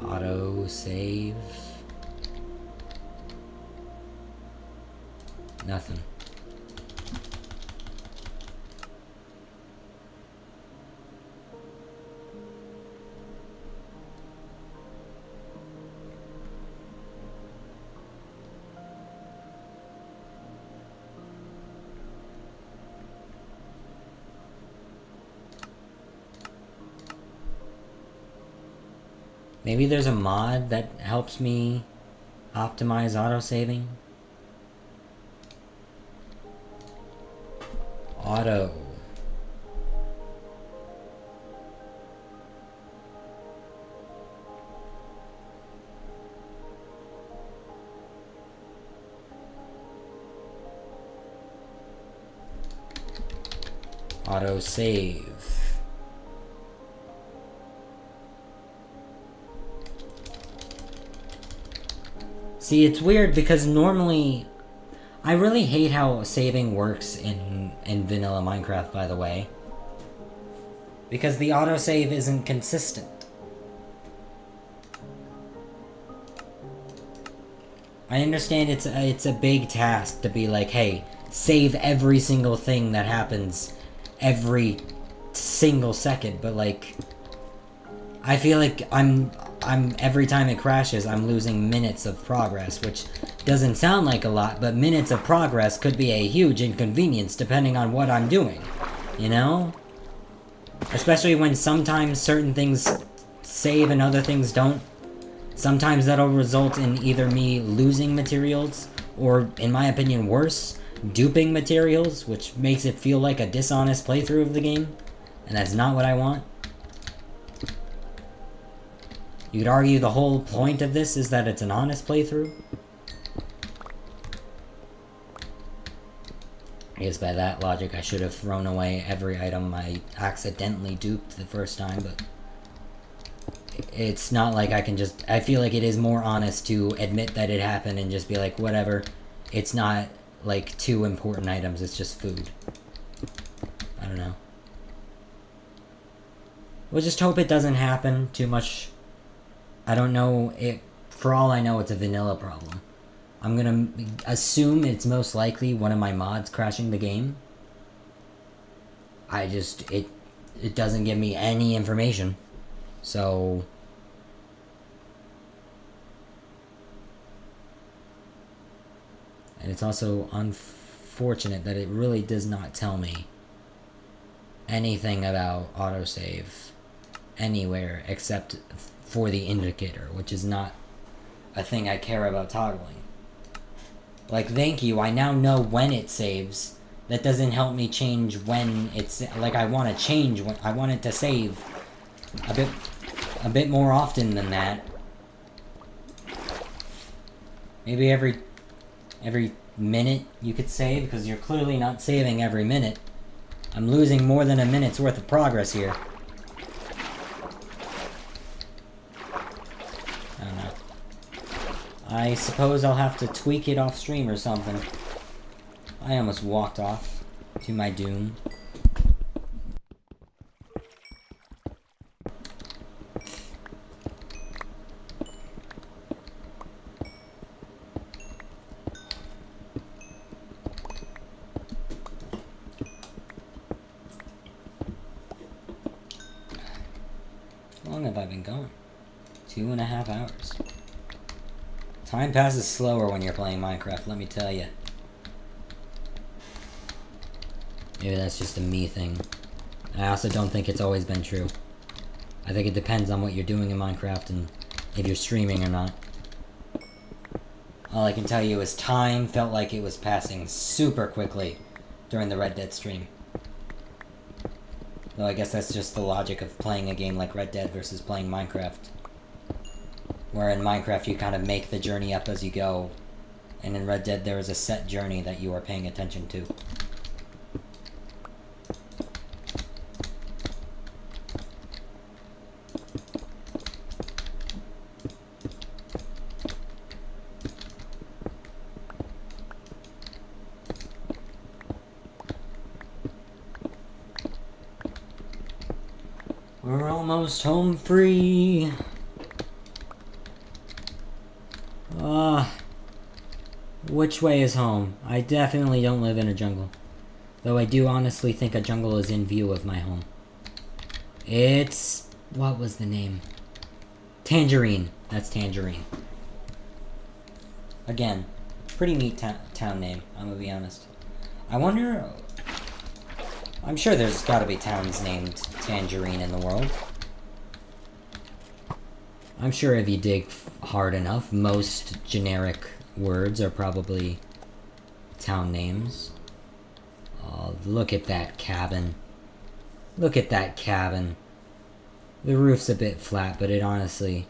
Auto save. Nothing. Maybe there's a mod that helps me optimize autosaving. Auto. Auto save. See, it's weird because normally... I really hate how saving works in vanilla Minecraft, by the way. Because the autosave isn't consistent. I understand it's a big task to be like, hey, save every single thing that happens every single second, but like... I feel like I'm every time it crashes, I'm losing minutes of progress, which doesn't sound like a lot, but minutes of progress could be a huge inconvenience depending on what I'm doing, you know? Especially when sometimes certain things save and other things don't. Sometimes that'll result in either me losing materials, or, in my opinion, worse, duping materials, which makes it feel like a dishonest playthrough of the game, and that's not what I want. You could argue the whole point of this is that it's an honest playthrough. I guess by that logic I should have thrown away every item I accidentally duped the first time, but it's not like I can just... I feel like it is more honest to admit that it happened and just be like, whatever. It's not, like, 2 important items, it's just food. I don't know. We'll just hope it doesn't happen too much. I don't know. For all I know, it's a vanilla problem. I'm gonna assume it's most likely one of my mods crashing the game. It doesn't give me any information. So... And it's also unfortunate that it really does not tell me anything about autosave anywhere except for the indicator, which is not a thing I care about toggling. Like, thank you, I now know when it saves. That doesn't help me change when it's... Like, I want to change when... I want it to save a bit more often than that. Maybe every minute you could save, because you're clearly not saving every minute. I'm losing more than a minute's worth of progress here. I don't know. I suppose I'll have to tweak it off stream or something. I almost walked off to my doom. How long have I been going? 2.5 hours. Time passes slower when you're playing Minecraft, let me tell you. Maybe that's just a me thing. I also don't think it's always been true. I think it depends on what you're doing in Minecraft and if you're streaming or not. All I can tell you is time felt like it was passing super quickly during the Red Dead stream. Though I guess that's just the logic of playing a game like Red Dead versus playing Minecraft. Where in Minecraft you kind of make the journey up as you go, and in Red Dead there is a set journey that you are paying attention to. We're almost home free. Which way is home? I definitely don't live in a jungle. Though I do honestly think a jungle is in view of my home. It's... what was the name? Tangerine. That's Tangerine. Again, pretty neat town name, I'm gonna be honest. I wonder... I'm sure there's gotta be towns named Tangerine in the world. I'm sure if you dig hard enough, most generic words are probably town names. Oh, look at that cabin. Look at that cabin. The roof's a bit flat, but it honestly...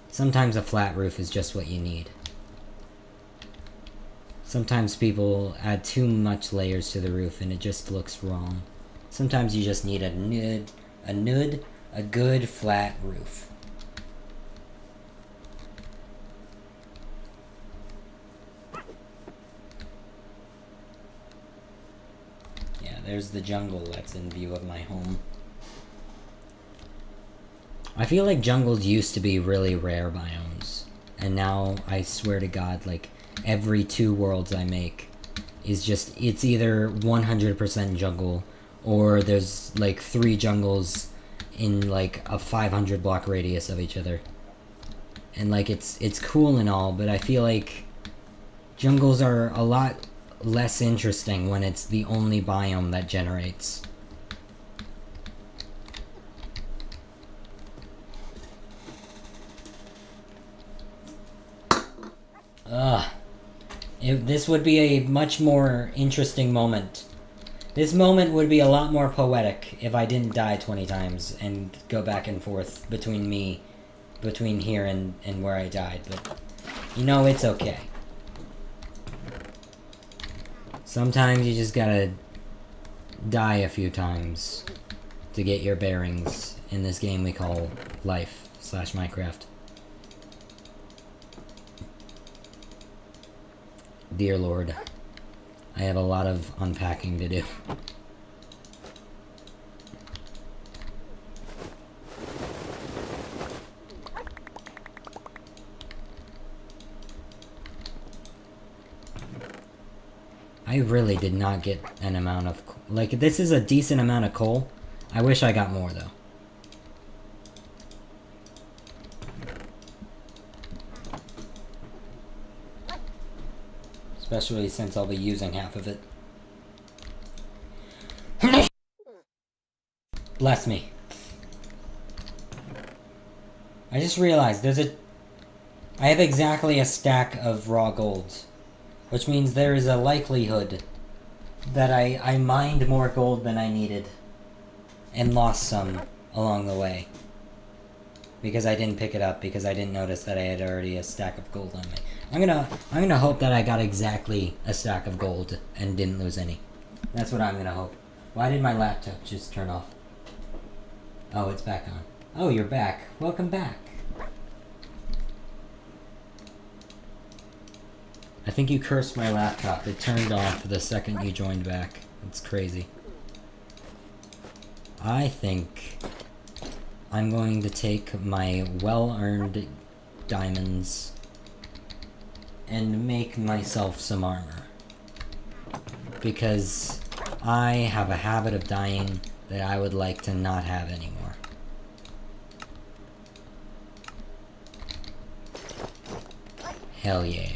sometimes a flat roof is just what you need. Sometimes people add too much layers to the roof and it just looks wrong. Sometimes you just need a good flat roof. Yeah, there's the jungle that's in view of my home. I feel like jungles used to be really rare biomes. And now, I swear to God, like, every 2 worlds I make is just, it's either 100% jungle, or there's like 3 jungles in like a 500 block radius of each other. And like, it's cool and all, but I feel like jungles are a lot less interesting when it's the only biome that generates. This would be a much more interesting moment. This moment would be a lot more poetic if I didn't die 20 times and go back and forth between here and where I died, but you know, it's okay. Sometimes you just gotta die a few times to get your bearings in this game we call life. Minecraft. Dear Lord, I have a lot of unpacking to do. I really did not get an amount of... Like, this is a decent amount of coal. I wish I got more, though. Especially since I'll be using half of it. Bless me. I just realized I have exactly a stack of raw golds. Which means there is a likelihood that I mined more gold than I needed. And lost some along the way. Because I didn't pick it up, because I didn't notice that I had already a stack of gold on me. I'm gonna hope that I got exactly a stack of gold and didn't lose any. That's what I'm gonna hope. Why did my laptop just turn off? Oh, it's back on. Oh, you're back. Welcome back. I think you cursed my laptop. It turned off the second you joined back. It's crazy. I think I'm going to take my well-earned diamonds and make myself some armor. Because I have a habit of dying that I would like to not have anymore. Hell yeah.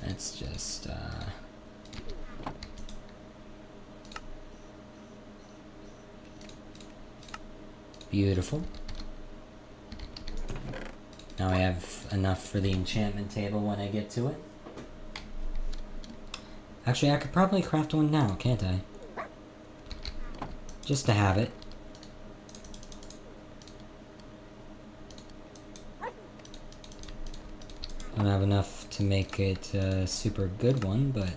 It's just, beautiful. Now I have enough for the enchantment table when I get to it. Actually, I could probably craft one now, can't I? Just to have it. I don't have enough to make it a super good one, but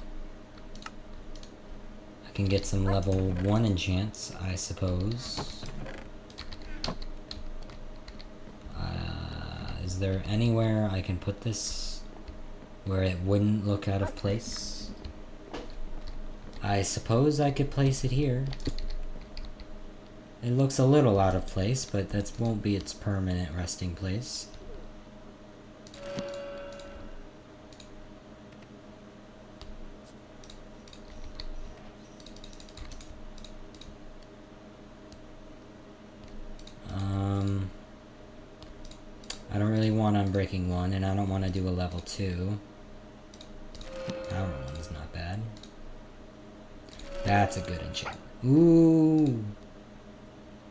I can get some level 1 enchants, I suppose. Is there anywhere I can put this where it wouldn't look out of place? I suppose I could place it here. It looks a little out of place, but that won't be its permanent resting place. I don't really want Unbreaking 1, and I don't want to do a level 2. Power 1's not bad. That's a good enchant. Ooh!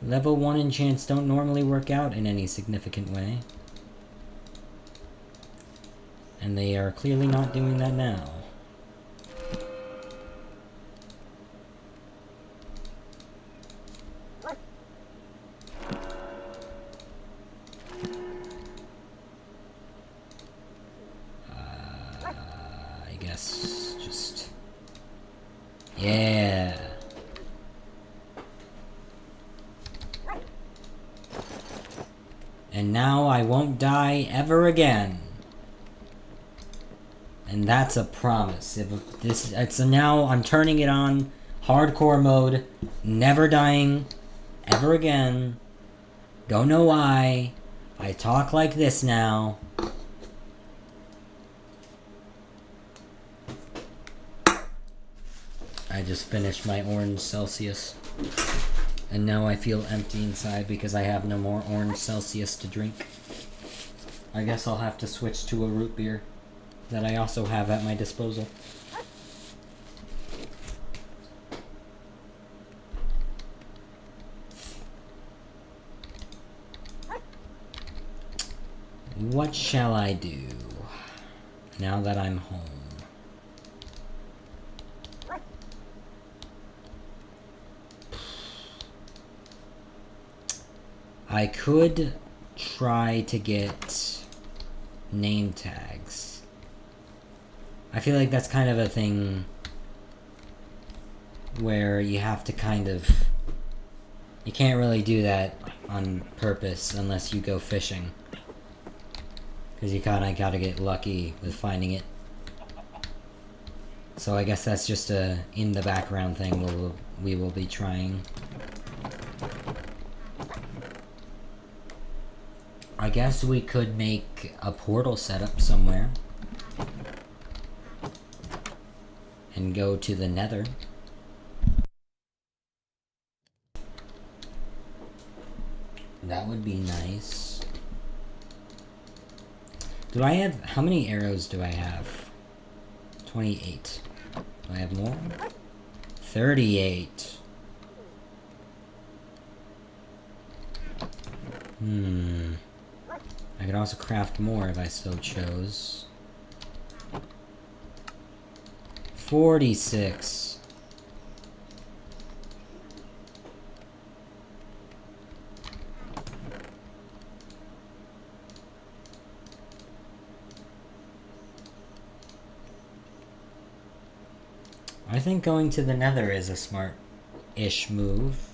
Level 1 enchants don't normally work out in any significant way. And they are clearly not doing that now. I guess just... Yeah! And now I won't die ever again. And that's a promise. Now I'm turning it on hardcore mode, never dying ever again. Don't know why. I talk like this now. I just finished my orange Celsius. And now I feel empty inside because I have no more orange Celsius to drink. I guess I'll have to switch to a root beer that I also have at my disposal. What shall I do now that I'm home? I could try to get name tags. I feel like that's kind of a thing where you have to kind of... You can't really do that on purpose unless you go fishing. Because you kinda gotta get lucky with finding it. So I guess that's just a in the background thing we will be trying. I guess we could make a portal setup somewhere. And go to the Nether. That would be nice. Do I have... How many arrows do I have? 28. Do I have more? 38. I could also craft more if I so chose. 46. I think going to the Nether is a smart-ish move.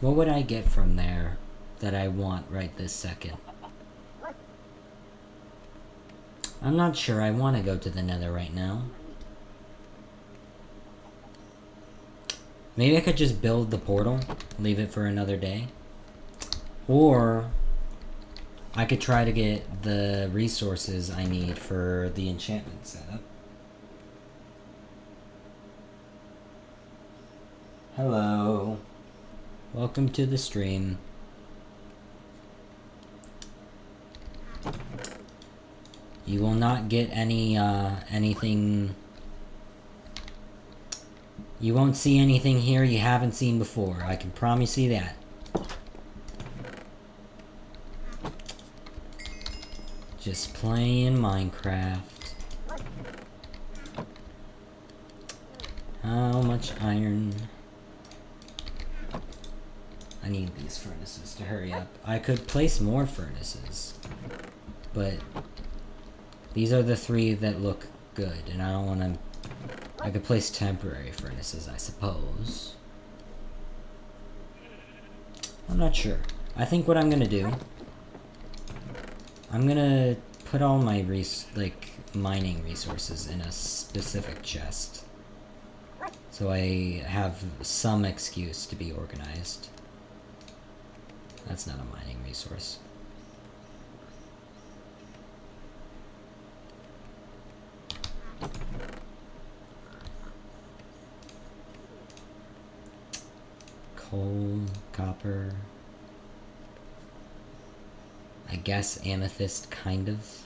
What would I get from there that I want right this second? I'm not sure I want to go to the Nether right now. Maybe I could just build the portal, leave it for another day. Or I could try to get the resources I need for the enchantment setup. Hello. Welcome to the stream. You will not get any, anything... You won't see anything here you haven't seen before. I can promise you that. Just playing Minecraft. How much iron? I need these furnaces to hurry up. I could place more furnaces, but these are the 3 that look good, and I don't want to... I could place temporary furnaces, I suppose. I'm not sure. I think what I'm gonna do... I'm gonna put all my mining resources in a specific chest. So I have some excuse to be organized. That's not a mining resource. Coal, copper... I guess amethyst, kind of.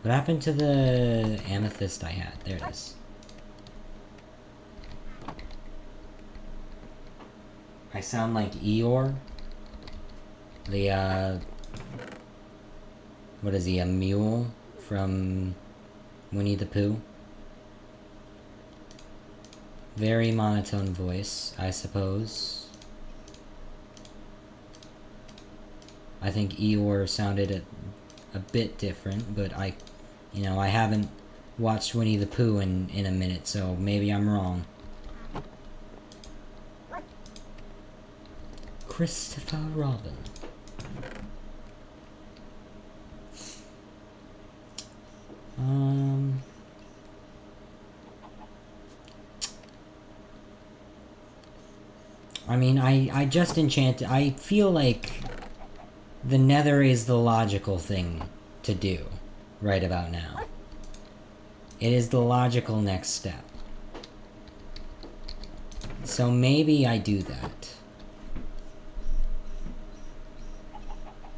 What happened to the amethyst I had? There it is. I sound like Eeyore. The, what is he, a mule from Winnie the Pooh? Very monotone voice, I suppose. I think Eeyore sounded a bit different, but I haven't watched Winnie the Pooh in a minute, so maybe I'm wrong. Christopher Robin. I mean, I just enchanted... I feel like the Nether is the logical thing to do right about now. It is the logical next step. So maybe I do that.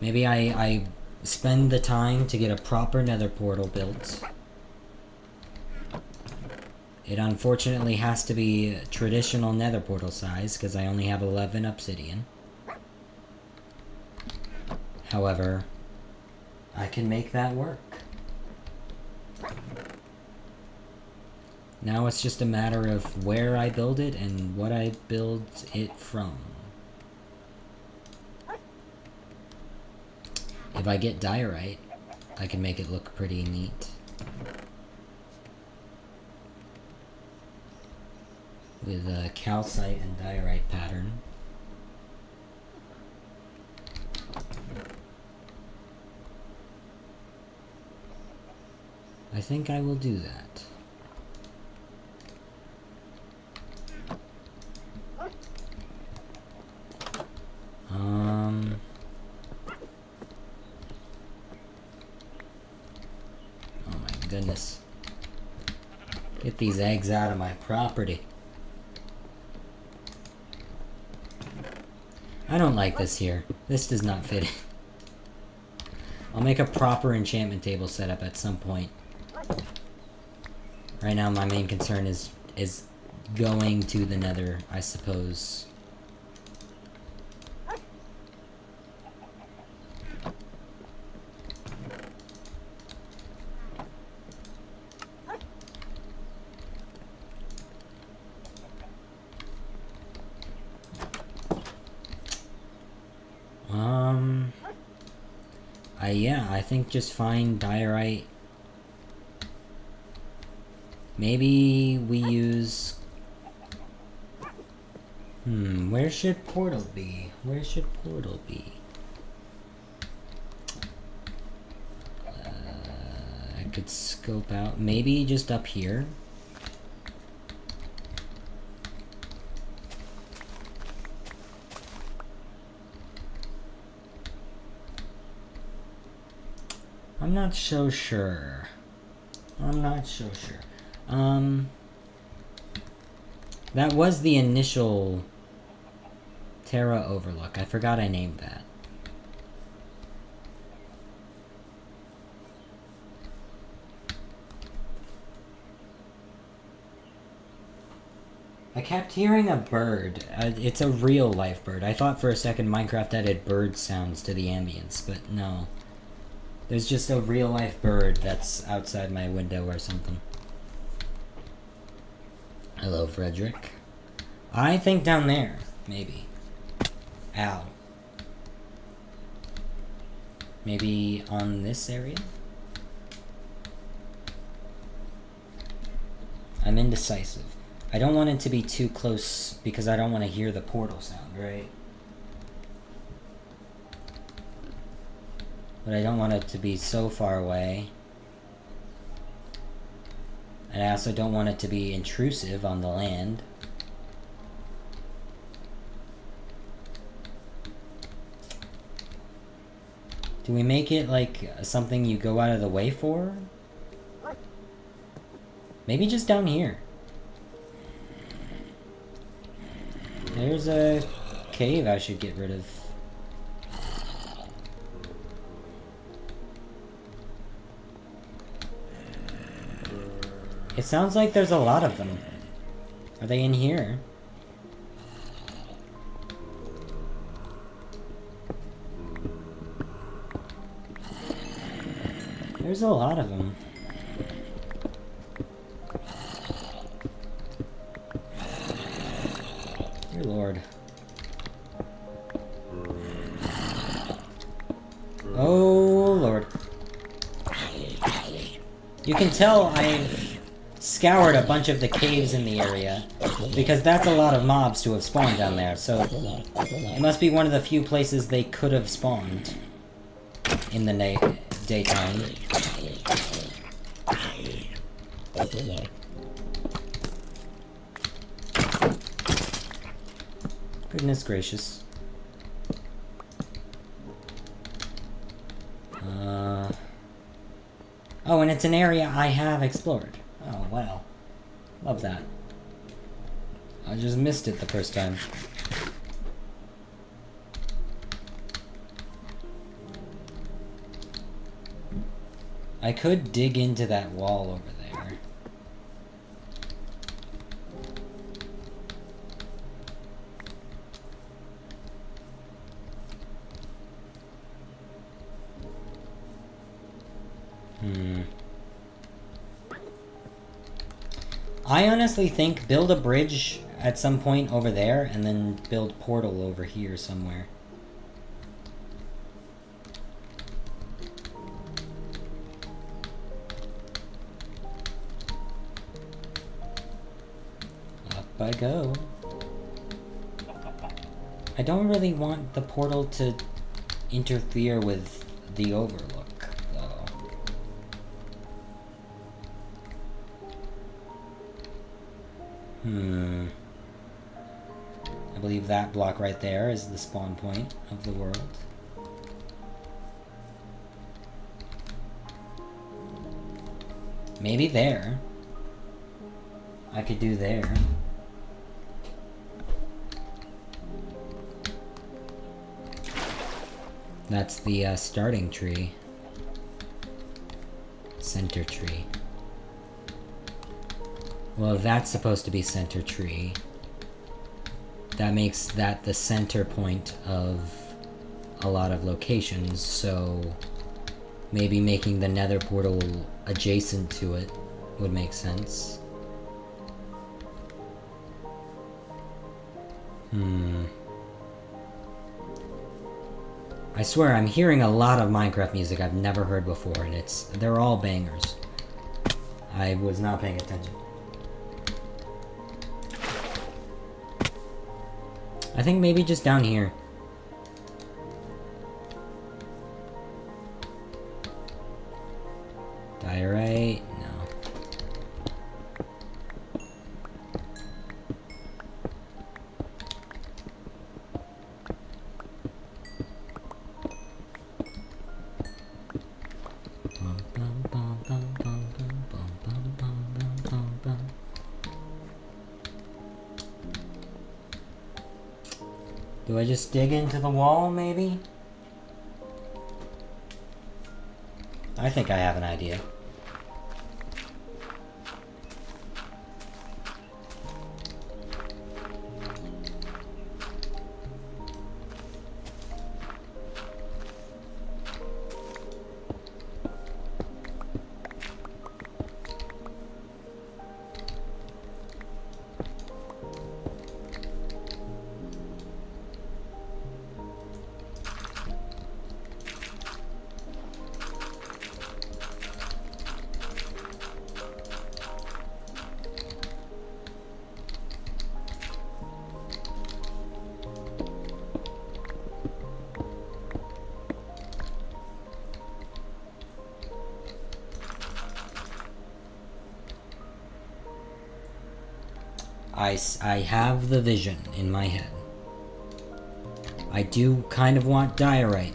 Maybe I spend the time to get a proper Nether portal built. It unfortunately has to be traditional Nether portal size, because I only have 11 obsidian. However, I can make that work. Now it's just a matter of where I build it and what I build it from. If I get diorite, I can make it look pretty neat. With a calcite and diorite pattern. I think I will do that. Oh my goodness. Get these eggs out of my property. I don't like this here. This does not fit in. I'll make a proper enchantment table setup at some point. Right now my main concern is going to the nether, I suppose. Yeah, I think just find diorite. Maybe we use... where should portal be? Where should portal be? I could scope out. Maybe just up here. I'm not so sure. I'm not so sure. That was the initial Terra overlook. I forgot I named that. I kept hearing a bird. It's a real life bird. I thought for a second Minecraft added bird sounds to the ambience, but no. There's just a real life bird that's outside my window or something. Hello, Frederick. I think down there, maybe. Ow. Maybe on this area? I'm indecisive. I don't want it to be too close because I don't want to hear the portal sound, right? But I don't want it to be so far away. And I also don't want it to be intrusive on the land. Do we make it like something you go out of the way for? Maybe just down here. There's a cave I should get rid of. It sounds like there's a lot of them. Are they in here? There's a lot of them. Dear Lord. Oh Lord. You can tell I've scoured a bunch of the caves in the area, because that's a lot of mobs to have spawned down there, so it must be one of the few places they could have spawned in the daytime. Goodness gracious. Oh, and it's an area I have explored. Oh, wow. Love that. I just missed it the first time. I could dig into that wall over there. I honestly think build a bridge at some point over there and then build portal over here somewhere. Up I go. I don't really want the portal to interfere with the overlook, though. I believe that block right there is the spawn point of the world. Maybe there. I could do there. That's the starting tree. Center tree. Well, if that's supposed to be center tree, that makes that the center point of a lot of locations, so maybe making the nether portal adjacent to it would make sense. I swear, I'm hearing a lot of Minecraft music I've never heard before, and they're all bangers. I was not paying attention. I think maybe just down here. Diorite? No. Do I just dig into the wall, maybe? I think I have an idea. I have the vision in my head. I do kind of want diorite.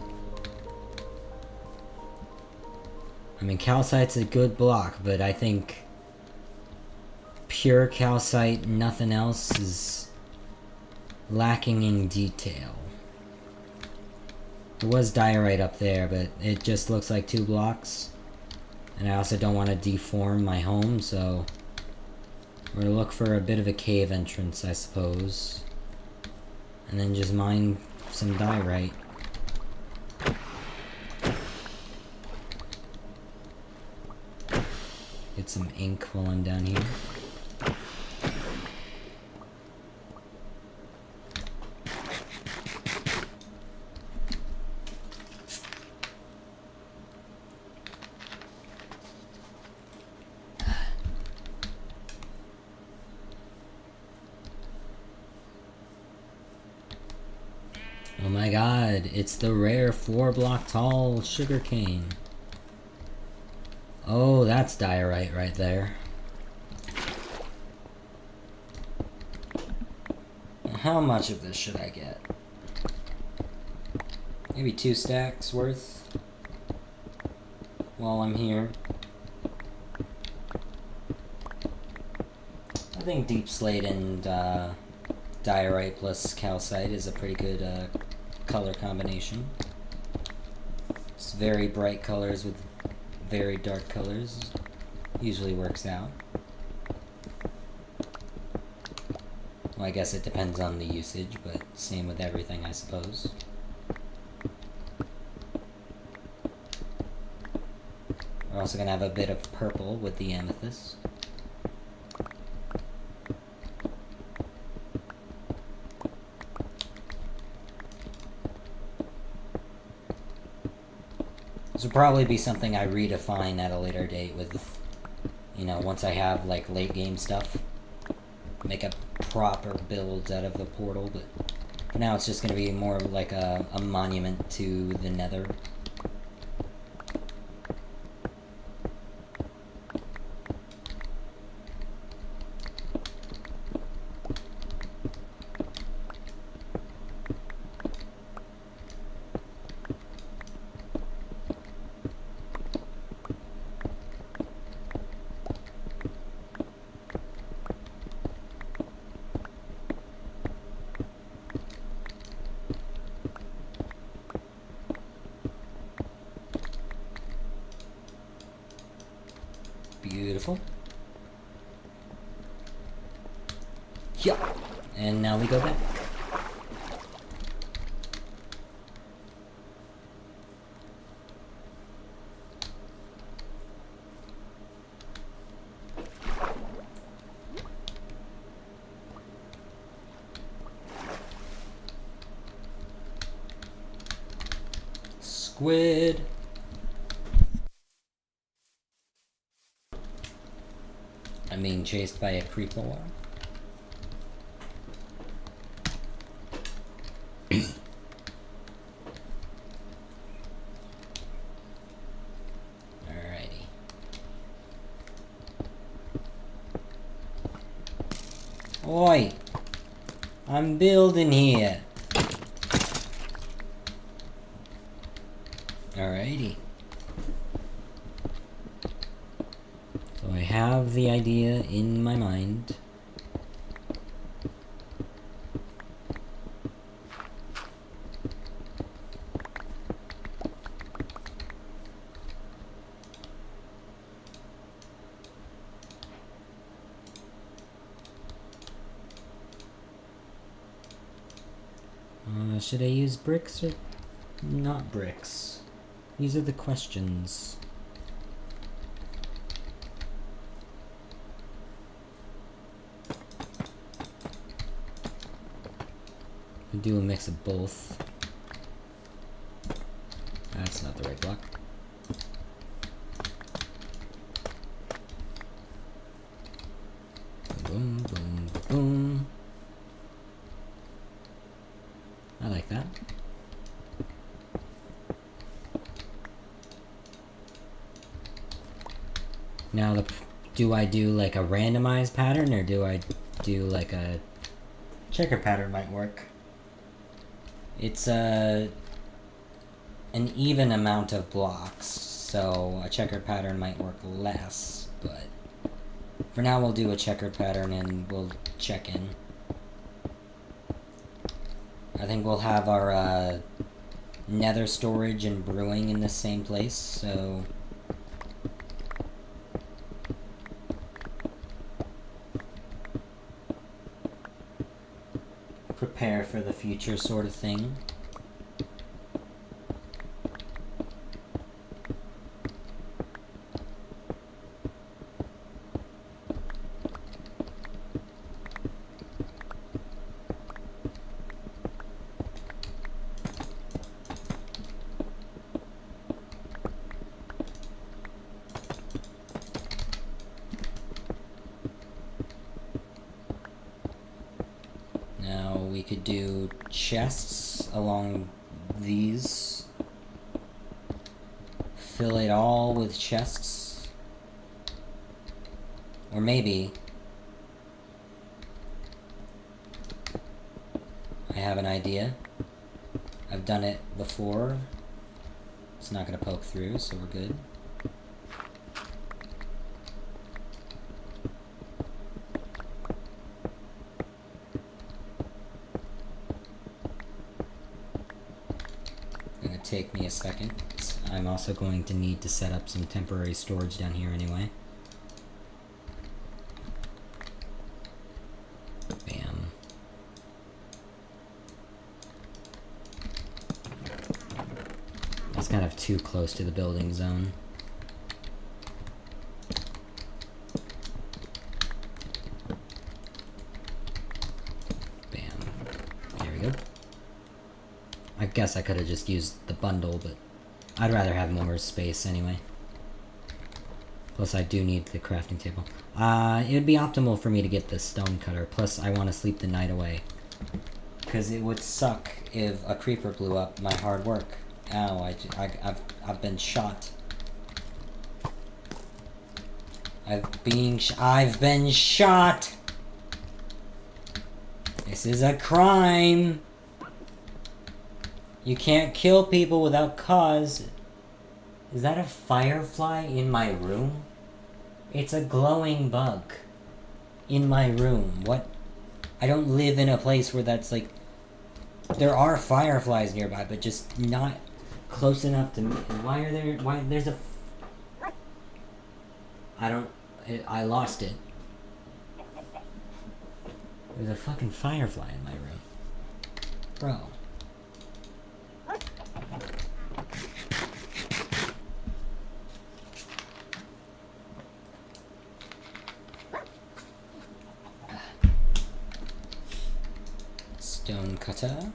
I mean, calcite's a good block, but I think pure calcite, nothing else, is lacking in detail. There was diorite up there, but it just looks like 2 blocks. And I also don't want to deform my home, so we're gonna look for a bit of a cave entrance, I suppose. And then just mine some diorite. Get some ink while I'm down here. Oh my god, it's the rare 4-block tall sugarcane. Oh, that's diorite right there. How much of this should I get? Maybe 2 stacks worth while I'm here. I think deep slate and diorite plus calcite is a pretty good color combination. It's very bright colors with very dark colors. Usually works out. Well, I guess it depends on the usage, but same with everything, I suppose. We're also gonna have a bit of purple with the amethyst. will probably be something I redefine at a later date with, you know, once I have, like, late game stuff. Make a proper build out of the portal, but for now it's just going to be more like a monument to the Nether. Beautiful. Yeah. And now we go back. Squid. I'm being chased by a creeper. Alrighty. Oi! I'm building here. Alrighty. So I have the idea in my mind. Should I use bricks or not bricks? These are the questions. I do a mix of both. That's not the right block. Boom, boom, boom. I like that. Now, do I do like a randomized pattern, or do I do like a checker pattern? Might work. It's an even amount of blocks, so a checker pattern might work less, but for now we'll do a checker pattern and we'll check in. I think we'll have our nether storage and brewing in the same place, so prepare for the future sort of thing. We could do chests along these. Fill it all with chests. Or maybe I have an idea. I've done it before. It's not gonna poke through, so we're good. Take me a second. I'm also going to need to set up some temporary storage down here anyway. Bam. That's kind of too close to the building zone. Bam. There we go. I guess I could have just used the bundle, but I'd rather have more space anyway. Plus, I do need the crafting table. It would be optimal for me to get the stone cutter. Plus, I want to sleep the night away. Because it would suck if a creeper blew up my hard work. Ow, I've been shot. I've been shot! This is a crime! You can't kill people without cause. Is that a firefly in my room? It's a glowing bug. In my room. What? I don't live in a place where that's like... There are fireflies nearby, but just not close enough to me. Why are there... Why... There's a... I lost it. There's a fucking firefly in my room. Bro. Stone cutter.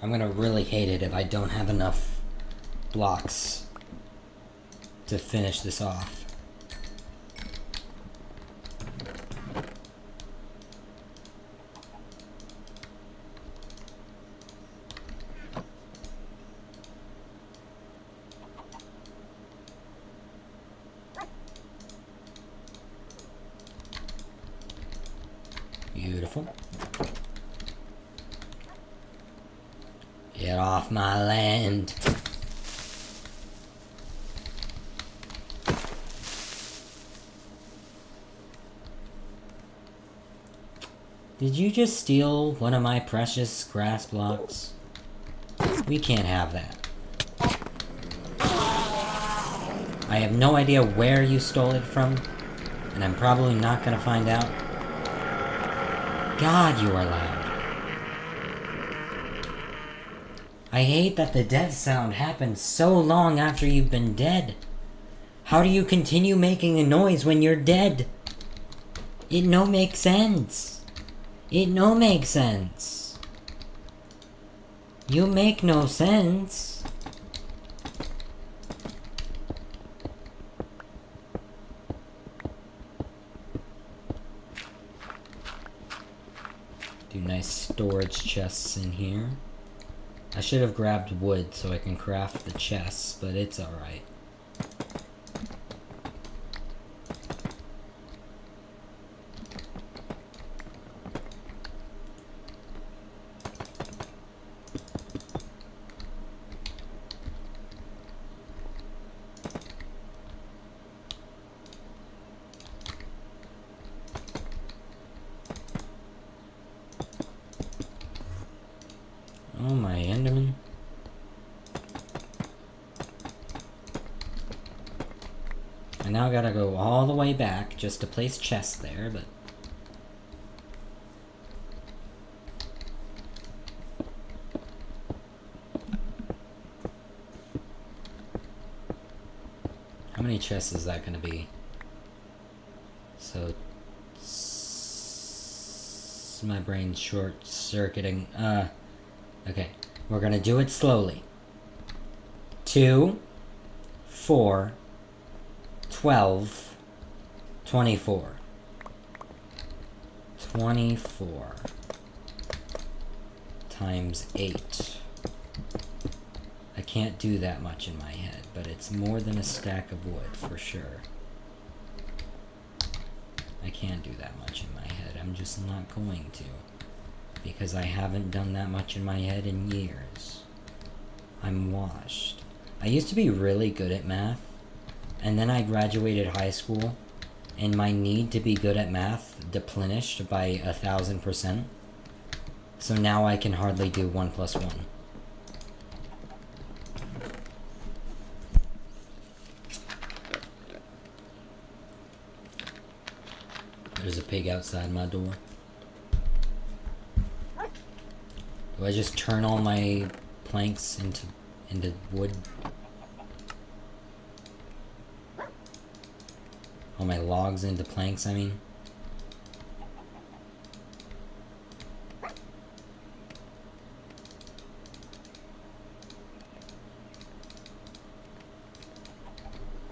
I'm gonna really hate it if I don't have enough blocks to finish this off. Beautiful. Get off my land. Did you just steal one of my precious grass blocks? We can't have that. I have no idea where you stole it from, and I'm probably not gonna find out. God, you are loud. I hate that the death sound happens so long after you've been dead. How do you continue making a noise when you're dead? It no make sense. It no make sense. You make no sense. Do nice storage chests in here. I should have grabbed wood so I can craft the chests, but it's alright. Oh my Enderman. I now gotta go all the way back just to place chests there, but... How many chests is that gonna be? So... My brain's short-circuiting. Okay, we're gonna do it slowly. 2, 4, 12, 24. 24 times 8. I can't do that much in my head, but it's more than a stack of wood for sure. I can't do that much in my head. I'm just not going to. Because I haven't done that much in my head in years. I'm washed. I used to be really good at math, and then I graduated high school, and my need to be good at math deplenished by 1,000%. So now I can hardly do 1 plus 1. There's a pig outside my door. Do I just turn all my planks into wood? All my logs into planks, I mean.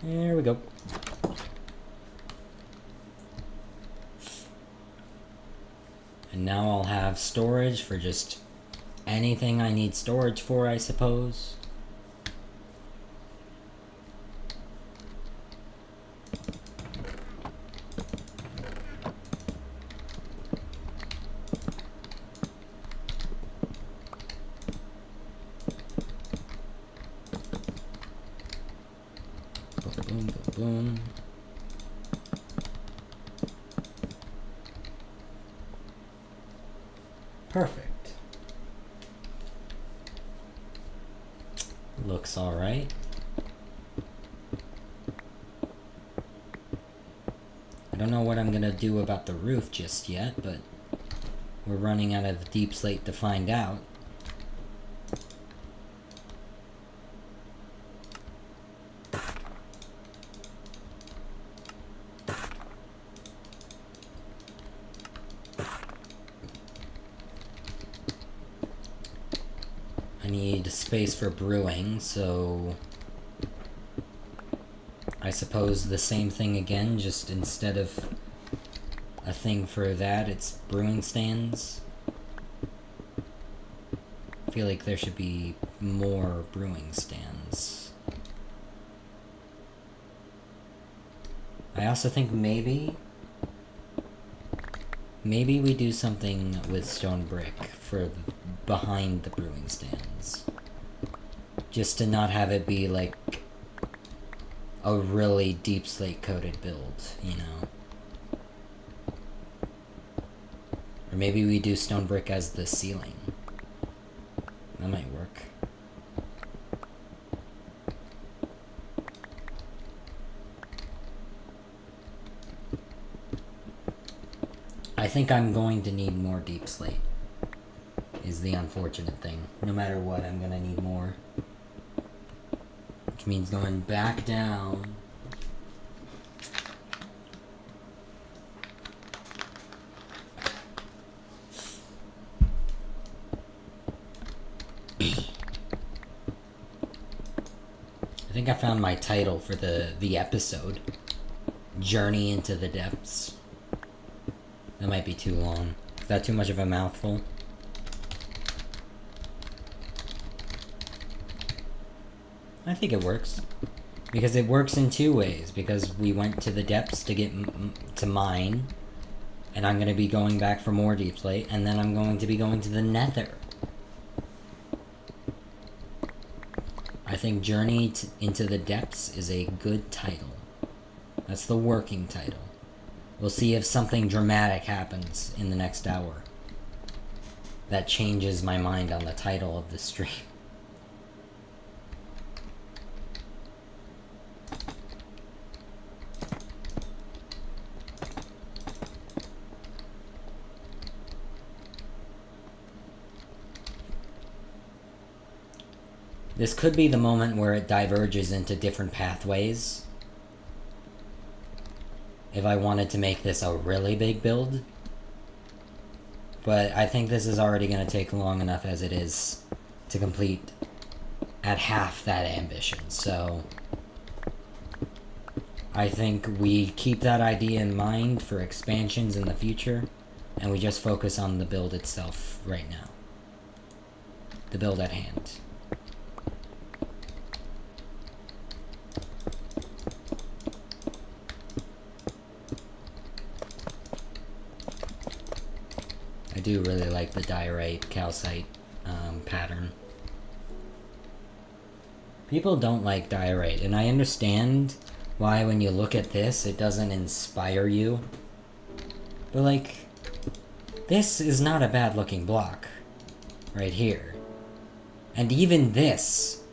There we go. And now I'll have storage for just anything I need storage for, I suppose. Boom, boom, boom, boom. Perfect. Looks alright. I don't know what I'm gonna do about the roof just yet, but we're running out of deep slate to find out. I need space for brewing, so I suppose the same thing again, just instead of a thing for that, it's brewing stands. I feel like there should be more brewing stands. I also think maybe we do something with stone brick for behind the brewing stands. Just to not have it be like a really deep slate coated build, you know? Or maybe we do stone brick as the ceiling. That might work. I think I'm going to need more deep slate, is the unfortunate thing. No matter what, I'm gonna need more. Which means going back down. I think I found my title for the episode. Journey into the Depths. That might be too long. Is that too much of a mouthful? I think it works. Because it works in two ways. Because we went to the depths to get to mine. And I'm going to be going back for more deep slate. And then I'm going to be going to the nether. I think Journey into the Depths is a good title. That's the working title. We'll see if something dramatic happens in the next hour that changes my mind on the title of the stream. This could be the moment where it diverges into different pathways. If I wanted to make this a really big build. But I think this is already going to take long enough as it is to complete at half that ambition. So I think we keep that idea in mind for expansions in the future. And we just focus on the build itself right now. The build at hand. I do really like the diorite calcite pattern. People don't like diorite, and I understand why when you look at this it doesn't inspire you. But like, this is not a bad looking block right here. And even this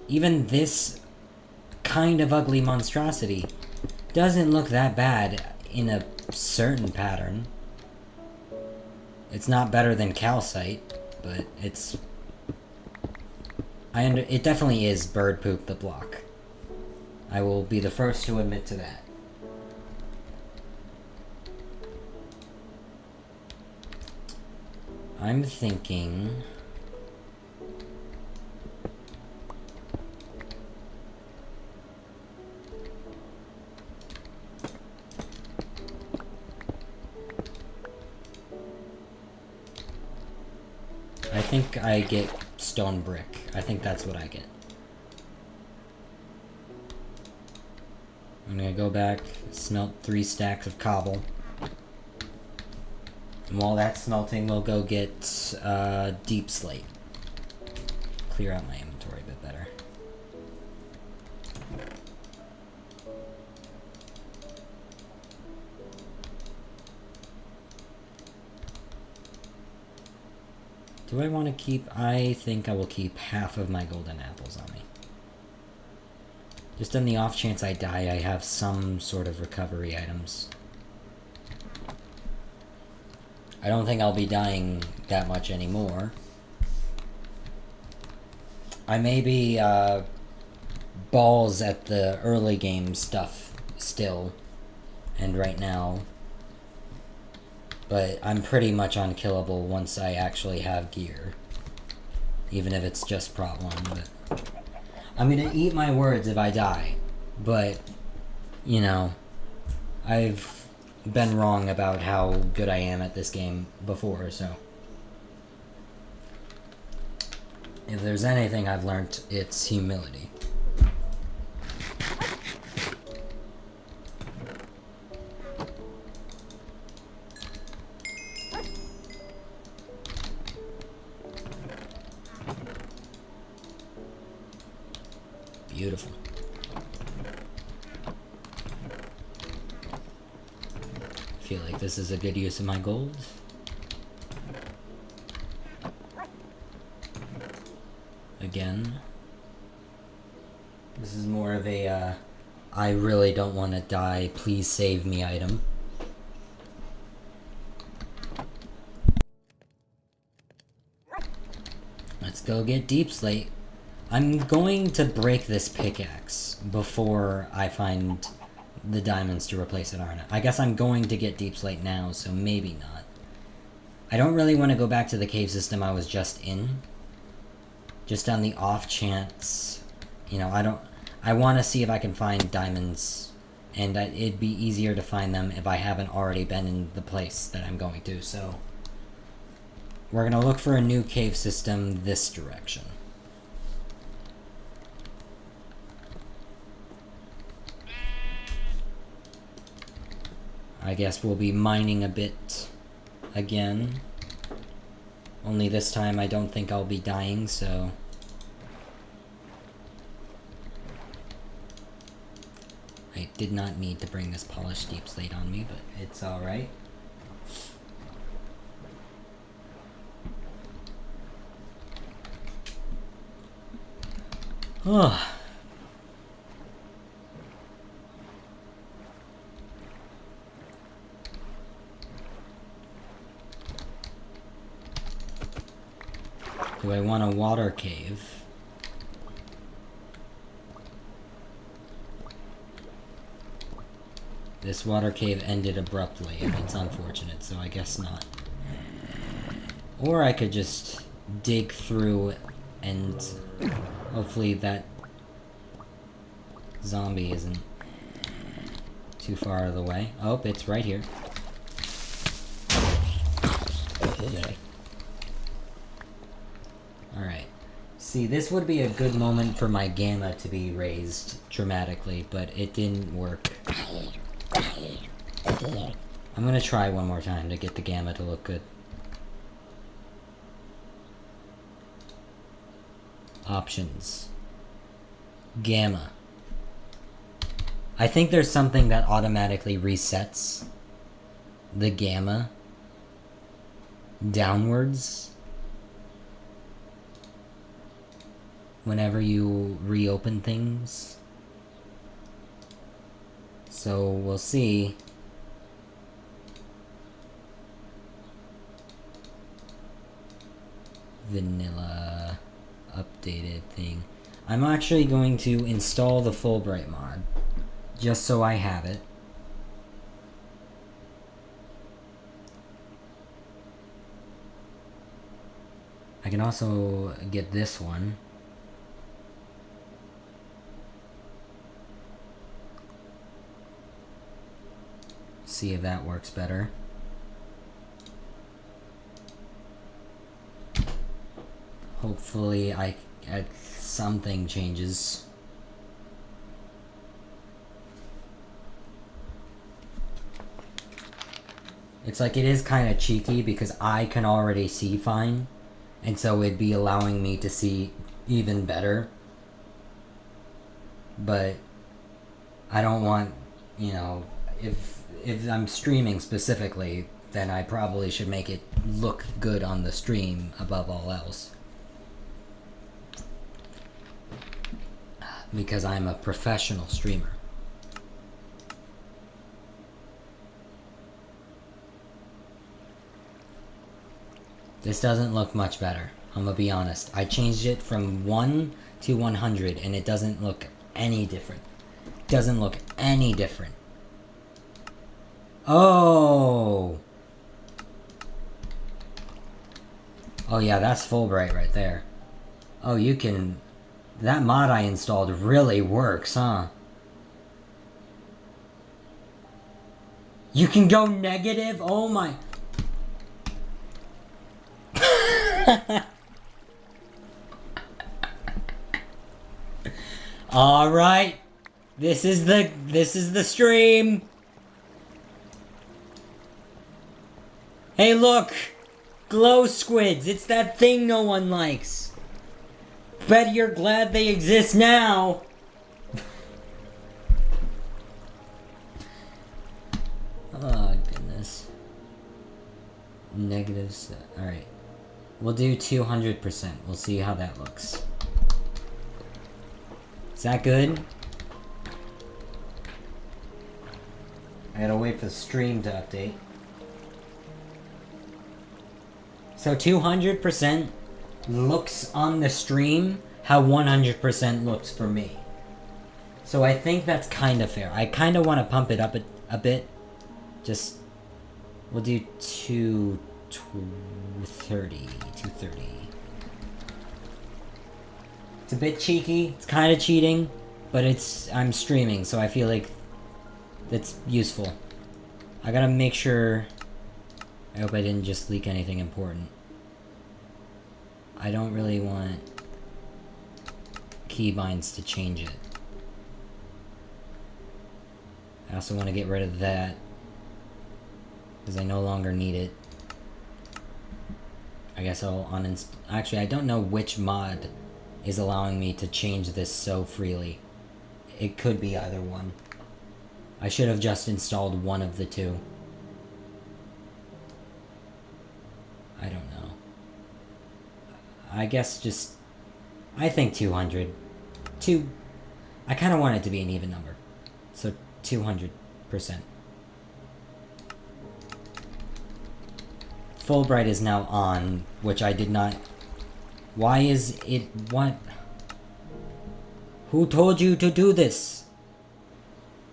kind of ugly monstrosity doesn't look that bad in a certain pattern. It's not better than calcite, but it's... it definitely is bird poop the block. I will be the first to admit to that. I'm thinking... I think I get stone brick. I think that's what I get. I'm gonna go back, smelt 3 stacks of cobble. And while that's smelting, we'll go get deep slate. Clear out my inventory a bit better. Do I want to keep... I think I will keep half of my golden apples on me. Just on the off chance I die, I have some sort of recovery items. I don't think I'll be dying that much anymore. I may be balls at the early game stuff still, and right now. But I'm pretty much unkillable once I actually have gear. Even if it's just Prot 1. But I'm gonna eat my words if I die. But, you know, I've been wrong about how good I am at this game before, so. If there's anything I've learned, it's humility. Beautiful. I feel like this is a good use of my gold. Again. This is more of a, I really don't want to die, please save me item. Let's go get deep slate. I'm going to break this pickaxe before I find the diamonds to replace it, aren't I? I guess I'm going to get deep slate now, so maybe not. I don't really want to go back to the cave system I was just in. Just on the off chance, you know, I want to see if I can find diamonds, and it'd be easier to find them if I haven't already been in the place that I'm going to, so. We're gonna look for a new cave system this direction. I guess we'll be mining a bit again. Only this time I don't think I'll be dying, so... I did not need to bring this polished deep slate on me, but it's alright. Oh. Do I want a water cave? This water cave ended abruptly, and it's unfortunate, so I guess not. Or I could just dig through and hopefully that zombie isn't too far out of the way. Oh, it's right here. Okay. Alright. See, this would be a good moment for my gamma to be raised dramatically, but it didn't work. I'm gonna try one more time to get the gamma to look good. Options. Gamma. I think there's something that automatically resets the gamma downwards whenever you reopen things. So we'll see. Vanilla updated thing. I'm actually going to install the Fulbright mod just so I have it. I can also get this one. See if that works better. Hopefully something changes. It's like it is kind of cheeky because I can already see fine, and so it'd be allowing me to see even better. But I don't want, you know, if I'm streaming specifically, then I probably should make it look good on the stream above all else. Because I'm a professional streamer. This doesn't look much better. I'm gonna be honest. I changed it from 1 to 100 and it doesn't look any different. Doesn't look any different. Oh! Oh yeah, that's Fulbright right there. Oh, you can... That mod I installed really works, huh? You can go negative? Oh my... All right. This is the stream. Hey, look. Glow squids. It's that thing no one likes. Bet you're glad they exist now. Oh, goodness. Negatives. All right. We'll do 200%. We'll see how that looks. Is that good? I gotta wait for the stream to update. So 200% looks on the stream how 100% looks for me. So I think that's kind of fair. I kind of want to pump it up a bit. Just, we'll do 230. It's a bit cheeky. It's kind of cheating, but I'm streaming, so I feel like that's useful. I gotta make sure. I hope I didn't just leak anything important. I don't really want keybinds to change it. I also want to get rid of that because I no longer need it. I guess I'll uninstall. Actually, I don't know which mod is allowing me to change this so freely. It could be either one. I should have just installed one of the two. I don't know. I guess just... I think 200. I kind of want it to be an even number. So 200%. Fulbright is now on, which I did not... Why is it... What? Who told you to do this?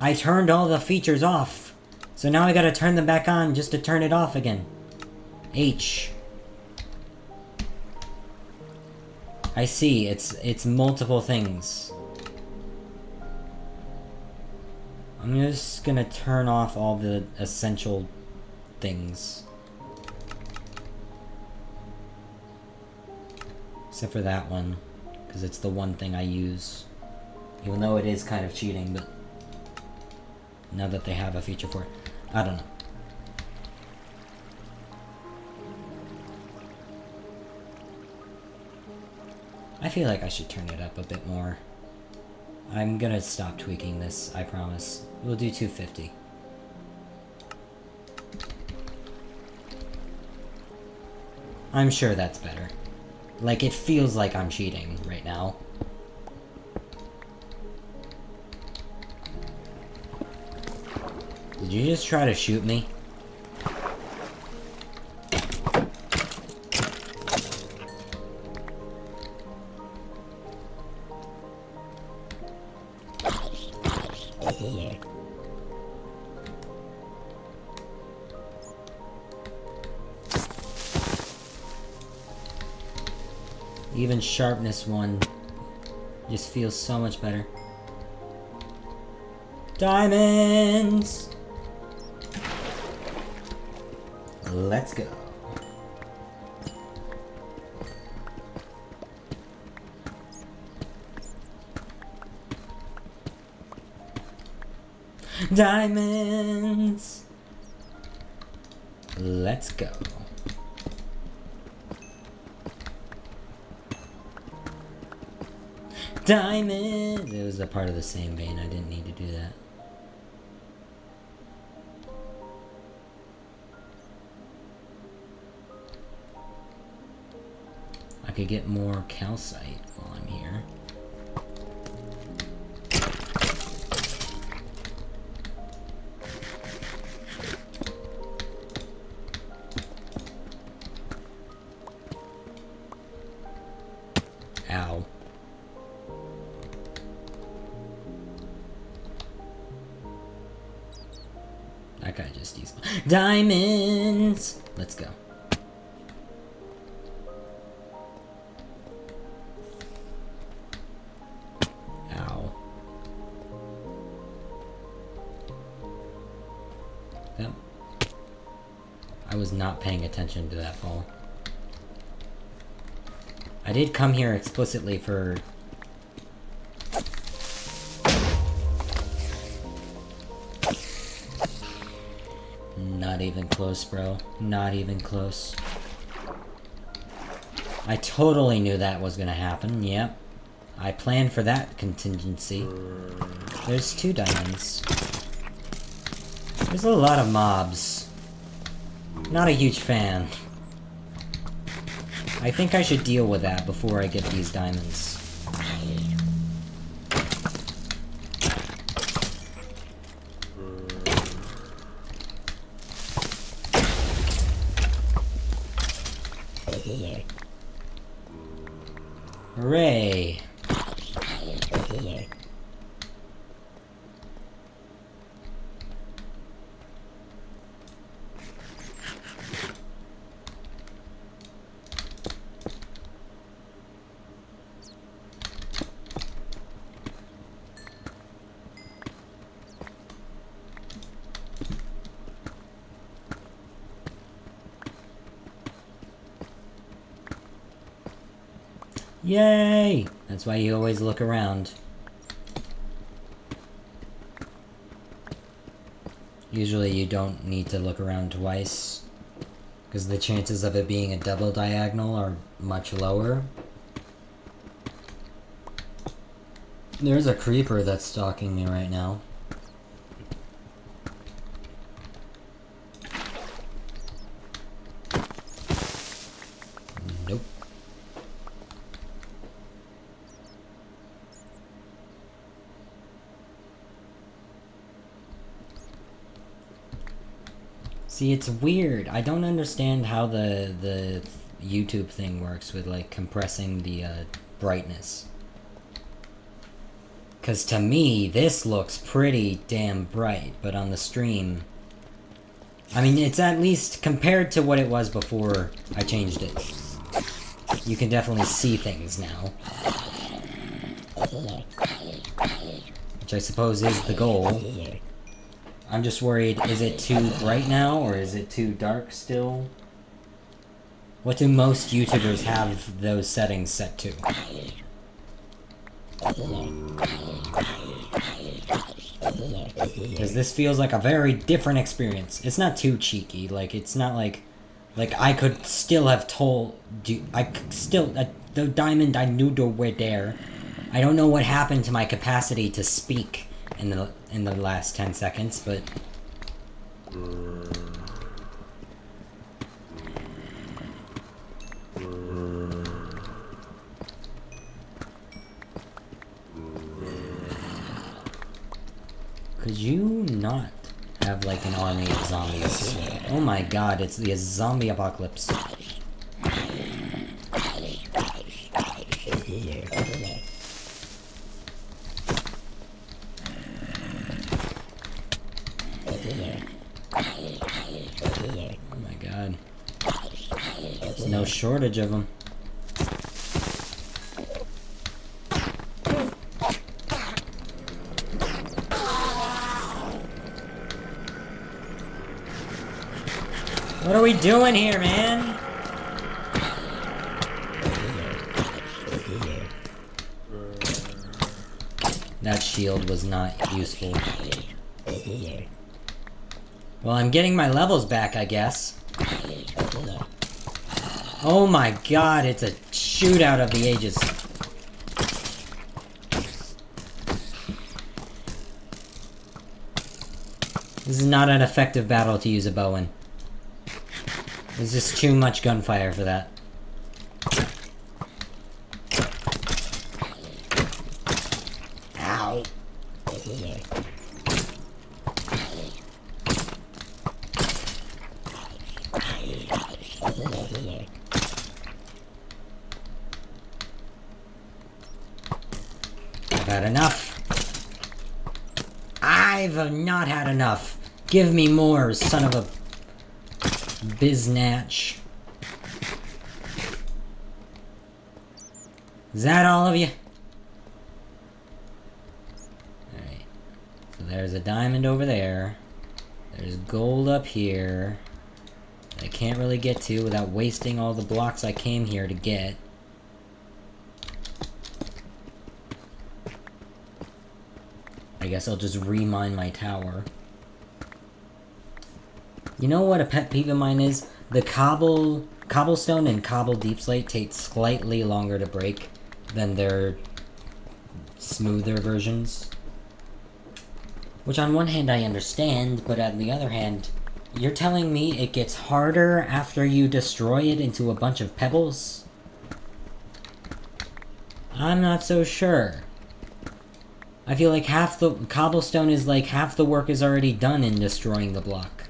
I turned all the features off. So now I gotta turn them back on just to turn it off again. H. I see, it's multiple things. I'm just gonna turn off all the essential things. Except for that one, because it's the one thing I use. Even though it is kind of cheating, but now that they have a feature for it. I don't know. I feel like I should turn it up a bit more. I'm gonna stop tweaking this, I promise. We'll do 250. I'm sure that's better. Like, it feels like I'm cheating right now. Did you just try to shoot me? Even sharpness 1 just feels so much better. Diamonds! Let's go. Diamonds! Let's go. Diamond! It was a part of the same vein, I didn't need to do that. I could get more calcite while I'm here. Ow. That guy just used diamonds! Let's go. Ow. Yep. I was not paying attention to that fall. I did come here explicitly for... Not even close, bro. Not even close. I totally knew that was gonna happen, yep. I planned for that contingency. There's 2 diamonds. There's a lot of mobs. Not a huge fan. I think I should deal with that before I get these diamonds. Hooray! Yay! That's why you always look around. Usually you don't need to look around twice, because the chances of it being a double diagonal are much lower. There's a creeper that's stalking me right now. Nope. See, it's weird. I don't understand how the YouTube thing works with, like, compressing the brightness. Because to me, this looks pretty damn bright, but on the stream... I mean, it's at least compared to what it was before I changed it. You can definitely see things now. Which I suppose is the goal. I'm just worried, is it too bright now, or is it too dark still? What do most YouTubers have those settings set to? Because this feels like a very different experience. It's not too cheeky, like, it's not like... Like, I could still have told you... I could still... the diamond, I knew they were there. I don't know what happened to my capacity to speak in the last 10 seconds, but... Could you not have, like, an army of zombies? Oh my god, it's the zombie apocalypse. Oh my god. There's no shortage of them. What are we doing here, man? That shield was not useful. Well, I'm getting my levels back, I guess. Oh my god, it's a shootout of the ages. This is not an effective battle to use a bow in. There's just too much gunfire for that. Ow. I've had enough. I've not had enough. Give me more, son of a biznatch. Is that all of you? Alright. So there's a diamond over there. There's gold up here. That I can't really get to without wasting all the blocks I came here to get. I guess I'll just remine my tower. You know what a pet peeve of mine is? The cobblestone and cobble deep slate take slightly longer to break than their smoother versions. Which on one hand I understand, but on the other hand, you're telling me it gets harder after you destroy it into a bunch of pebbles? I'm not so sure. I feel like half the cobblestone is like half the work is already done in destroying the block.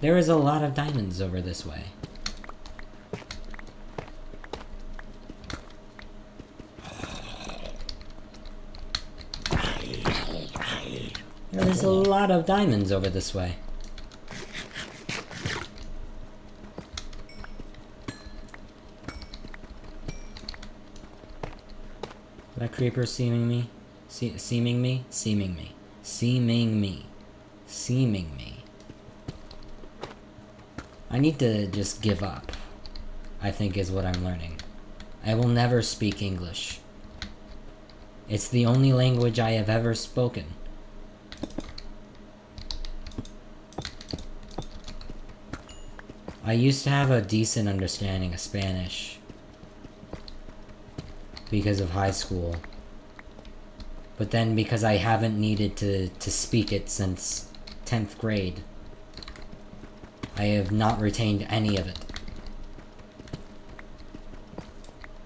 There is a lot of diamonds over this way. There is a lot of diamonds over this way. That creeper seeming me? Seeming me? Seeming me. Seeming me. Seeming me. I need to just give up, I think is what I'm learning. I will never speak English. It's the only language I have ever spoken. I used to have a decent understanding of Spanish because of high school. But then because I haven't needed to speak it since 10th grade, I have not retained any of it.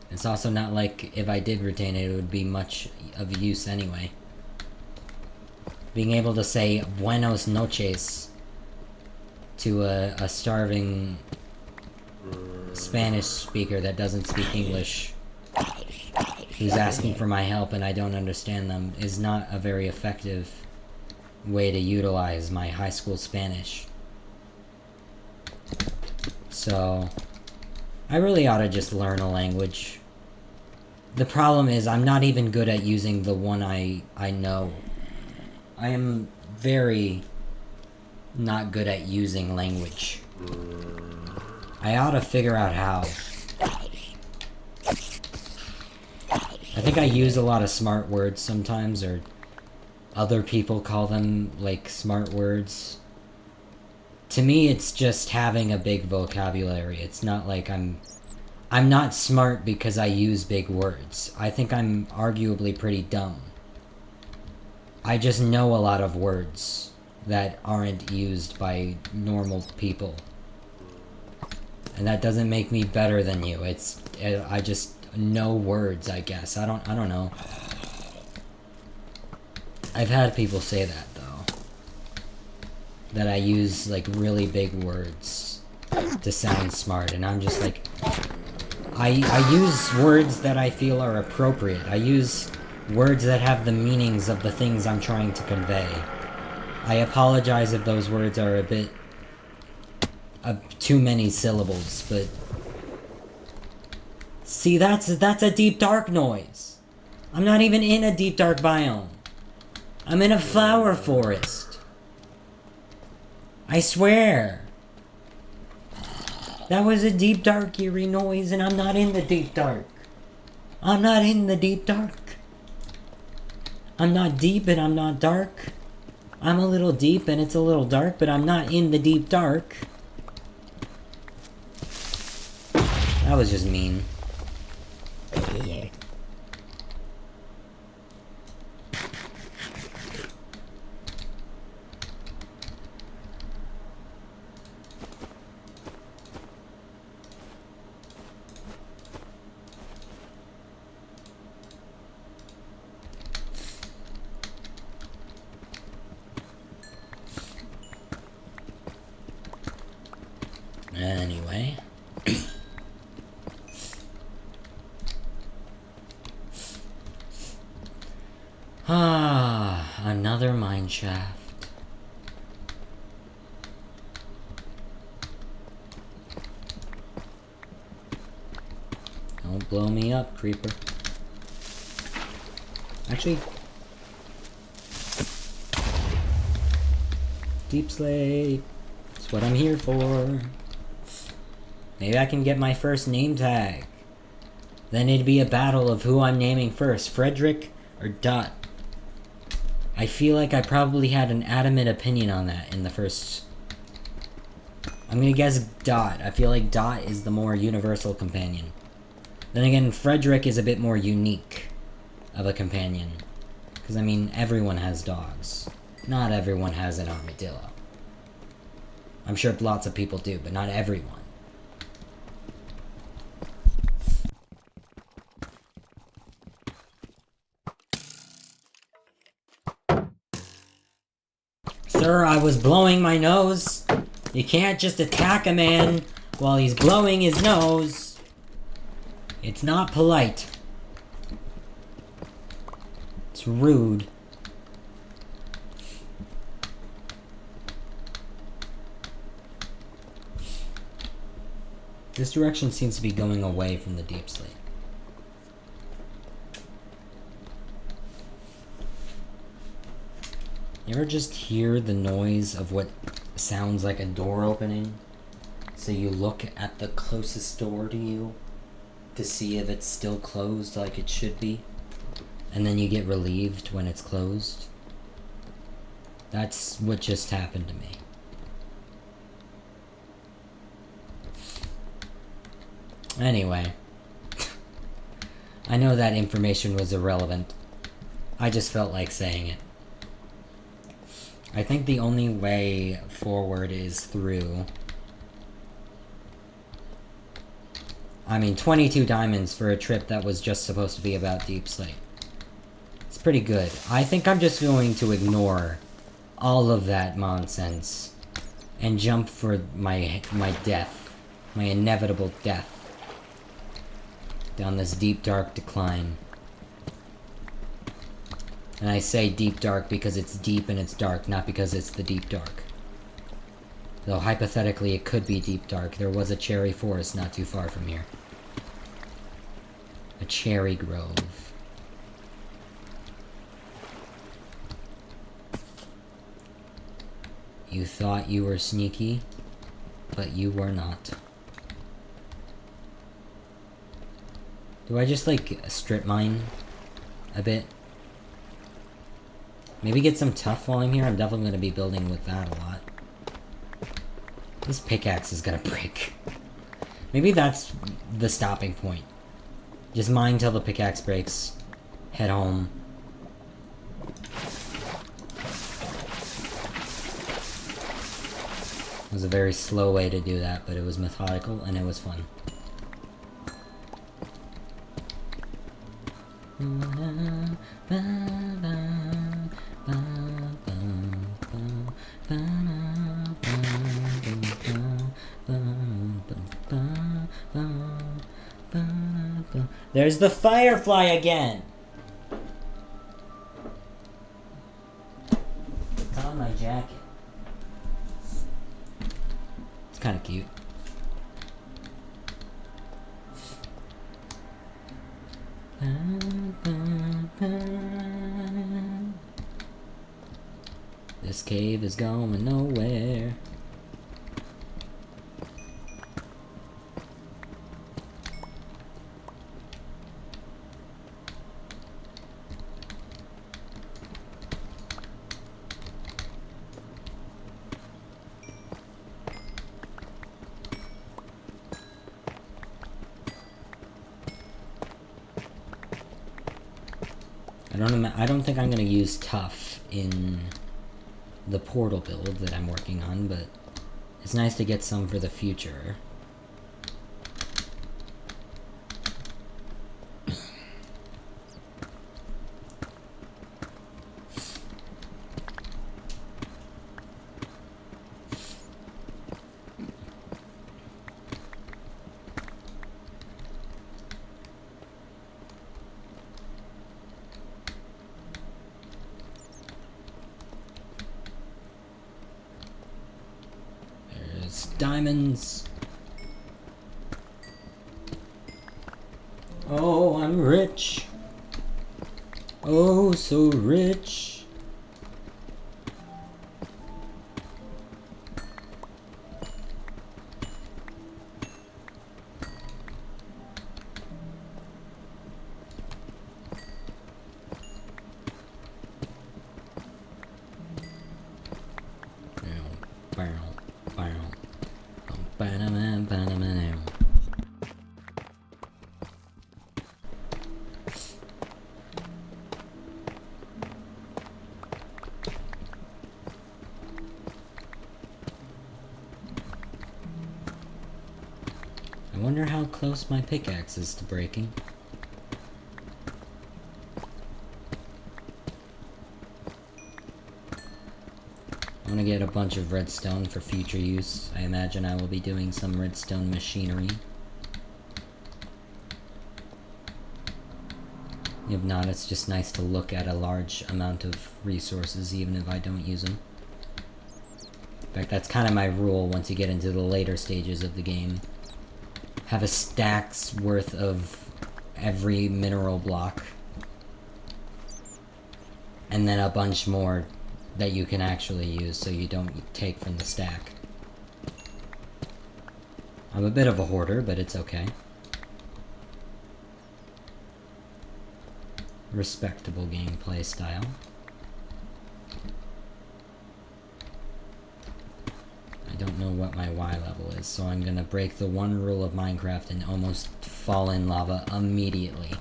It's also not like if I did retain it, it would be much of use anyway. Being able to say buenos noches to a starving Spanish speaker that doesn't speak English, who's asking for my help and I don't understand them, is not a very effective way to utilize my high school Spanish. So, I really ought to just learn a language. The problem is I'm not even good at using the one I know. I am very not good at using language. I ought to figure out how. I think I use a lot of smart words sometimes, or other people call them, like, smart words. To me, it's just having a big vocabulary. It's not like I'm not smart because I use big words. I think I'm arguably pretty dumb. I just know a lot of words that aren't used by normal people. And that doesn't make me better than you. I just know words, I guess. I don't know. I've had people say that, though. That I use, like, really big words to sound smart, and I'm just like... I use words that I feel are appropriate. I use words that have the meanings of the things I'm trying to convey. I apologize if those words are a bit... too many syllables, but... See, that's a deep dark noise. I'm not even in a deep dark biome. I'm in a flower forest. I swear. That was a deep, dark, eerie noise, and I'm not in the deep dark. I'm not in the deep dark. I'm not deep and I'm not dark. I'm a little deep and it's a little dark, but I'm not in the deep dark. That was just mean. Anyway. Another mine shaft. Don't blow me up, creeper. Actually, deep slate. That's what I'm here for. Maybe I can get my first name tag. Then it'd be a battle of who I'm naming first, Frederick or Dot. I feel like I probably had an adamant opinion on that in the first... I'm gonna guess Dot. I feel like Dot is the more universal companion. Then again, Frederick is a bit more unique of a companion. Because, I mean, everyone has dogs. Not everyone has an armadillo. I'm sure lots of people do, but not everyone. Sir, I was blowing my nose. You can't just attack a man while he's blowing his nose. It's not polite. It's rude. This direction seems to be going away from the deep slate. You ever just hear the noise of what sounds like a door opening? So you look at the closest door to you to see if it's still closed like it should be. And then you get relieved when it's closed. That's what just happened to me. Anyway. I know that information was irrelevant. I just felt like saying it. I think the only way forward is through... I mean, 22 diamonds for a trip that was just supposed to be about Deep Slate. It's pretty good. I think I'm just going to ignore all of that nonsense and jump for my death. My inevitable death. Down this deep, dark decline. And I say deep dark because it's deep and it's dark, not because it's the deep dark. Though hypothetically it could be deep dark. There was a cherry forest not too far from here. A cherry grove. You thought you were sneaky, but you were not. Do I just like strip mine a bit? Maybe get some tough while I'm here. I'm definitely going to be building with that a lot. This pickaxe is going to break. Maybe that's the stopping point. Just mine till the pickaxe breaks. Head home. It was a very slow way to do that, but it was methodical and it was fun. There's the firefly again! It's on my jacket. It's kind of cute. This cave is going nowhere. I don't think I'm gonna use tough in the portal build that I'm working on, but it's nice to get some for the future. Diamonds. Oh, I'm rich. Oh, so rich. I wonder how close my pickaxe is to breaking. I'm gonna get a bunch of redstone for future use. I imagine I will be doing some redstone machinery. If not, it's just nice to look at a large amount of resources even if I don't use them. In fact, that's kind of my rule once you get into the later stages of the game. Have a stack's worth of every mineral block. And then a bunch more that you can actually use so you don't take from the stack. I'm a bit of a hoarder, but it's okay. Respectable gameplay style. I don't know what my Y level is, so I'm gonna break the one rule of Minecraft and almost fall in lava immediately.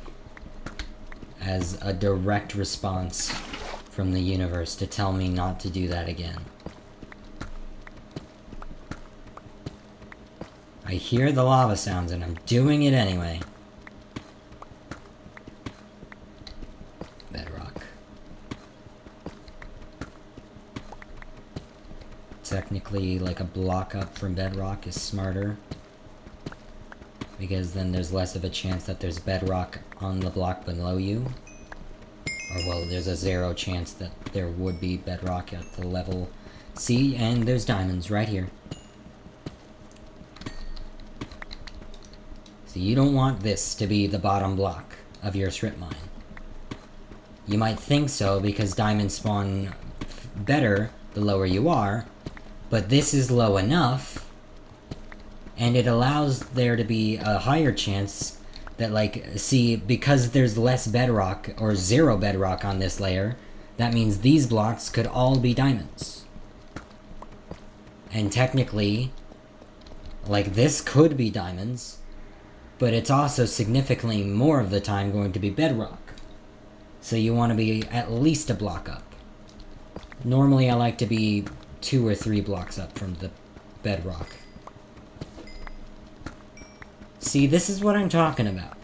As a direct response from the universe to tell me not to do that again. I hear the lava sounds and I'm doing it anyway. Bedrock. Technically, like a block up from bedrock is smarter. Because then there's less of a chance that there's bedrock on the block below you. Or, well, there's a 0 chance that there would be bedrock at the level C, and there's diamonds right here. So you don't want this to be the bottom block of your strip mine. You might think so because diamonds spawn better the lower you are, but this is low enough, and it allows there to be a higher chance that, like, see, because there's less bedrock, or 0 bedrock on this layer, that means these blocks could all be diamonds. And technically, like, this could be diamonds, but it's also significantly more of the time going to be bedrock. So you want to be at least a block up. Normally I like to be 2 or 3 blocks up from the bedrock. See, this is what I'm talking about.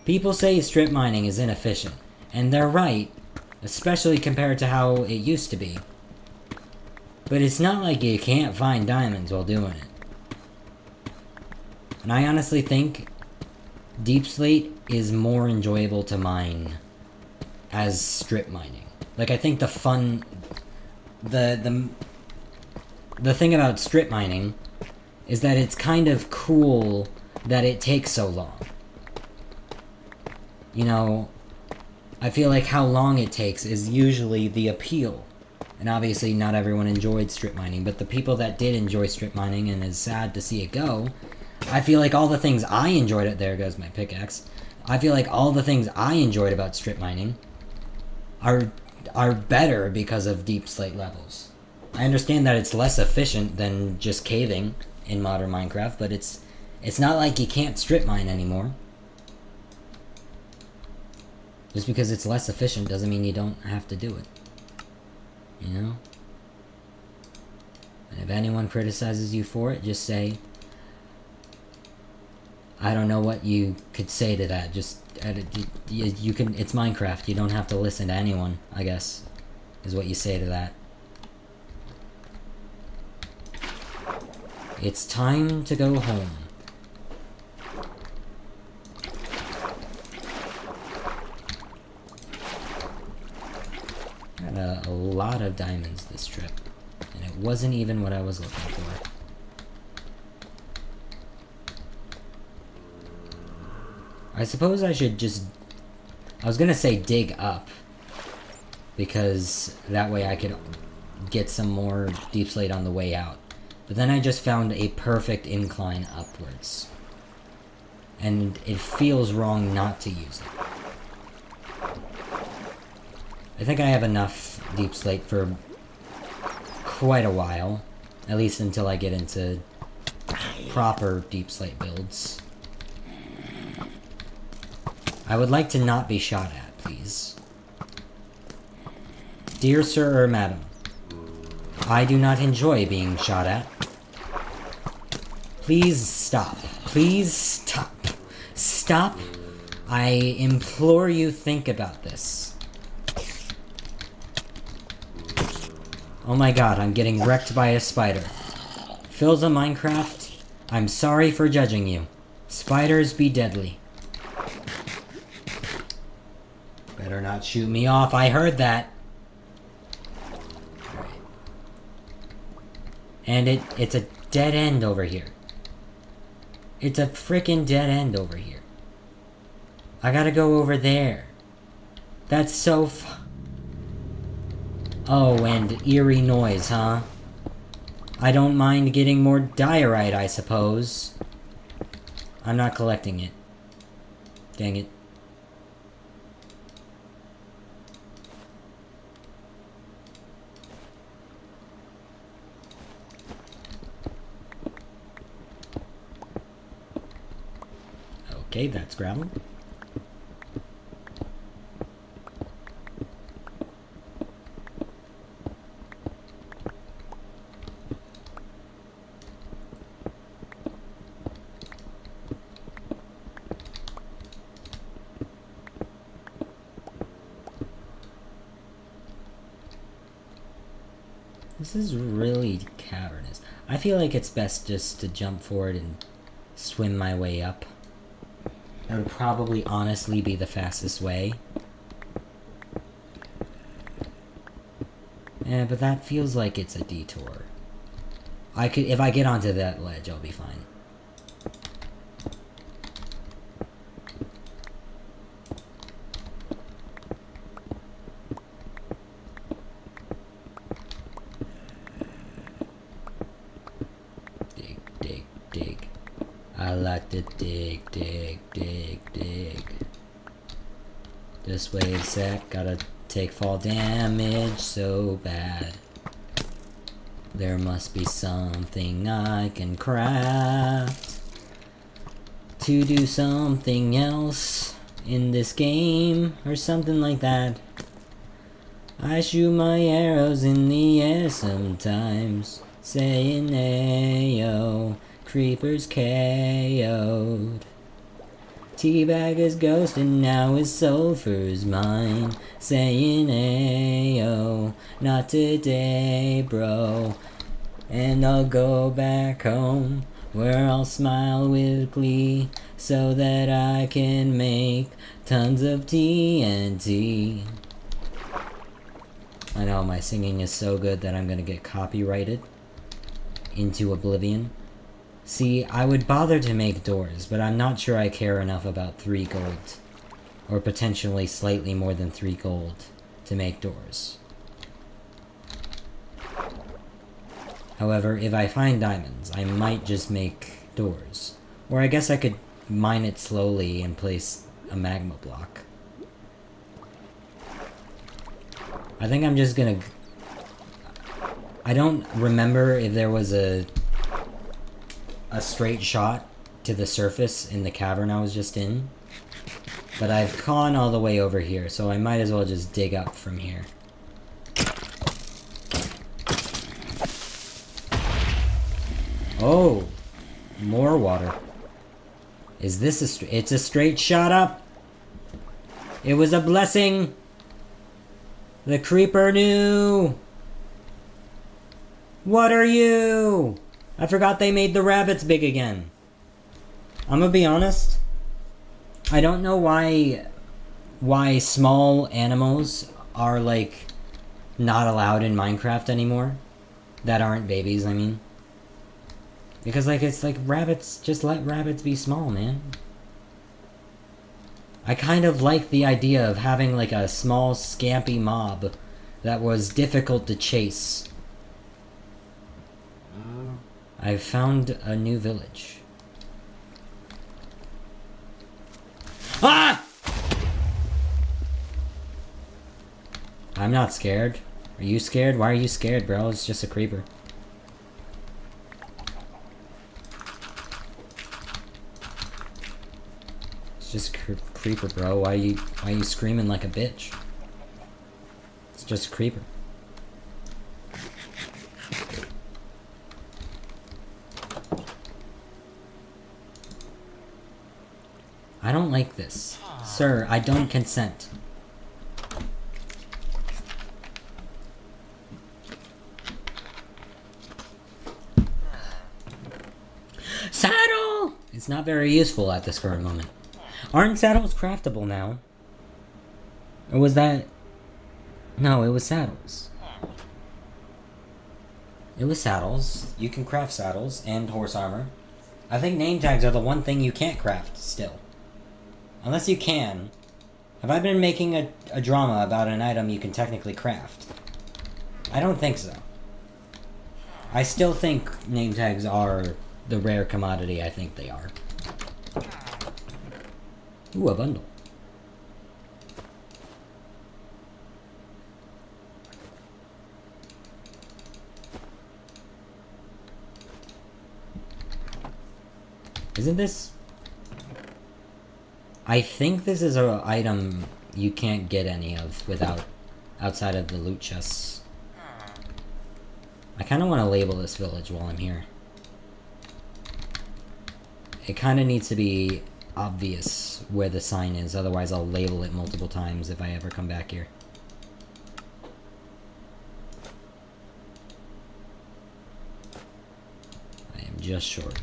People say strip mining is inefficient, and they're right, especially compared to how it used to be. But it's not like you can't find diamonds while doing it. And I honestly think Deep Slate is more enjoyable to mine as strip mining. Like, I think the fun... The thing about strip mining is that it's kind of cool that it takes so long. You know, I feel like how long it takes is usually the appeal. And obviously not everyone enjoyed strip mining, but the people that did enjoy strip mining and is sad to see it go, I feel like all the things I enjoyed it, there goes my pickaxe. I feel like all the things I enjoyed about strip mining are better because of Deep Slate levels. I understand that it's less efficient than just caving in modern Minecraft, but it's not like you can't strip mine anymore. Just because it's less efficient doesn't mean you don't have to do it. You know? And if anyone criticizes you for it, just say, I don't know what you could say to that. Just, you can, it's Minecraft. You don't have to listen to anyone, I guess, is what you say to that. It's time to go home. Got a lot of diamonds this trip, and it wasn't even what I was looking for. I suppose I should just... I was gonna say dig up, because that way I could get some more deep slate on the way out. But then I just found a perfect incline upwards. And it feels wrong not to use it. I think I have enough deep slate for quite a while. At least until I get into proper deep slate builds. I would like to not be shot at, please. Dear sir or madam, I do not enjoy being shot at. Please stop. Please stop. Stop. I implore you, think about this. Oh my god, I'm getting wrecked by a spider. Phil's a Minecraft. I'm sorry for judging you. Spiders be deadly. Better not shoot me off, I heard that. Alright. And it's a dead end over here. It's a frickin' dead end over here. I gotta go over there. That's so Oh, and eerie noise, huh? I don't mind getting more diorite, I suppose. I'm not collecting it. Dang it. Okay, that's gravel. This is really cavernous. I feel like it's best just to jump forward and swim my way up. That would probably honestly be the fastest way. Yeah, but that feels like it's a detour. If I get onto that ledge, I'll be fine. Dig, dig, dig. I like to dig, dig, dig, dig. Just wait a sec, gotta take fall damage so bad. There must be something I can craft to do something else in this game, or something like that. I shoot my arrows in the air sometimes, saying ayo. Creepers KO'd. Teabag is ghost and now his sulfur's mine. Saying ayo, not today, bro. And I'll go back home, where I'll smile with glee, so that I can make tons of TNT. I know my singing is so good that I'm gonna get copyrighted into oblivion. See, I would bother to make doors, but I'm not sure I care enough about 3 gold, or potentially slightly more than 3 gold, to make doors. However, if I find diamonds, I might just make doors. Or I guess I could mine it slowly and place a magma block. I think I'm just gonna... I don't remember if there was a straight shot to the surface in the cavern I was just in. But I've gone all the way over here, so I might as well just dig up from here. Oh! More water. Is this a it's a straight shot up? It was a blessing! The creeper knew! What are you? I forgot they made the rabbits big again. I'm gonna be honest. I don't know why small animals are, like, not allowed in Minecraft anymore. That aren't babies, I mean. Because, like, it's like rabbits, just let rabbits be small, man. I kind of like the idea of having, like, a small, scampy mob that was difficult to chase. I've found a new village. Ah! I'm not scared. Are you scared? Why are you scared, bro? It's just a creeper. It's just a creeper, bro. Why are you screaming like a bitch? It's just a creeper. I don't like this. Sir, I don't consent. Saddle! It's not very useful at this current moment. Aren't saddles craftable now? Or was that... No, it was saddles. It was saddles. You can craft saddles and horse armor. I think name tags are the one thing you can't craft still. Unless you can. Have I been making a drama about an item you can technically craft? I don't think so. I still think name tags are the rare commodity I think they are. Ooh, a bundle. Isn't this... I think this is an item you can't get any of without outside of the loot chests. I kind of want to label this village while I'm here. It kind of needs to be obvious where the sign is, otherwise I'll label it multiple times if I ever come back here. I am just short.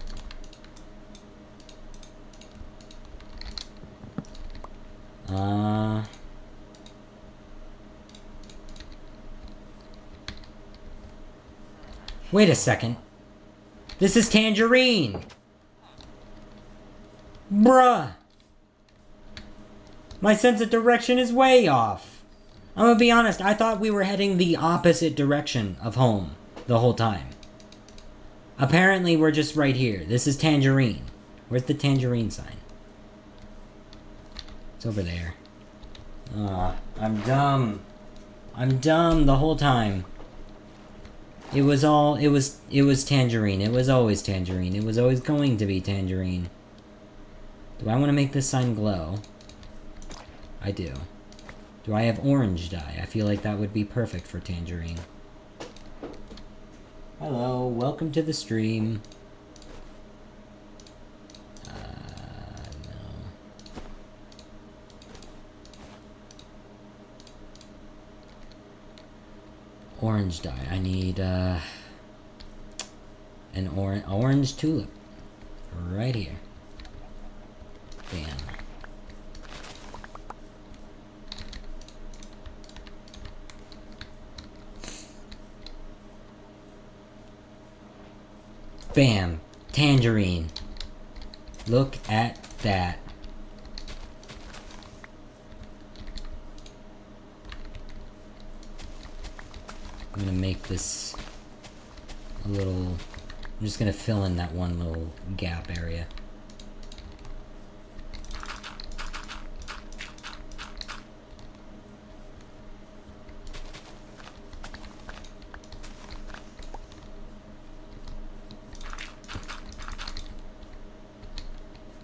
Wait a second. This is Tangerine! Bruh! My sense of direction is way off. I'm gonna be honest, I thought we were heading the opposite direction of home the whole time. Apparently we're just right here. This is Tangerine. Where's the Tangerine sign? It's over there. I'm dumb. I'm dumb the whole time. It was Tangerine. It was always Tangerine. It was always going to be Tangerine. Do I want to make this sign glow? I do. Do I have orange dye? I feel like that would be perfect for Tangerine. Hello, welcome to the stream. No. Orange dye. I need an orange tulip. Right here. Bam. Bam. Tangerine. Look at that. I'm gonna make this a little... I'm just gonna fill in that one little gap area.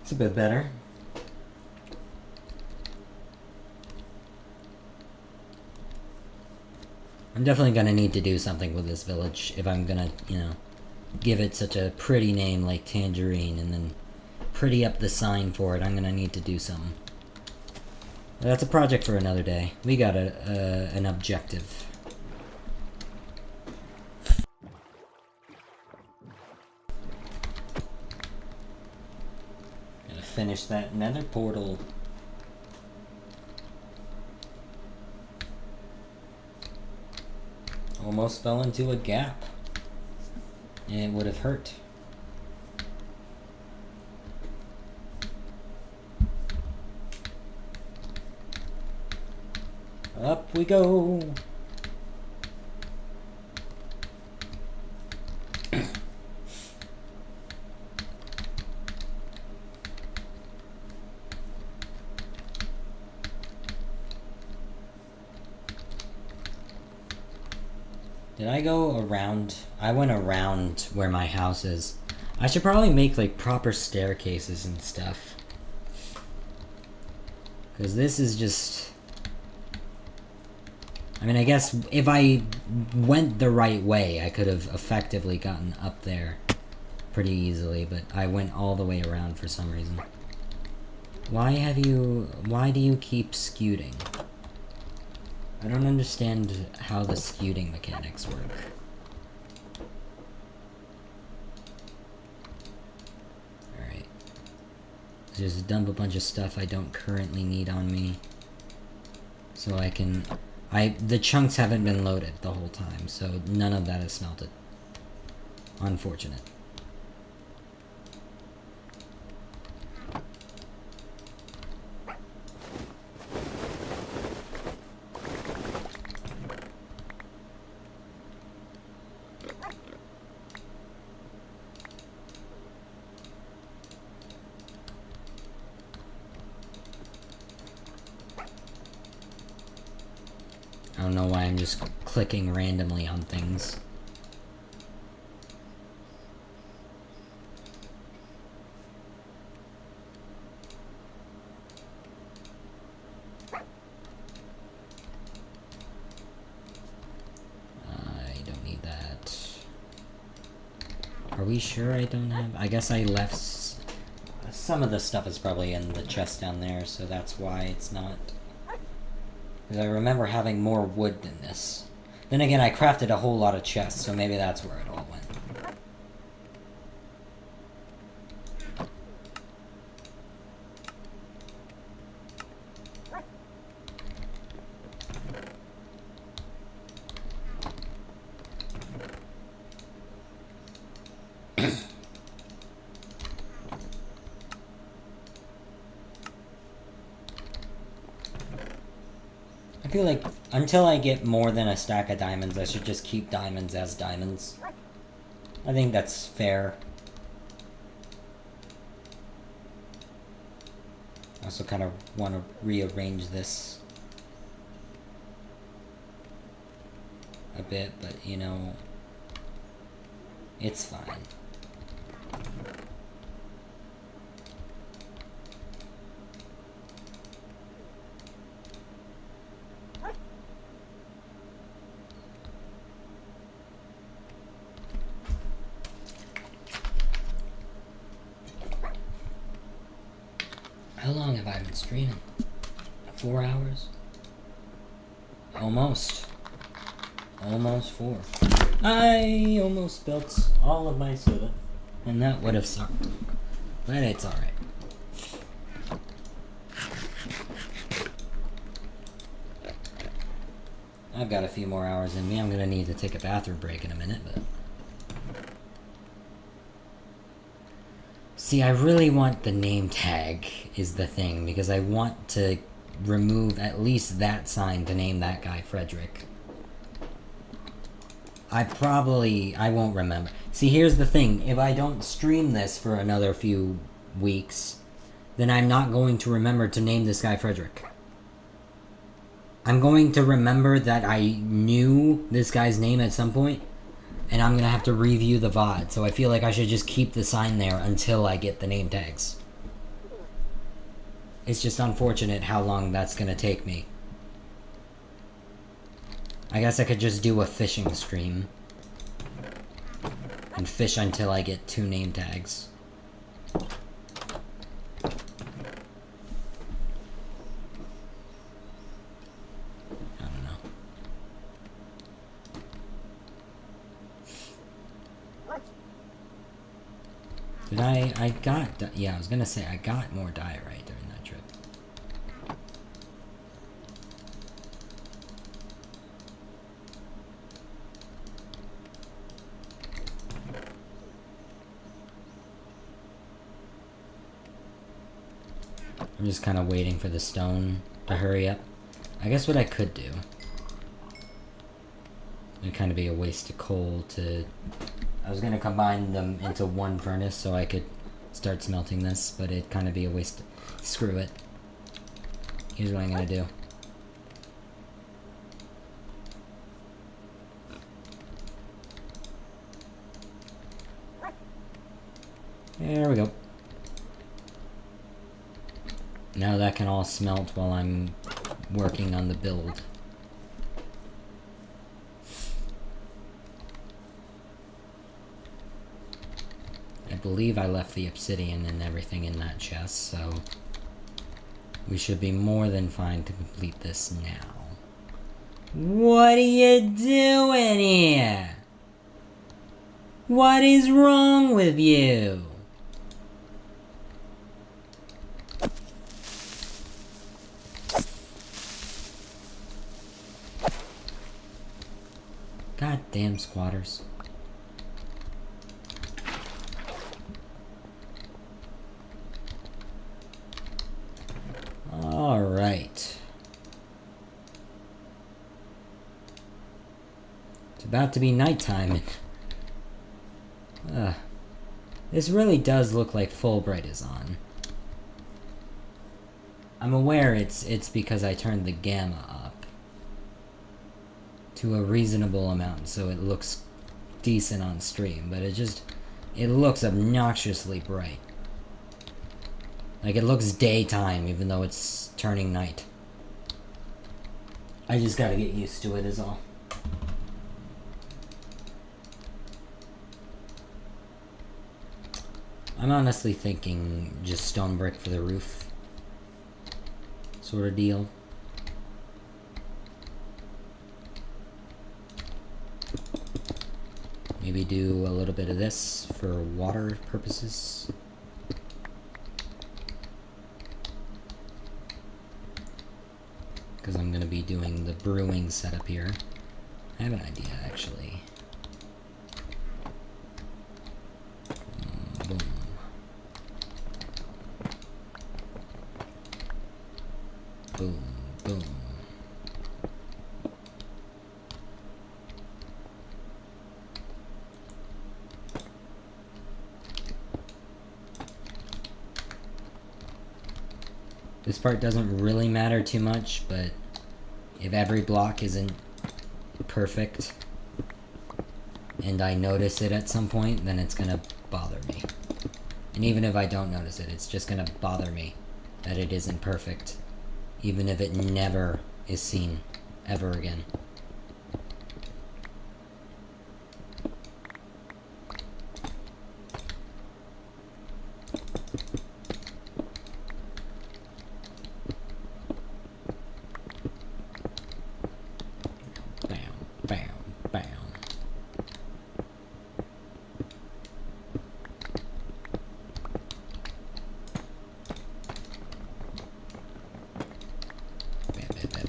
It's a bit better. I'm definitely gonna need to do something with this village if I'm gonna, you know, give it such a pretty name like Tangerine and then pretty up the sign for it. I'm gonna need to do something. But that's a project for another day. We got an objective. Gotta finish that nether portal. Almost fell into a gap. And it would have hurt. Up we go! Did I go around? I went around where my house is. I should probably make like proper staircases and stuff. Because this is just... I mean, I guess if I went the right way, I could have effectively gotten up there pretty easily, but I went all the way around for some reason. Why do you keep scooting? I don't understand how the scooting mechanics work. Alright. Just dump a bunch of stuff I don't currently need on me. So I can... the chunks haven't been loaded the whole time, so none of that is smelted. Unfortunate. I don't know why I'm just clicking randomly on things. I don't need that. Are we sure I don't have... I guess I left... Some of the stuff is probably in the chest down there, so that's why it's not... Because I remember having more wood than this. Then again, I crafted a whole lot of chests, so maybe that's where it all went. I feel like until I get more than a stack of diamonds, I should just keep diamonds as diamonds. I think that's fair. I also kind of want to rearrange this a bit, but you know, it's fine. How long have I been streaming? 4 hours? Almost. Almost 4. I almost spilled all of my soda. And that would have sucked. But it's alright. I've got a few more hours in me. I'm gonna need to take a bathroom break in a minute, but... See, I really want the name tag is the thing, because I want to remove at least that sign to name that guy Frederick. I won't remember. See, here's the thing. If I don't stream this for another few weeks, then I'm not going to remember to name this guy Frederick. I'm going to remember that I knew this guy's name at some point, and I'm gonna have to review the VOD, so I feel like I should just keep the sign there until I get the name tags. It's just unfortunate how long that's gonna take me. I guess I could just do a fishing stream. And fish until I get 2 name tags. I don't know. Did I got, yeah, I was gonna say I got more diorite during that trip. I'm just kind of waiting for the stone to hurry up. I guess what I could do, it'd kind of be a waste of coal to, I was gonna combine them into one furnace so I could start smelting this, but it'd kind of be a waste. Screw it. Here's what I'm gonna do. There we go. Now that can all smelt while I'm working on the build. I believe I left the obsidian and everything in that chest, so we should be more than fine to complete this now. What are you doing here? What is wrong with you? Goddamn squatters. Alright. It's about to be nighttime and... this really does look like Fulbright is on. I'm aware it's because I turned the gamma up to a reasonable amount, so it looks decent on stream, but it looks obnoxiously bright. Like, it looks daytime, even though it's turning night. I just gotta get used to it is all. I'm honestly thinking just stone brick for the roof. Sort of deal. Maybe do a little bit of this for water purposes. Because I'm going to be doing the brewing setup here. I have an idea, actually. Boom. Boom, boom. This part doesn't really matter too much, but if every block isn't perfect and I notice it at some point, then it's gonna bother me. And even if I don't notice it, it's just gonna bother me that it isn't perfect, even if it never is seen ever again.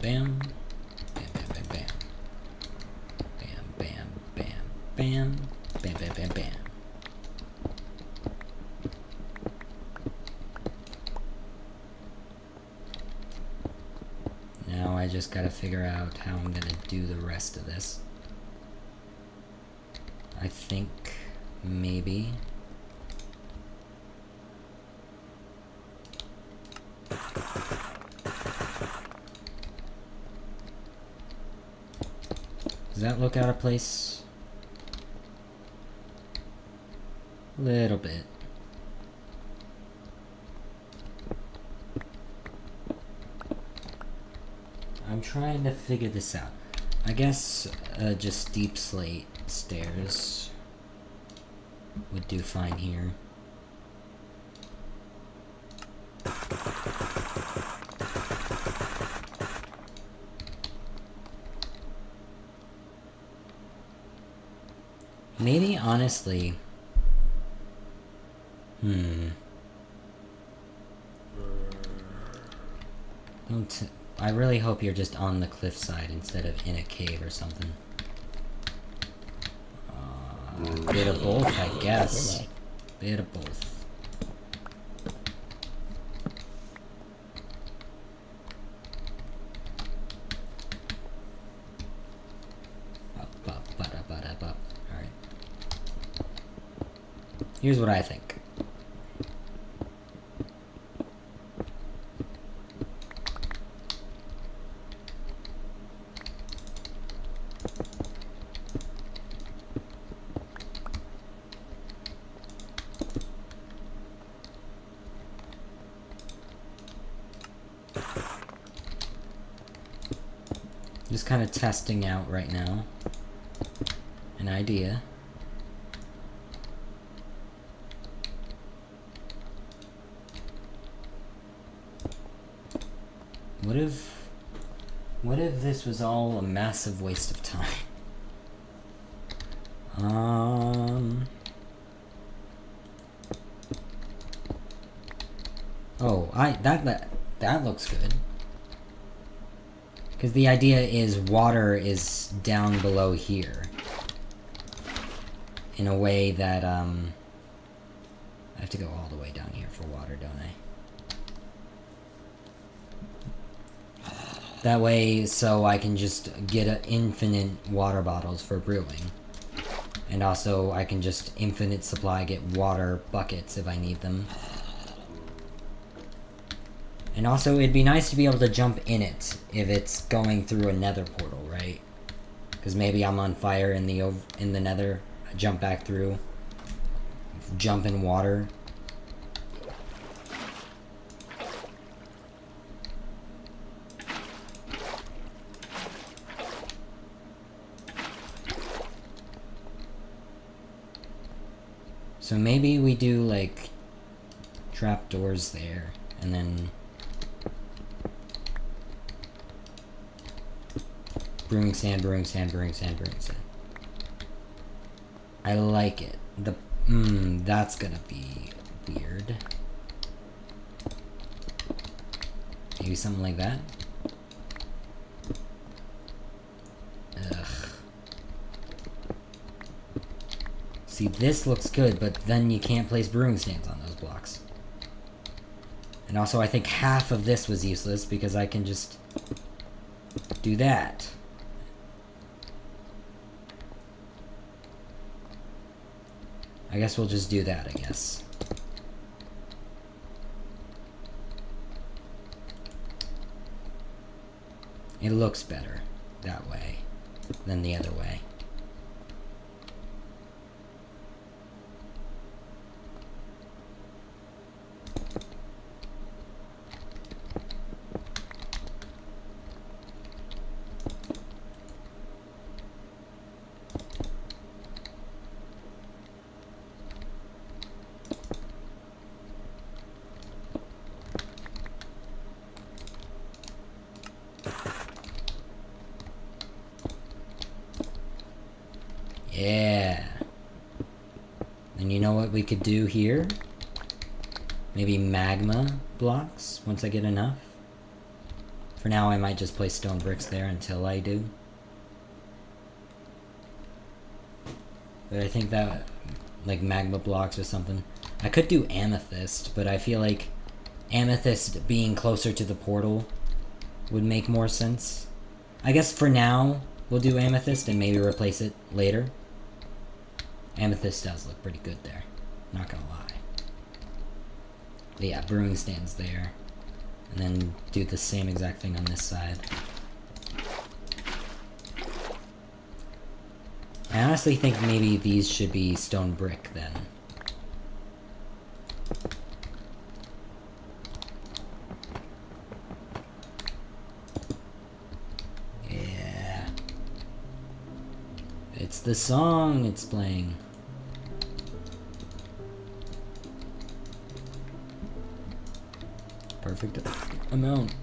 Bam. Bam, bam, bam, bam. Bam, bam, bam, bam. Bam, bam, bam, bam. Now I just gotta figure out how I'm gonna do the rest of this. I think maybe... Does that look out of place? A little bit. I'm trying to figure this out. I guess just deep slate stairs would do fine here. Maybe, honestly... I really hope you're just on the cliffside instead of in a cave or something. A bit of both, I guess. Bit of both. Alright. Here's what I think. Just kind of testing out right now an idea. What if this was all a massive waste of time? Oh, that looks good. Because the idea is water is down below here. In a way that, I have to go all the way down here for water, don't I? That way, so I can just get infinite water bottles for brewing. And also, I can just infinite supply, get water buckets if I need them. And also, it'd be nice to be able to jump in it if it's going through a nether portal, right? Because maybe I'm on fire in the nether, I jump back through, jump in water. So maybe we do, like, trapdoors there, and then brewing sand, brewing sand, brewing sand, brewing sand. I like it. That's gonna be weird. Maybe something like that? Ugh. See, this looks good, but then you can't place brewing stands on those blocks. And also, I think half of this was useless because I can just do that. I guess we'll just do that, I guess. It looks better that way than the other way. Yeah. And you know what we could do here? Maybe magma blocks once I get enough. For now, I might just place stone bricks there until I do. But I think that, like, magma blocks or something. I could do amethyst, but I feel like amethyst being closer to the portal would make more sense. I guess for now, we'll do amethyst and maybe replace it later. Amethyst does look pretty good there, not gonna lie. But yeah, brewing stands there. And then do the same exact thing on this side. I honestly think maybe these should be stone brick then. Yeah. It's the song it's playing. Perfect amount.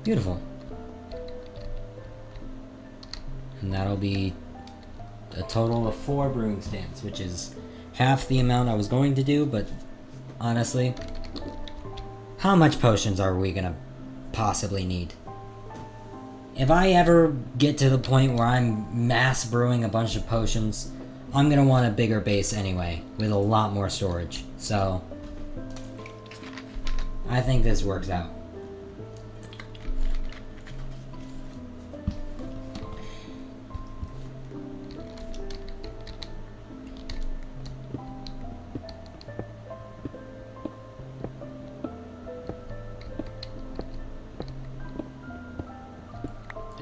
Beautiful. And that'll be a total of 4 brewing stands, which is half the amount I was going to do, but honestly, how much potions are we gonna possibly need? If I ever get to the point where I'm mass brewing a bunch of potions, I'm gonna want a bigger base anyway, with a lot more storage. So, I think this works out.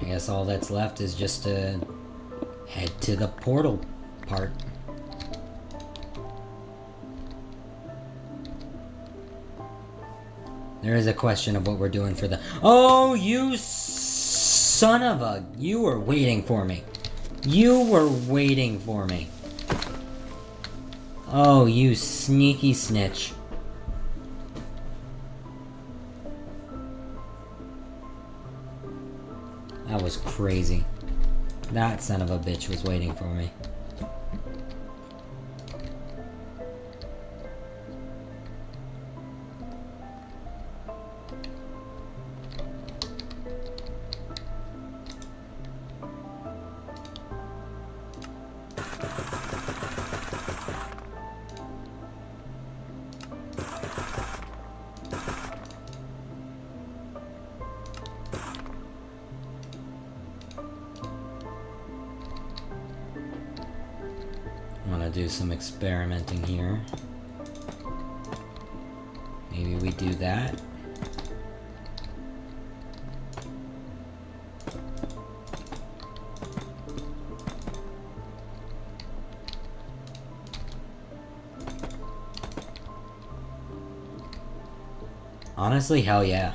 I guess all that's left is just to head to the portal part. There is a question of what we're doing for the— Oh, you son of a— You were waiting for me. You were waiting for me. Oh, you sneaky snitch. That was crazy. That son of a bitch was waiting for me. I'm gonna do some experimenting here. Maybe we do that. Honestly, hell yeah.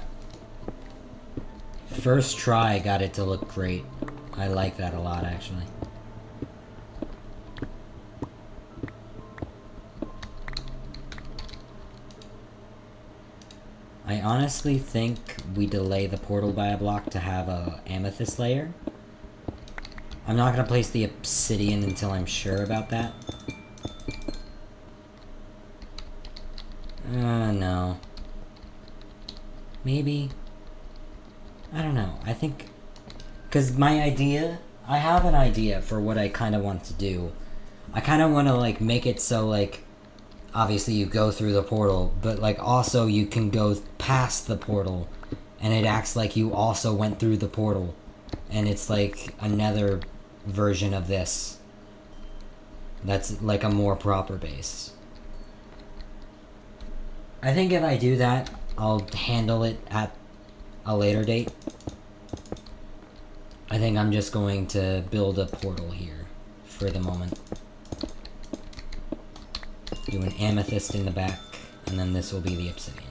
First try got it to look great. I like that a lot, actually. I honestly think we delay the portal by a block to have a amethyst layer. I'm not gonna place the obsidian until I'm sure about that. No. Maybe. I don't know. I think... Because my idea... I have an idea for what I kind of want to do. I kind of want to, like, make it so, like... Obviously, you go through the portal, but, like, also you can go past the portal, and it acts like you also went through the portal. And it's, like, another version of this. That's, like, a more proper base. I think if I do that, I'll handle it at a later date. I think I'm just going to build a portal here for the moment. Do an amethyst in the back, and then this will be the obsidian.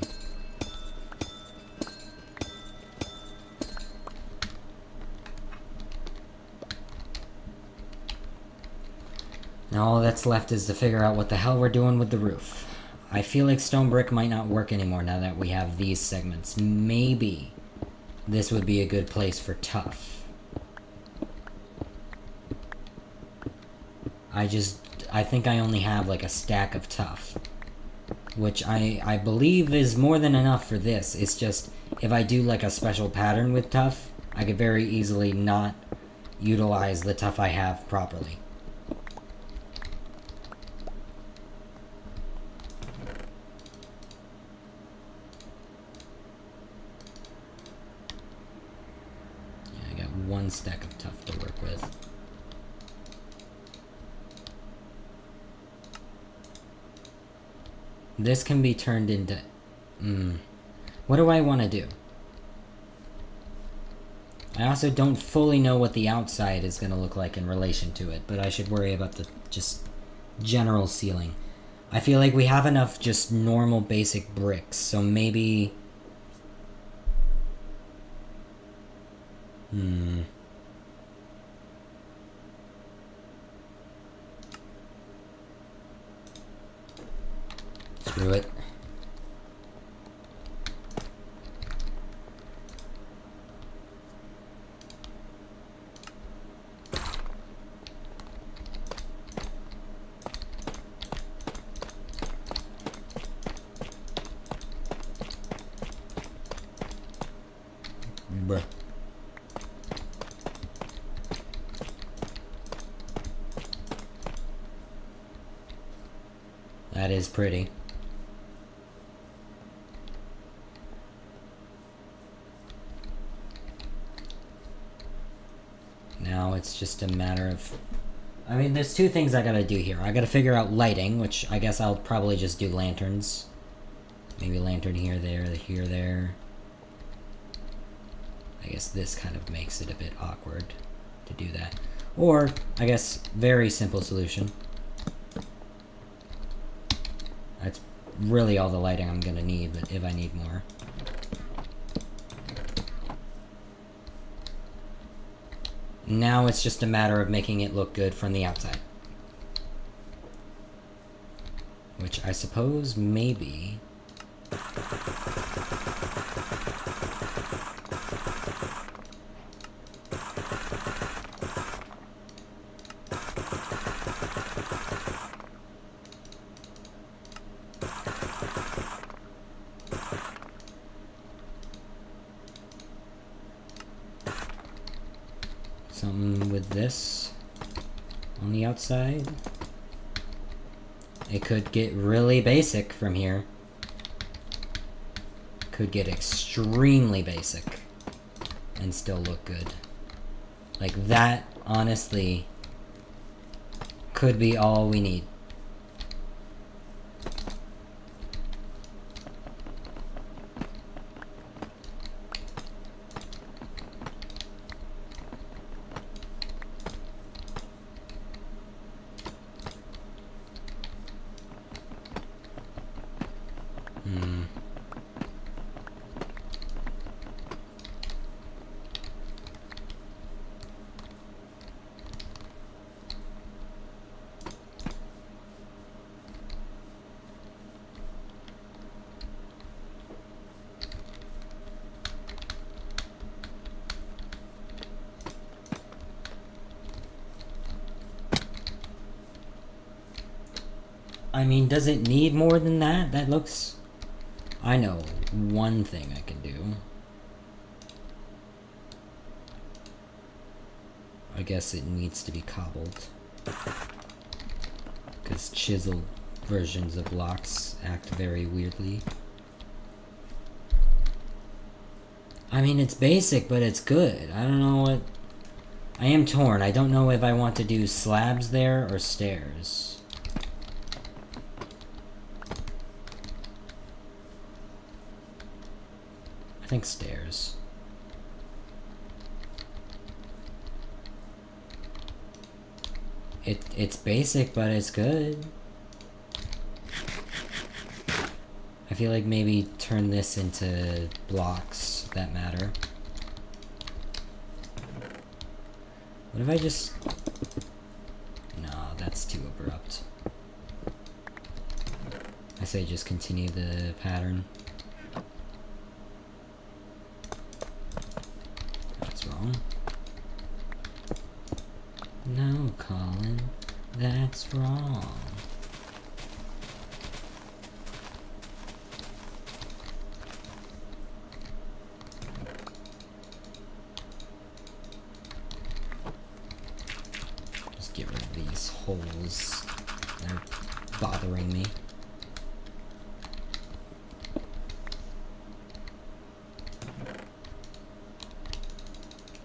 Now all that's left is to figure out what the hell we're doing with the roof. I feel like stone brick might not work anymore now that we have these segments. Maybe this would be a good place for tuff. I think I only have like a stack of tuff, which I believe is more than enough for this. It's just, if I do like a special pattern with tuff, I could very easily not utilize the tuff I have properly. stack of tough to work with. This can be turned into... What do I want to do? I also don't fully know what the outside is going to look like in relation to it, but I should worry about the just general ceiling. I feel like we have enough just normal basic bricks, so maybe... Screw it. Bruh. That is pretty. Now it's just a matter of... I mean, there's two things I gotta do here. I gotta figure out lighting, which I guess I'll probably just do lanterns. Maybe a lantern here, there. I guess this kind of makes it a bit awkward to do that. Or, I guess, very simple solution. That's really all the lighting I'm gonna need, but if I need more. Now it's just a matter of making it look good from the outside. Which I suppose maybe... something with this on the outside. It could get really basic from here. Could get extremely basic and still look good. Like that, honestly, could be all we need. I mean, does it need more than that? That looks... I know one thing I can do. I guess it needs to be cobbled. Because chiseled versions of blocks act very weirdly. I mean, it's basic, but it's good. I don't know what... I am torn. I don't know if I want to do slabs there or stairs. I think stairs. It's basic, but it's good. I feel like maybe turn this into blocks that matter. What if I just... No, that's too abrupt. I say just continue the pattern. That's wrong. No, Colin, that's wrong. Just get rid of these holes. They're bothering me.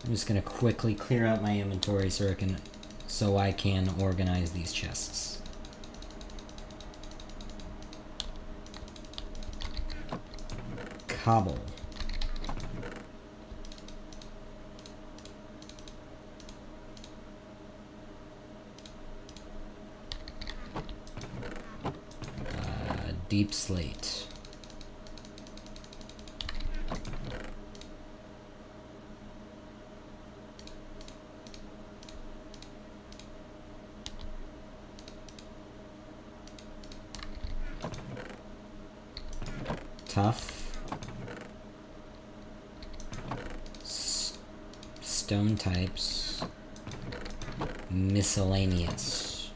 I'm just gonna quickly clear out my inventory so I can organize these chests. Cobble. Deep slate. Tough. Stone types. Miscellaneous.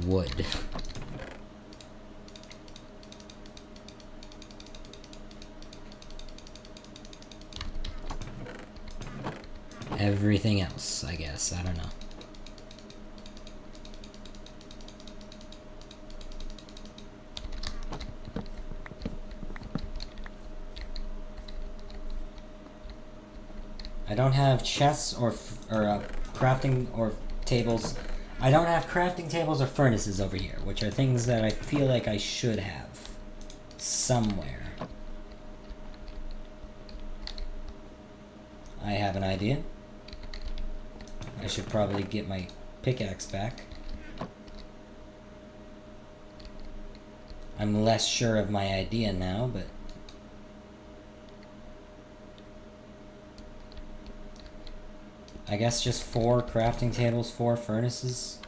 Wood. Everything else, I guess. I don't know. I don't have chests or crafting or tables. I don't have crafting tables or furnaces over here, which are things that I feel like I should have somewhere. I have an idea. I should probably get my pickaxe back. I'm less sure of my idea now, but I guess just 4 crafting tables, 4 furnaces.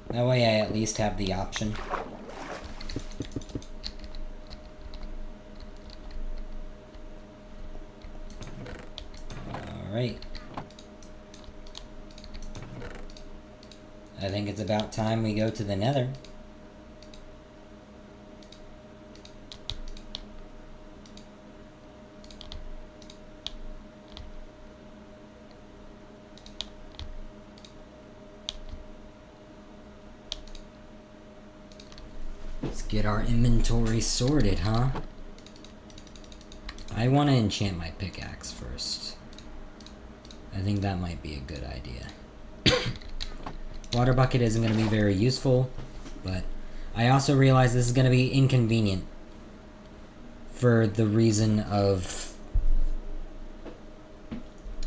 That way I at least have the option. Alright. I think it's about time we go to the Nether. Let's get our inventory sorted, huh? I want to enchant my pickaxe first. I think that might be a good idea. Water bucket isn't going to be very useful, but I also realize this is going to be inconvenient for the reason of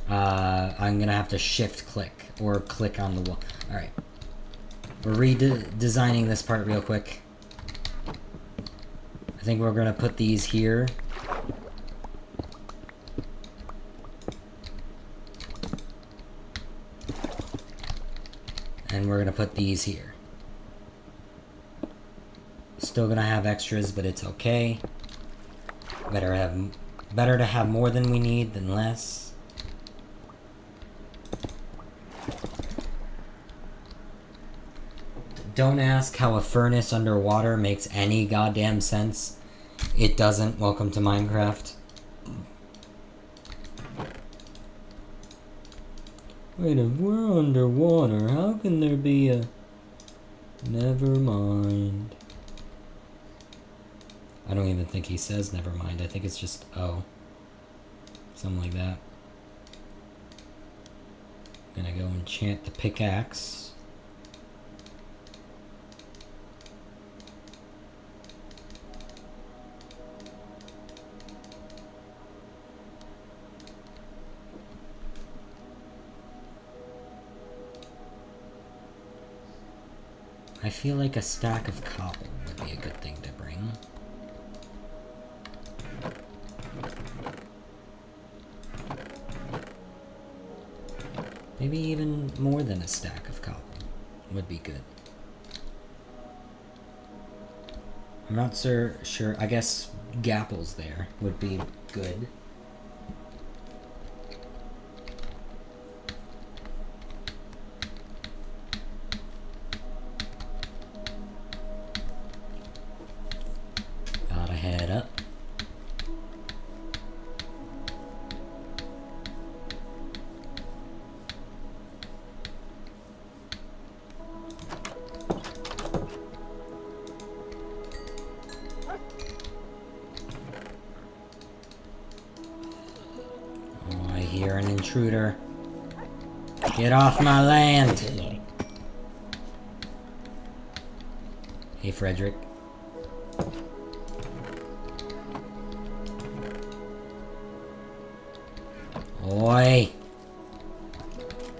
I'm going to have to shift click or click on the wall. Alright. We're redesigning this part real quick. I think we're going to put these here. And we're going to put these here. Still going to have extras, but it's okay. Better to have more than we need than less. Don't ask how a furnace underwater makes any goddamn sense. It doesn't. Welcome to Minecraft. Wait, if we're underwater, how can there be a... Never mind. I don't even think he says never mind. I think it's just, oh. Something like that. Gonna go enchant the pickaxe. I feel like a stack of cobble would be a good thing to bring. Maybe even more than a stack of cobble would be good. I'm not sure. I guess gapples there would be good. You're an intruder. Get off my land! Hey, Frederick. Oi!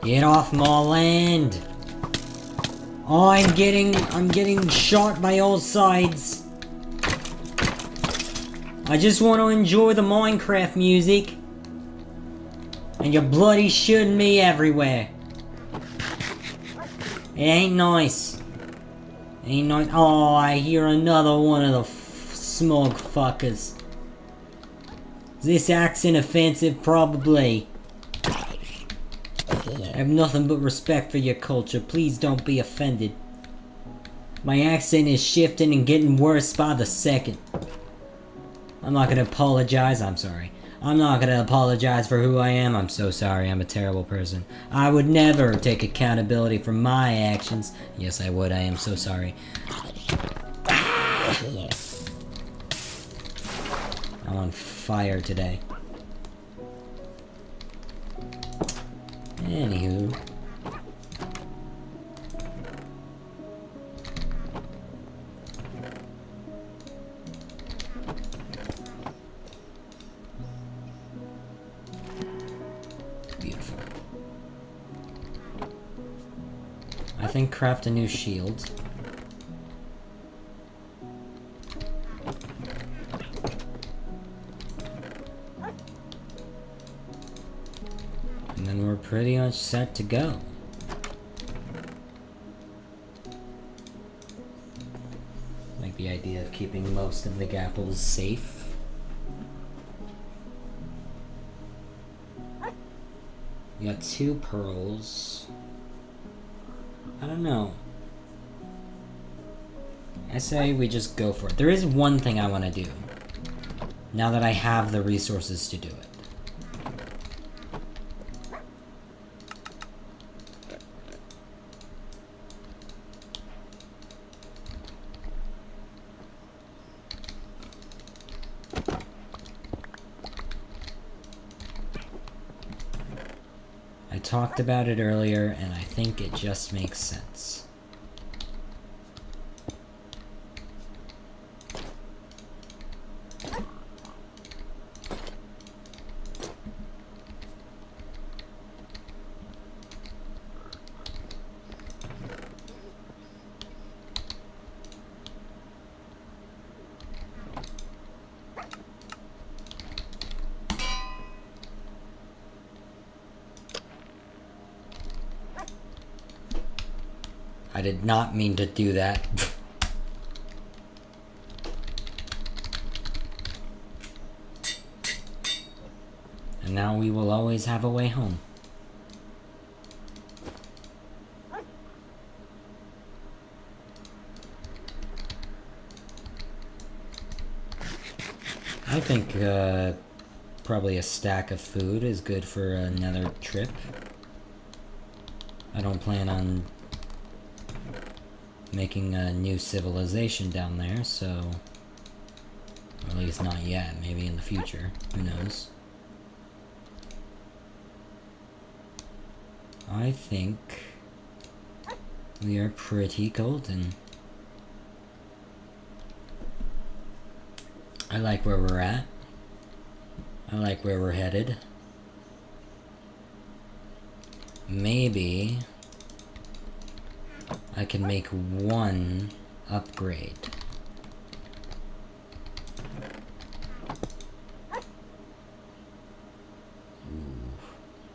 Get off my land! Oh, I'm getting shot by all sides. I just want to enjoy the Minecraft music. And you're bloody shooting me everywhere. It ain't nice. Ain't nice. Oh, I hear another one of the smug fuckers. Is this accent offensive? Probably. I have nothing but respect for your culture. Please don't be offended. My accent is shifting and getting worse by the second. I'm not gonna apologize. I'm sorry. I'm not gonna apologize for who I am. I'm so sorry. I'm a terrible person. I would never take accountability for my actions. Yes, I would. I am so sorry. I'm on fire today. Anywho. Beautiful. I think craft a new shield. And then we're pretty much set to go. Like the idea of keeping most of the gapples safe. We got 2 pearls. I don't know. I say we just go for it. There is one thing I want to do. Now that I have the resources to do it. I talked about it earlier, and I think it just makes sense. I did not mean to do that. And now we will always have a way home. I think probably a stack of food is good for another trip. I don't plan on making a new civilization down there, so... Or at least not yet, maybe in the future. Who knows? I think we are pretty golden. I like where we're at. I like where we're headed. Maybe I can make one upgrade. Ooh,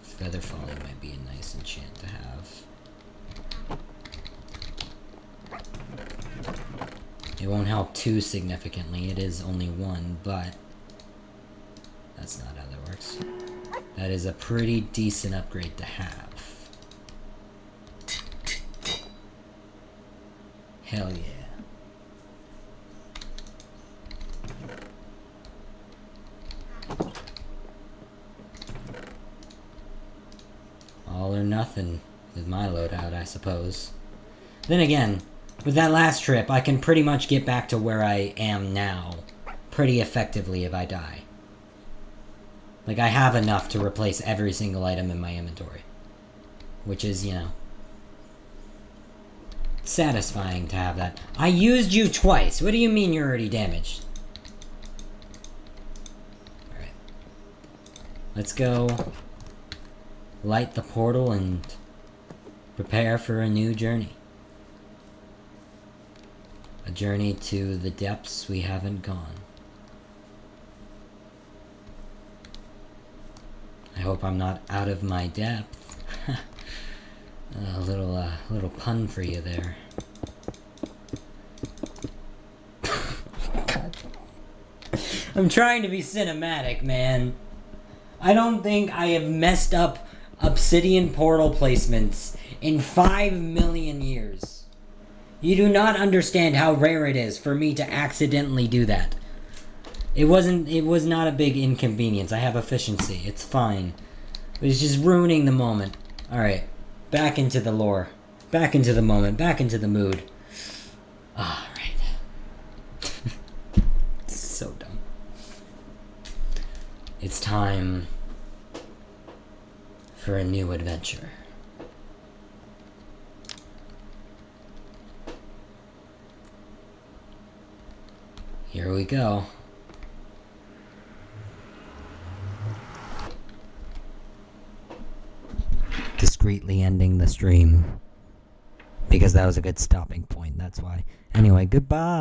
feather falling might be a nice enchant to have. It won't help too significantly, it is only 1, but that's not how that works. That is a pretty decent upgrade to have. Hell yeah. All or nothing with my loadout, I suppose. Then again, with that last trip, I can pretty much get back to where I am now pretty effectively if I die. Like, I have enough to replace every single item in my inventory. Which is, you know, satisfying to have that. I used you twice. What do you mean you're already damaged? Alright. Let's go light the portal and prepare for a new journey. A journey to the depths we haven't gone. I hope I'm not out of my depth. A little pun for you there. God. I'm trying to be cinematic, man. I don't think I have messed up obsidian portal placements in 5 million years. You do not understand how rare it is for me to accidentally do that. It was not a big inconvenience. I have efficiency. It's fine. But it's just ruining the moment. Alright. Back into the lore. Back into the moment. Back into the mood. Alright. So dumb. It's time for a new adventure. Here we go. Discreetly ending the stream. Because that was a good stopping point, that's why. Anyway, goodbye.